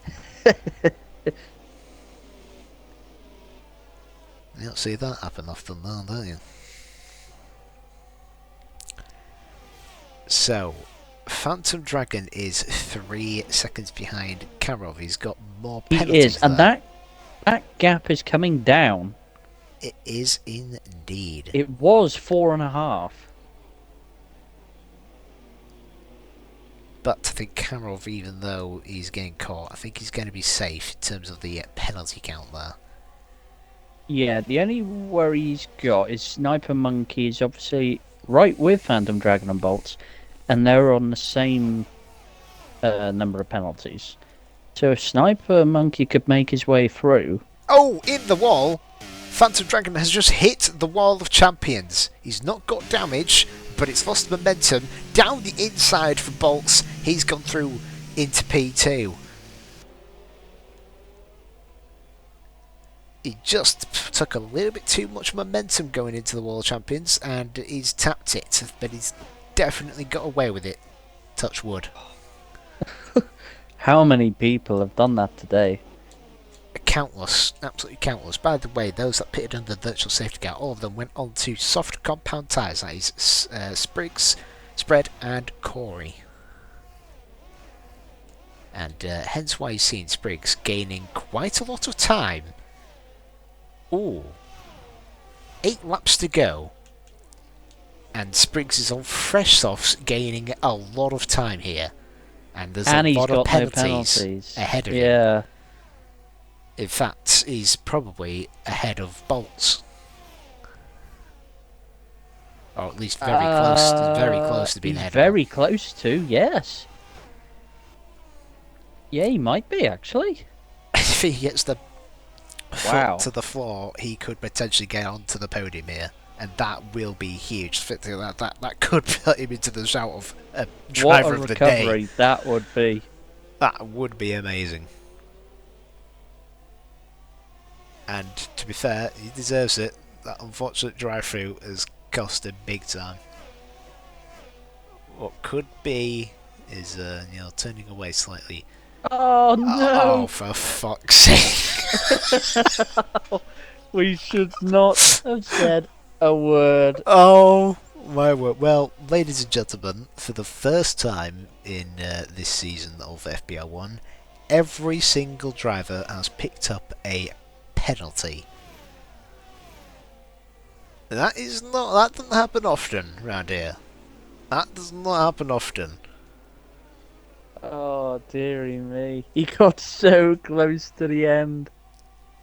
don't see that happen often now, don't you? So, Phantom Dragon is 3 seconds behind Karov. He's got more He penalties is, and there. that gap is coming down. It is indeed. It was 4.5. But I think Karov, even though he's getting caught, I think he's going to be safe in terms of the penalty count there. Yeah, the only worry he's got is Sniper Monkey is obviously right with Phantom Dragon and Bolts, and they're on the same number of penalties. So if Sniper Monkey could make his way through. Oh, in the wall! Phantom Dragon has just hit the wall of champions. He's not got damage, but it's lost momentum. Down the inside for Bolts, he's gone through into P2. He just took a little bit too much momentum going into the wall of champions, and he's tapped it, but he's definitely got away with it. Touch wood. How many people have done that today? Countless, absolutely countless. By the way, those that pitted under the virtual safety car, all of them went on to soft compound tyres, that is Spriggs, Spread and Corey. And hence why you've seen Spriggs gaining quite a lot of time. Ooh. 8 laps to go. And Spriggs is on fresh softs, gaining a lot of time here. And there's a lot of penalties ahead of him. Yeah. In fact, he's probably ahead of Bolts. Or at least very close to being ahead of him. Very close to, yes. Yeah, he might be, actually. If he gets the Wow. foot to the floor, he could potentially get onto the podium here. And that will be huge. That could put him into the shout of driver of the day. What a recovery that would be. That would be amazing. And to be fair, he deserves it. That unfortunate drive-through has cost him big time. What could be is turning away slightly. Oh no! Oh, for fuck's sake! We should not have said a word. Oh my word! Well, ladies and gentlemen, for the first time in this season of FPR1, every single driver has picked up a penalty. That doesn't happen often around here. That does not happen often. Oh dearie me! He got so close to the end.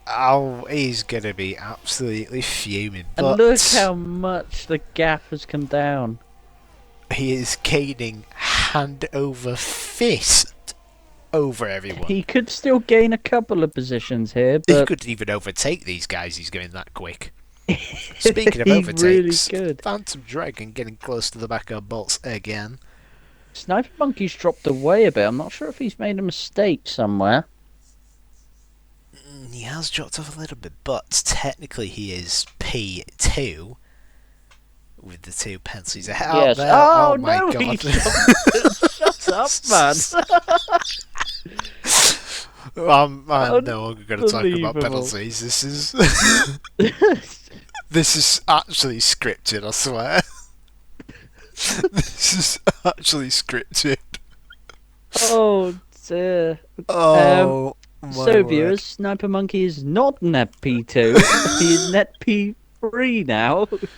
Oh, he's gonna be absolutely fuming. And But look how much the gap has come down. he is gaining hand over fist over everyone. He could still gain a couple of positions here, He but could even overtake these guys. He's going that quick. Speaking of he overtakes, really could. Phantom Dragon getting close to the back of Bolts again. Sniper Monkey's dropped away a bit. I'm not sure if he's made a mistake somewhere. He has dropped off a little bit, but technically he is P2 with the 2 penalties ahead. Yes. There. Oh, my no, god! Shut up, man. I'm no longer going to talk about Unbelievable. penalties. This is this is actually scripted. I swear. This is actually scripted. Oh dear. Oh my So word. viewers, Sniper Monkey is not net P2. He is net P3 now. Thanks to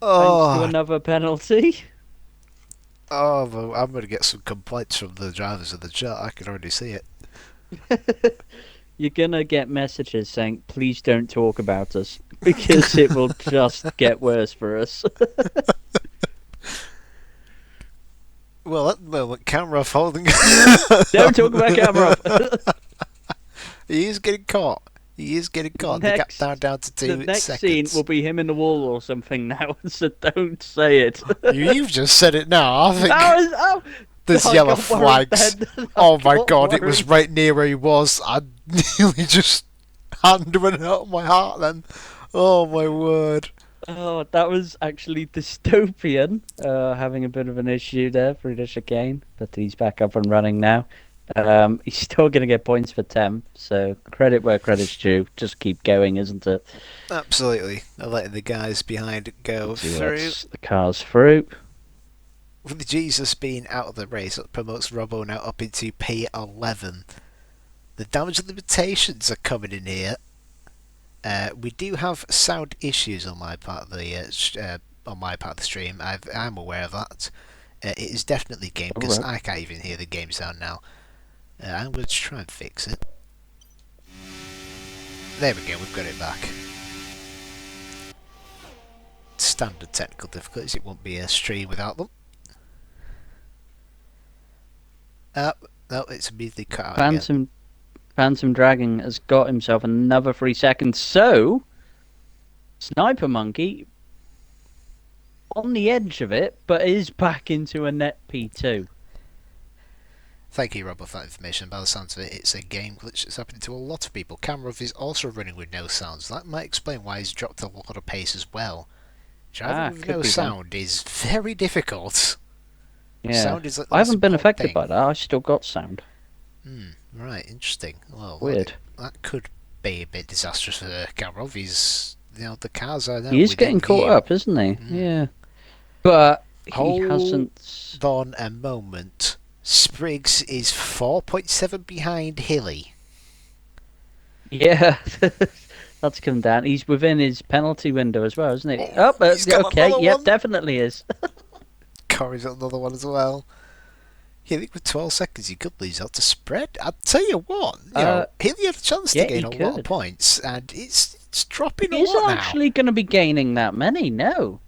Oh, another penalty. oh, well, I'm going to get some complaints from the drivers in the chat. I can already see it. You're gonna get messages saying, please don't talk about us, because it will just get worse for us. Well, at the moment, camera off holding. Don't talk about camera. He is getting caught. He is getting caught. The gap Next- down to 2 The next seconds. scene will be him in the wall or something now, so don't say it. You've just said it now. I think Oh, there's I yellow got worried flags. then. I Oh my got god, it was worried. right near where he was. I nearly just hand went out of my heart then. Oh my word. Oh, that was actually dystopian. Having a bit of an issue there for the chicane, but he's back up and running now. He's still going to get points for 10, so credit where credit's due. Just keep going, isn't it? Absolutely. They're letting the guys behind go through. Yes, the car's through. With Jesus being out of the race, it promotes Robbo now up into P11. The damage limitations are coming in here. We do have sound issues on my part of the stream. I'm aware of that. It is definitely game All because right. I can't even hear the game sound now. I'm going to try and fix it. There we go, we've got it back. Standard technical difficulties, it won't be a stream without them. No, it's immediately cut out again. Phantom Dragon has got himself another 3 seconds. So, Sniper Monkey on the edge of it, but is back into a net P2. Thank you, Rob, for that information. By the sounds of it, it's a game glitch that's happening to a lot of people. Kamarov is also running with no sounds. That might explain why he's dropped a lot of pace as well. Driving with Could no be then. sound is very difficult. Yeah. Sound is like the I most haven't been important affected by thing. that. I still got sound. Right, interesting. Well, Weird. that could be a bit disastrous for Kamarov. He's, the cars are now He is within getting caught view. up, isn't he? Yeah. But he Hold hasn't. on a moment. Spriggs is 4.7 behind Hilly. Yeah. That's come down. He's within his penalty window as well, isn't he? Oh, he's got Okay. another Yep, one. definitely is. Corey's got another one as well. Hilly with 12 seconds, he could lose out to spread. I'll tell you what, Hilly had a chance to Yeah, gain he a lot of could. points, and it's dropping a He isn't lot now. actually going to be gaining that many, no.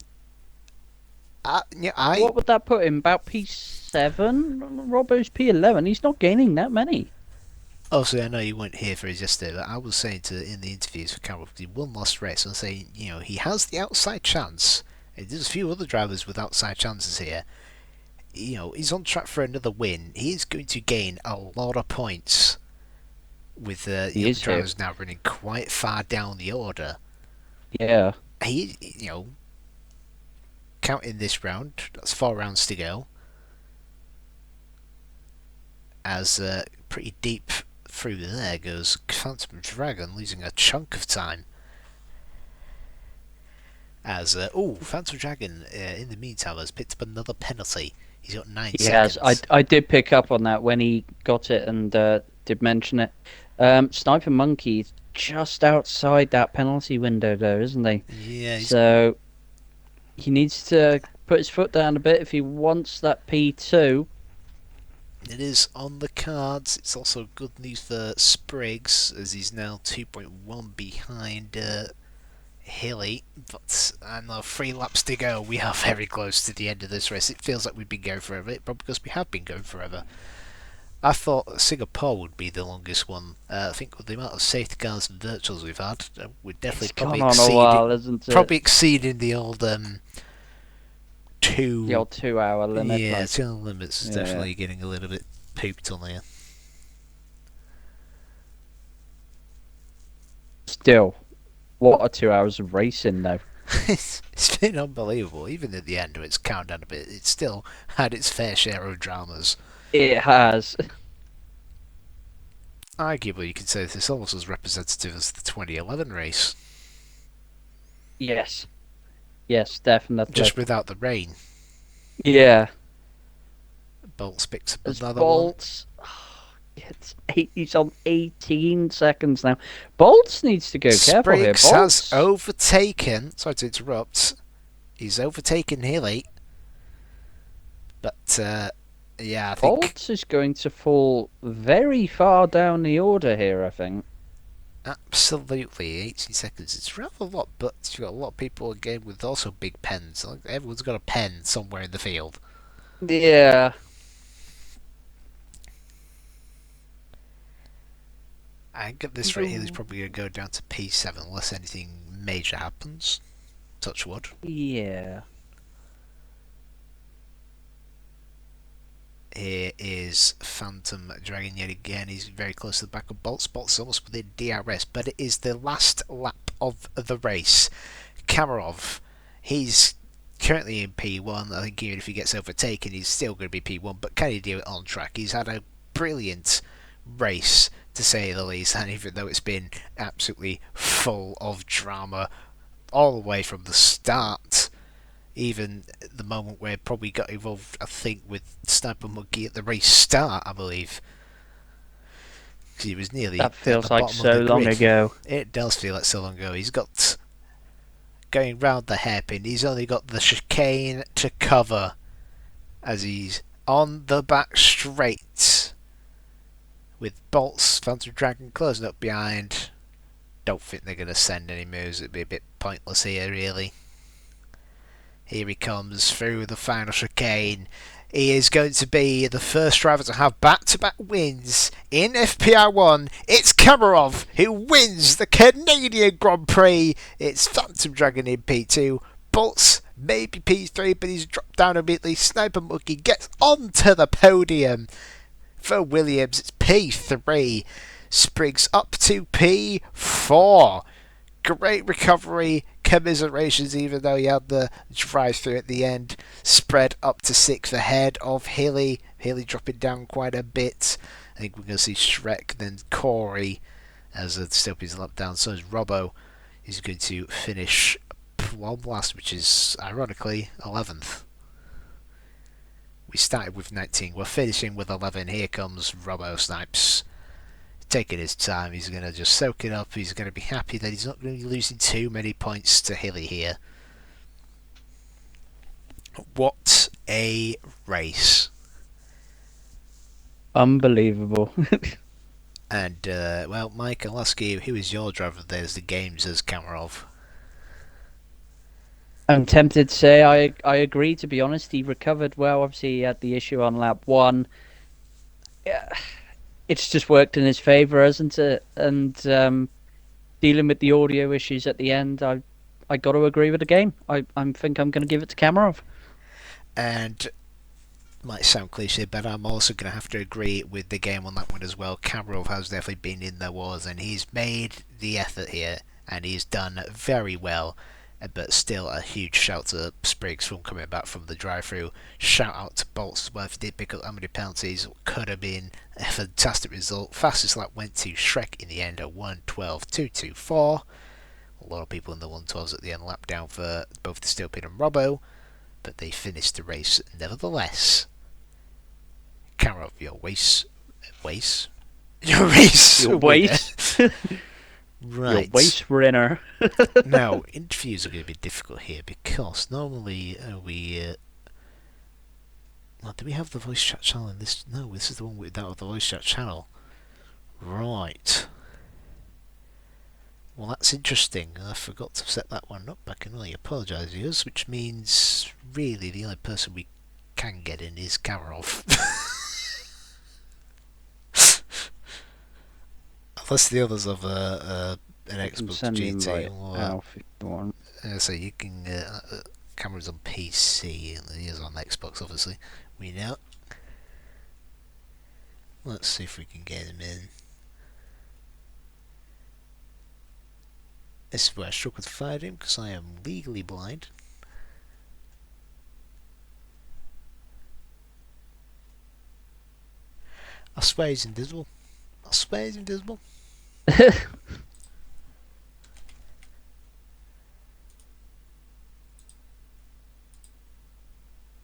What would that put him? About P7? Robbo's P11. He's not gaining that many. Also, I know you weren't here for his yesterday, but I was saying in the interviews for Carroll, he won last race, and saying, he has the outside chance. And there's a few other drivers with outside chances here. He's on track for another win. He is going to gain a lot of points with the other drivers now running quite far down the order. Yeah. He, counting this round, that's 4 rounds to go. As pretty deep through there goes Phantom Dragon, losing a chunk of time. As Phantom Dragon in the meantime has picked up another penalty. He's got 9 seconds. Yes, I did pick up on that when he got it and did mention it. Sniper Monkey just outside that penalty window there, isn't he? Yeah. So he needs to put his foot down a bit if he wants that P2. It is on the cards. It's also good news for Spriggs, as he's now 2.1 behind Hilly. But I know 3 laps to go. We are very close to the end of this race. It feels like we've been going forever, probably because we have been going forever. I thought Singapore would be the longest one. I think with the amount of safety cars and virtuals we've had, we're definitely It's gone on a while, isn't it? probably exceeding the old The old 2-hour limit. Yeah, 2 hour limits is definitely getting a little bit pooped on here. Still, what are 2 hours of racing though? It's been unbelievable. Even at the end, when it's calmed down a bit, it still had its fair share of dramas. It has. Arguably, you could say this almost as representative as the 2011 race. Yes, definitely. Just without the rain. Yeah. Bolts picks up As another Bolts, he's on 18 seconds now. Bolts needs to go one. careful here. Spriggs Bolts has overtaken. Sorry to interrupt. He's overtaken Hilly. But, yeah, I think. Bolts is going to fall very far down the order here, I think. Absolutely, 18 seconds. It's rather a lot, but you've got a lot of people again with also big pens. Like, everyone's got a pen somewhere in the field. Yeah. I think at this rate, he's probably going to go down to P7 unless anything major happens. Touch wood. Yeah. Here is Phantom Dragon yet again. He's very close to the back of Bolts. Bolts almost within DRS, but it is the last lap of the race. Kamarov, he's currently in P1. I think even if he gets overtaken, he's still going to be P1. But can he do it on track? He's had a brilliant race, to say the least, and even though it's been absolutely full of drama all the way from the start, even the moment where it probably got involved, I think, with Sniper Monkey at the race start, I believe. Because he was nearly That feels at the like bottom so of the long grid. ago. It does feel like so long ago. He's got, going round the hairpin, he's only got the chicane to cover as he's on the back straight with Bolts, Phantom Dragon closing up behind. Don't think they're going to send any moves. It'd be a bit pointless here, really. Here he comes through the final chicane. He is going to be the first driver to have back-to-back wins in FPR1. It's Kamarov who wins the Canadian Grand Prix. It's Phantom Dragon in P2. Bolts maybe P3, but he's dropped down immediately. Sniper Monkey gets onto the podium. For Williams, it's P3. Spriggs up to P4. Great recovery, commiserations, even though he had the drive-through at the end. Spread up to 6th ahead of Hilly. Hilly dropping down quite a bit. I think we're going to see Shrek, then Corey, as the Stilpies lap down. So is Robbo. He's going to finish one last, which is, ironically, 11th. We started with 19. We're finishing with 11. Here comes Robbo Snipes. Taking his time, he's going to just soak it up. He's going to be happy that he's not going to be losing too many points to Hilly here. What a race. Unbelievable. And, well, Mike, I'll ask you, who is your driver there's the games as Kamarov? I'm tempted to say I agree, to be honest. He recovered well. Obviously, he had the issue on lap 1. Yeah. It's just worked in his favour, hasn't it? And dealing with the audio issues at the end, I got to agree with the game. I think I'm going to give it to Kamarov. And might sound cliche, but I'm also going to have to agree with the game on that one as well. Kamarov has definitely been in the wars, and he's made the effort here, and he's done very well. But still, a huge shout to Spriggs from coming back from the drive-through. Shout out to Bolts as well if he did pick up how many penalties. Could have been a fantastic result. Fastest lap went to Shrek in the end at 1:12.224. A lot of people in the 1:12s at the end lap down for both the Steelpin and Robbo, but they finished the race nevertheless. Kamarov, your race, your race, Your waste. right. Your waste winner. Now, interviews are going to be difficult here because normally well, do we have the voice chat channel in this? No, this is the one without the voice chat channel. Right. Well, that's interesting. I forgot to set that one up. I can only apologise to you, which means really the only person we can get in is Kamarov. Unless the others have an Xbox GT or if you want. so you can cameras on PC and he is on Xbox, obviously. We know. Let's see if we can get him in. This is where I struggle to find him because I am legally blind. I swear he's invisible. I swear he's invisible.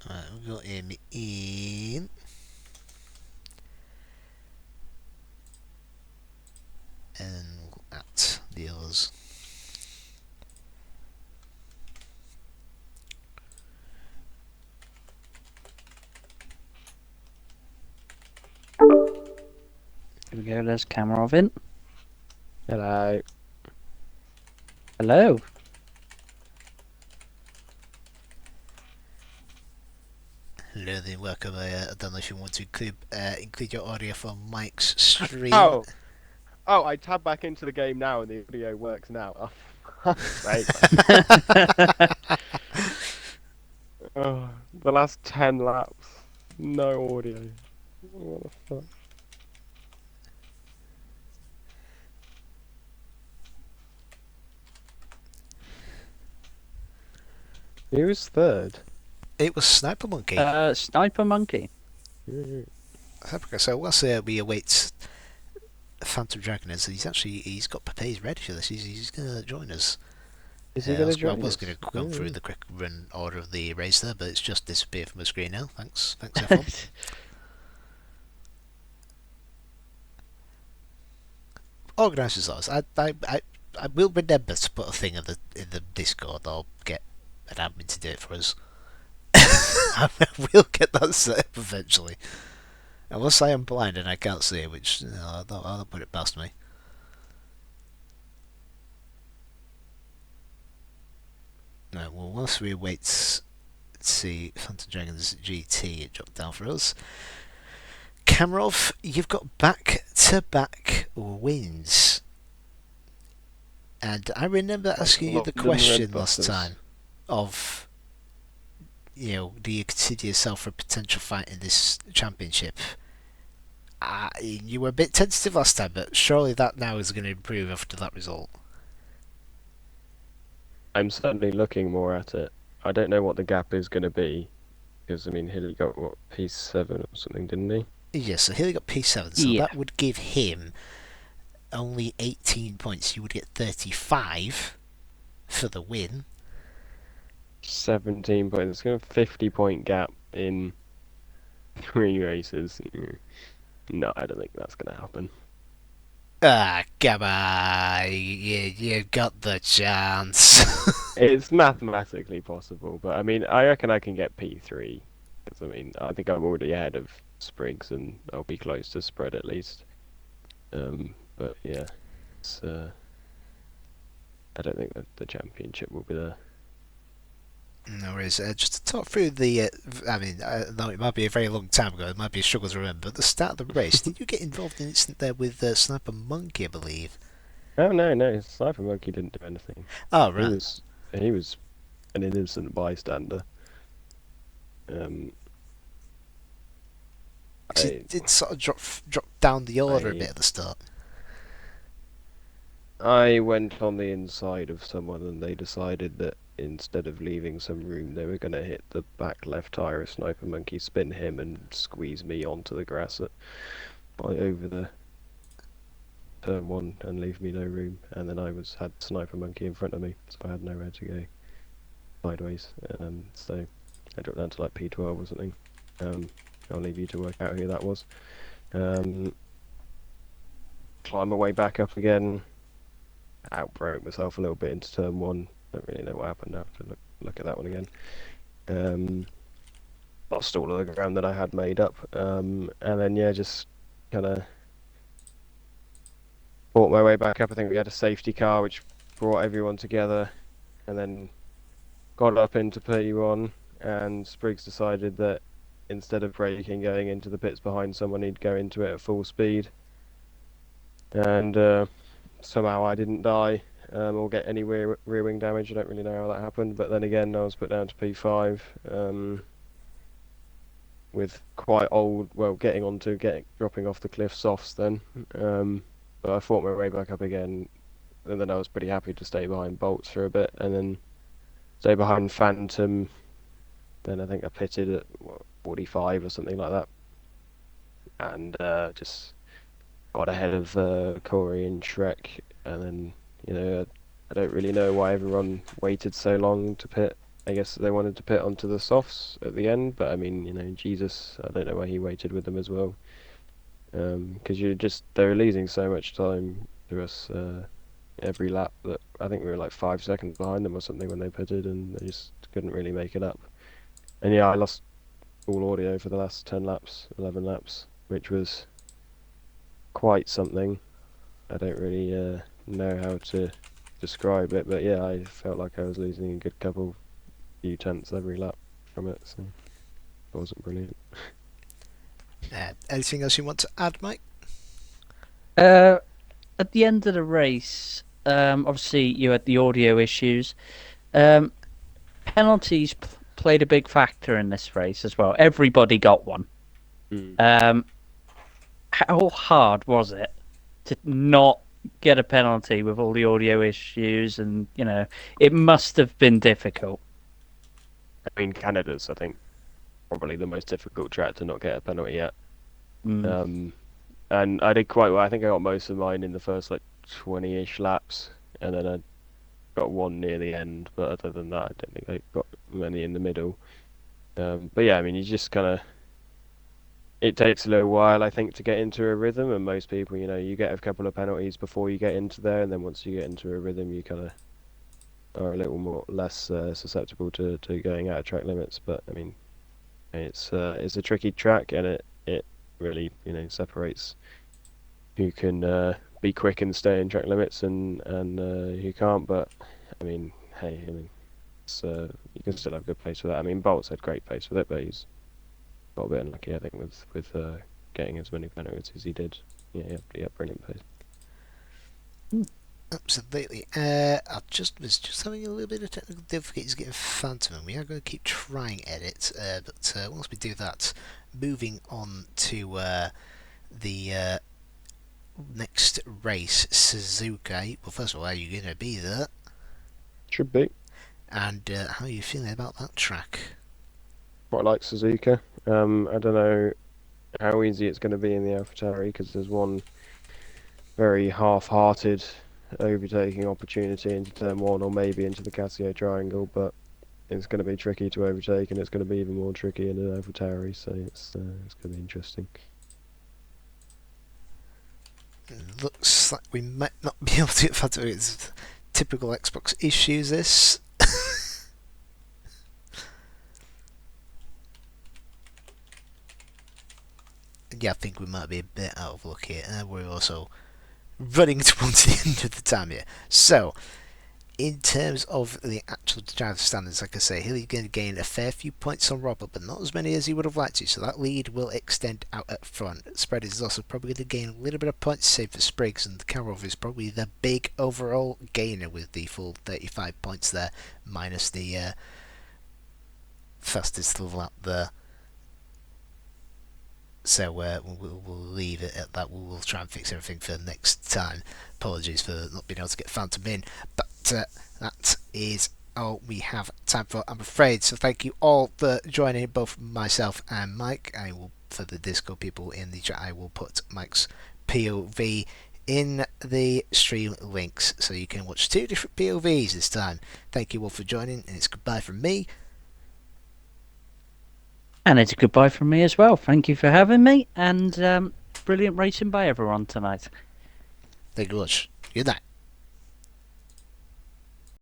Right, we've got him in. And at the others. Here we go, there's Kamarov in. Hello. Hello. Hello there, welcome. I don't know if you want to include your audio from Mike's stream. Oh, I tab back into the game now and the audio works now. Oh, right. Oh, the last 10 laps, no audio. What the fuck? Who was third? It was Sniper Monkey. Sniper Monkey. So whilst we await Phantom Dragon, he's got Papay's ready for this. He's going to join us. Is he going to join I was us? going to go through the quick run order of the race there, but it's just disappeared from the screen now. Thanks, everyone. Organisers ours. I will remember to put a thing in the Discord. I'll get an admin to do it for us. we'll get that set up eventually. Unless I am blind and I can't see it, which I'll put it past me. No, well, whilst we wait to see Phantom Dragons GT drop down for us, Kamarov, you've got back-to-back wins. And I remember asking you the question last time of, do you consider yourself for a potential fight in this championship? You were a bit tentative last time, but surely that now is going to improve after that result. I'm certainly looking more at it. I don't know what the gap is going to be, because I mean, Hilly got what, P7 or something, didn't he? Yes, so Hilly got P7, so Yeah. that would give him only 18 points. You would get 35 for the win. 17 points. It's going to 50-point gap in 3 races. No, I don't think that's going to happen. Ah, come on, you got the chance. It's mathematically possible, but I mean, I reckon I can get P3. Because I mean, I think I'm already ahead of Spriggs, and I'll be close to spread at least. But yeah, it's, I don't think that the championship will be there. No worries. Just to talk through the, though it might be a very long time ago, it might be a struggle to remember, but at the start of the race, did you get involved in an incident there with Sniper Monkey, I believe? Oh no, Sniper Monkey didn't do anything. Oh, He right. was an innocent bystander. Did sort of drop down the order a bit at the start. I went on the inside of someone, and they decided that instead of leaving some room, they were going to hit the back left tire of Sniper Monkey, spin him, and squeeze me onto the grass over the turn 1 and leave me no room. And then I had Sniper Monkey in front of me, so I had nowhere to go sideways. So I dropped down to like P12 or something. I'll leave you to work out who that was. Climb my way back up again. Outbroke myself a little bit into turn 1. Don't really know what happened. I have to look at that one again. Lost all of the ground that I had made up. And then yeah, just kind of fought my way back up. I think we had a safety car which brought everyone together, and then got up into P1, and Spriggs decided that instead of braking going into the pits behind someone, he'd go into it at full speed. And somehow I didn't die or get any rear wing damage. I don't really know how that happened, but then again I was put down to P5 with quite old, dropping off the cliff softs then. But I fought my way back up again, and then I was pretty happy to stay behind Bolts for a bit, and then stay behind Phantom. Then I think I pitted at 45 or something like that, and just got ahead of Corey and Shrek. And then, I don't really know why everyone waited so long to pit. I guess they wanted to pit onto the softs at the end, but I mean, Jesus, I don't know why he waited with them as well. Because they were losing so much time to us every lap that I think we were like 5 seconds behind them or something when they pitted, and they just couldn't really make it up. And yeah, I lost all audio for the last 10 laps, 11 laps, which was quite something. I don't really know how to describe it, but yeah, I felt like I was losing a good few tenths every lap from it, so it wasn't brilliant. Anything else you want to add, Mike? At the end of the race, obviously you had the audio issues. Penalties played a big factor in this race as well. Everybody got one. How hard was it to not get a penalty with all the audio issues? And it must have been difficult. I mean, Canada's, I think, probably the most difficult track to not get a penalty yet. And I did quite well. I think I got most of mine in the first 20-ish laps, and then I got one near the end. But other than that, I don't think I got many in the middle. But yeah, I mean, you just kind of, it takes a little while, I think, to get into a rhythm. And most people, you get a couple of penalties before you get into there, and then once you get into a rhythm, you kind of are a little less susceptible to going out of track limits. But I mean, It's a tricky track, and it really separates who can be quick and stay in track limits and who can't. But I mean, hey, you can still have good pace with that. I mean, Bolt's had great pace with it, but he's got a bit unlucky, I think, with getting as many penalties as he did. Yeah, he had brilliant pace. Absolutely. I was just having a little bit of technical difficulties getting Phantom, and we are going to keep trying edit. But once we do that, moving on to the next race, Suzuka. Well, first of all, are you going to be there? Should be. And how are you feeling about that track? Quite like Suzuka. I don't know how easy it's going to be in the AlphaTauri because there's one very half-hearted overtaking opportunity into turn one or maybe into the Casio triangle, but it's going to be tricky to overtake, and it's going to be even more tricky in an AlphaTauri, so it's going to be interesting. Looks like we might not be able to get Phantom. It's typical Xbox issues, this. Yeah, I think we might be a bit out of luck here. We're also running towards the end of the time here. So, in terms of the actual driver standards, like I say, he's going to gain a fair few points on Robert, but not as many as he would have liked to, so that lead will extend out at front. Spread is also probably going to gain a little bit of points, save for Spriggs, and Karov is probably the big overall gainer with the full 35 points there, minus the fastest lap there. So we'll leave it at that. We'll try and fix everything for next time. Apologies for not being able to get Phantom in, but that is all we have time for, I'm afraid. So thank you all for joining, both myself and Mike. For the Discord people in the chat, I will put Mike's POV in the stream links so you can watch two different POVs this time. Thank you all for joining, and it's goodbye from me. And it's a goodbye from me as well. Thank you for having me, and brilliant racing by everyone tonight. Thank you much. Good night.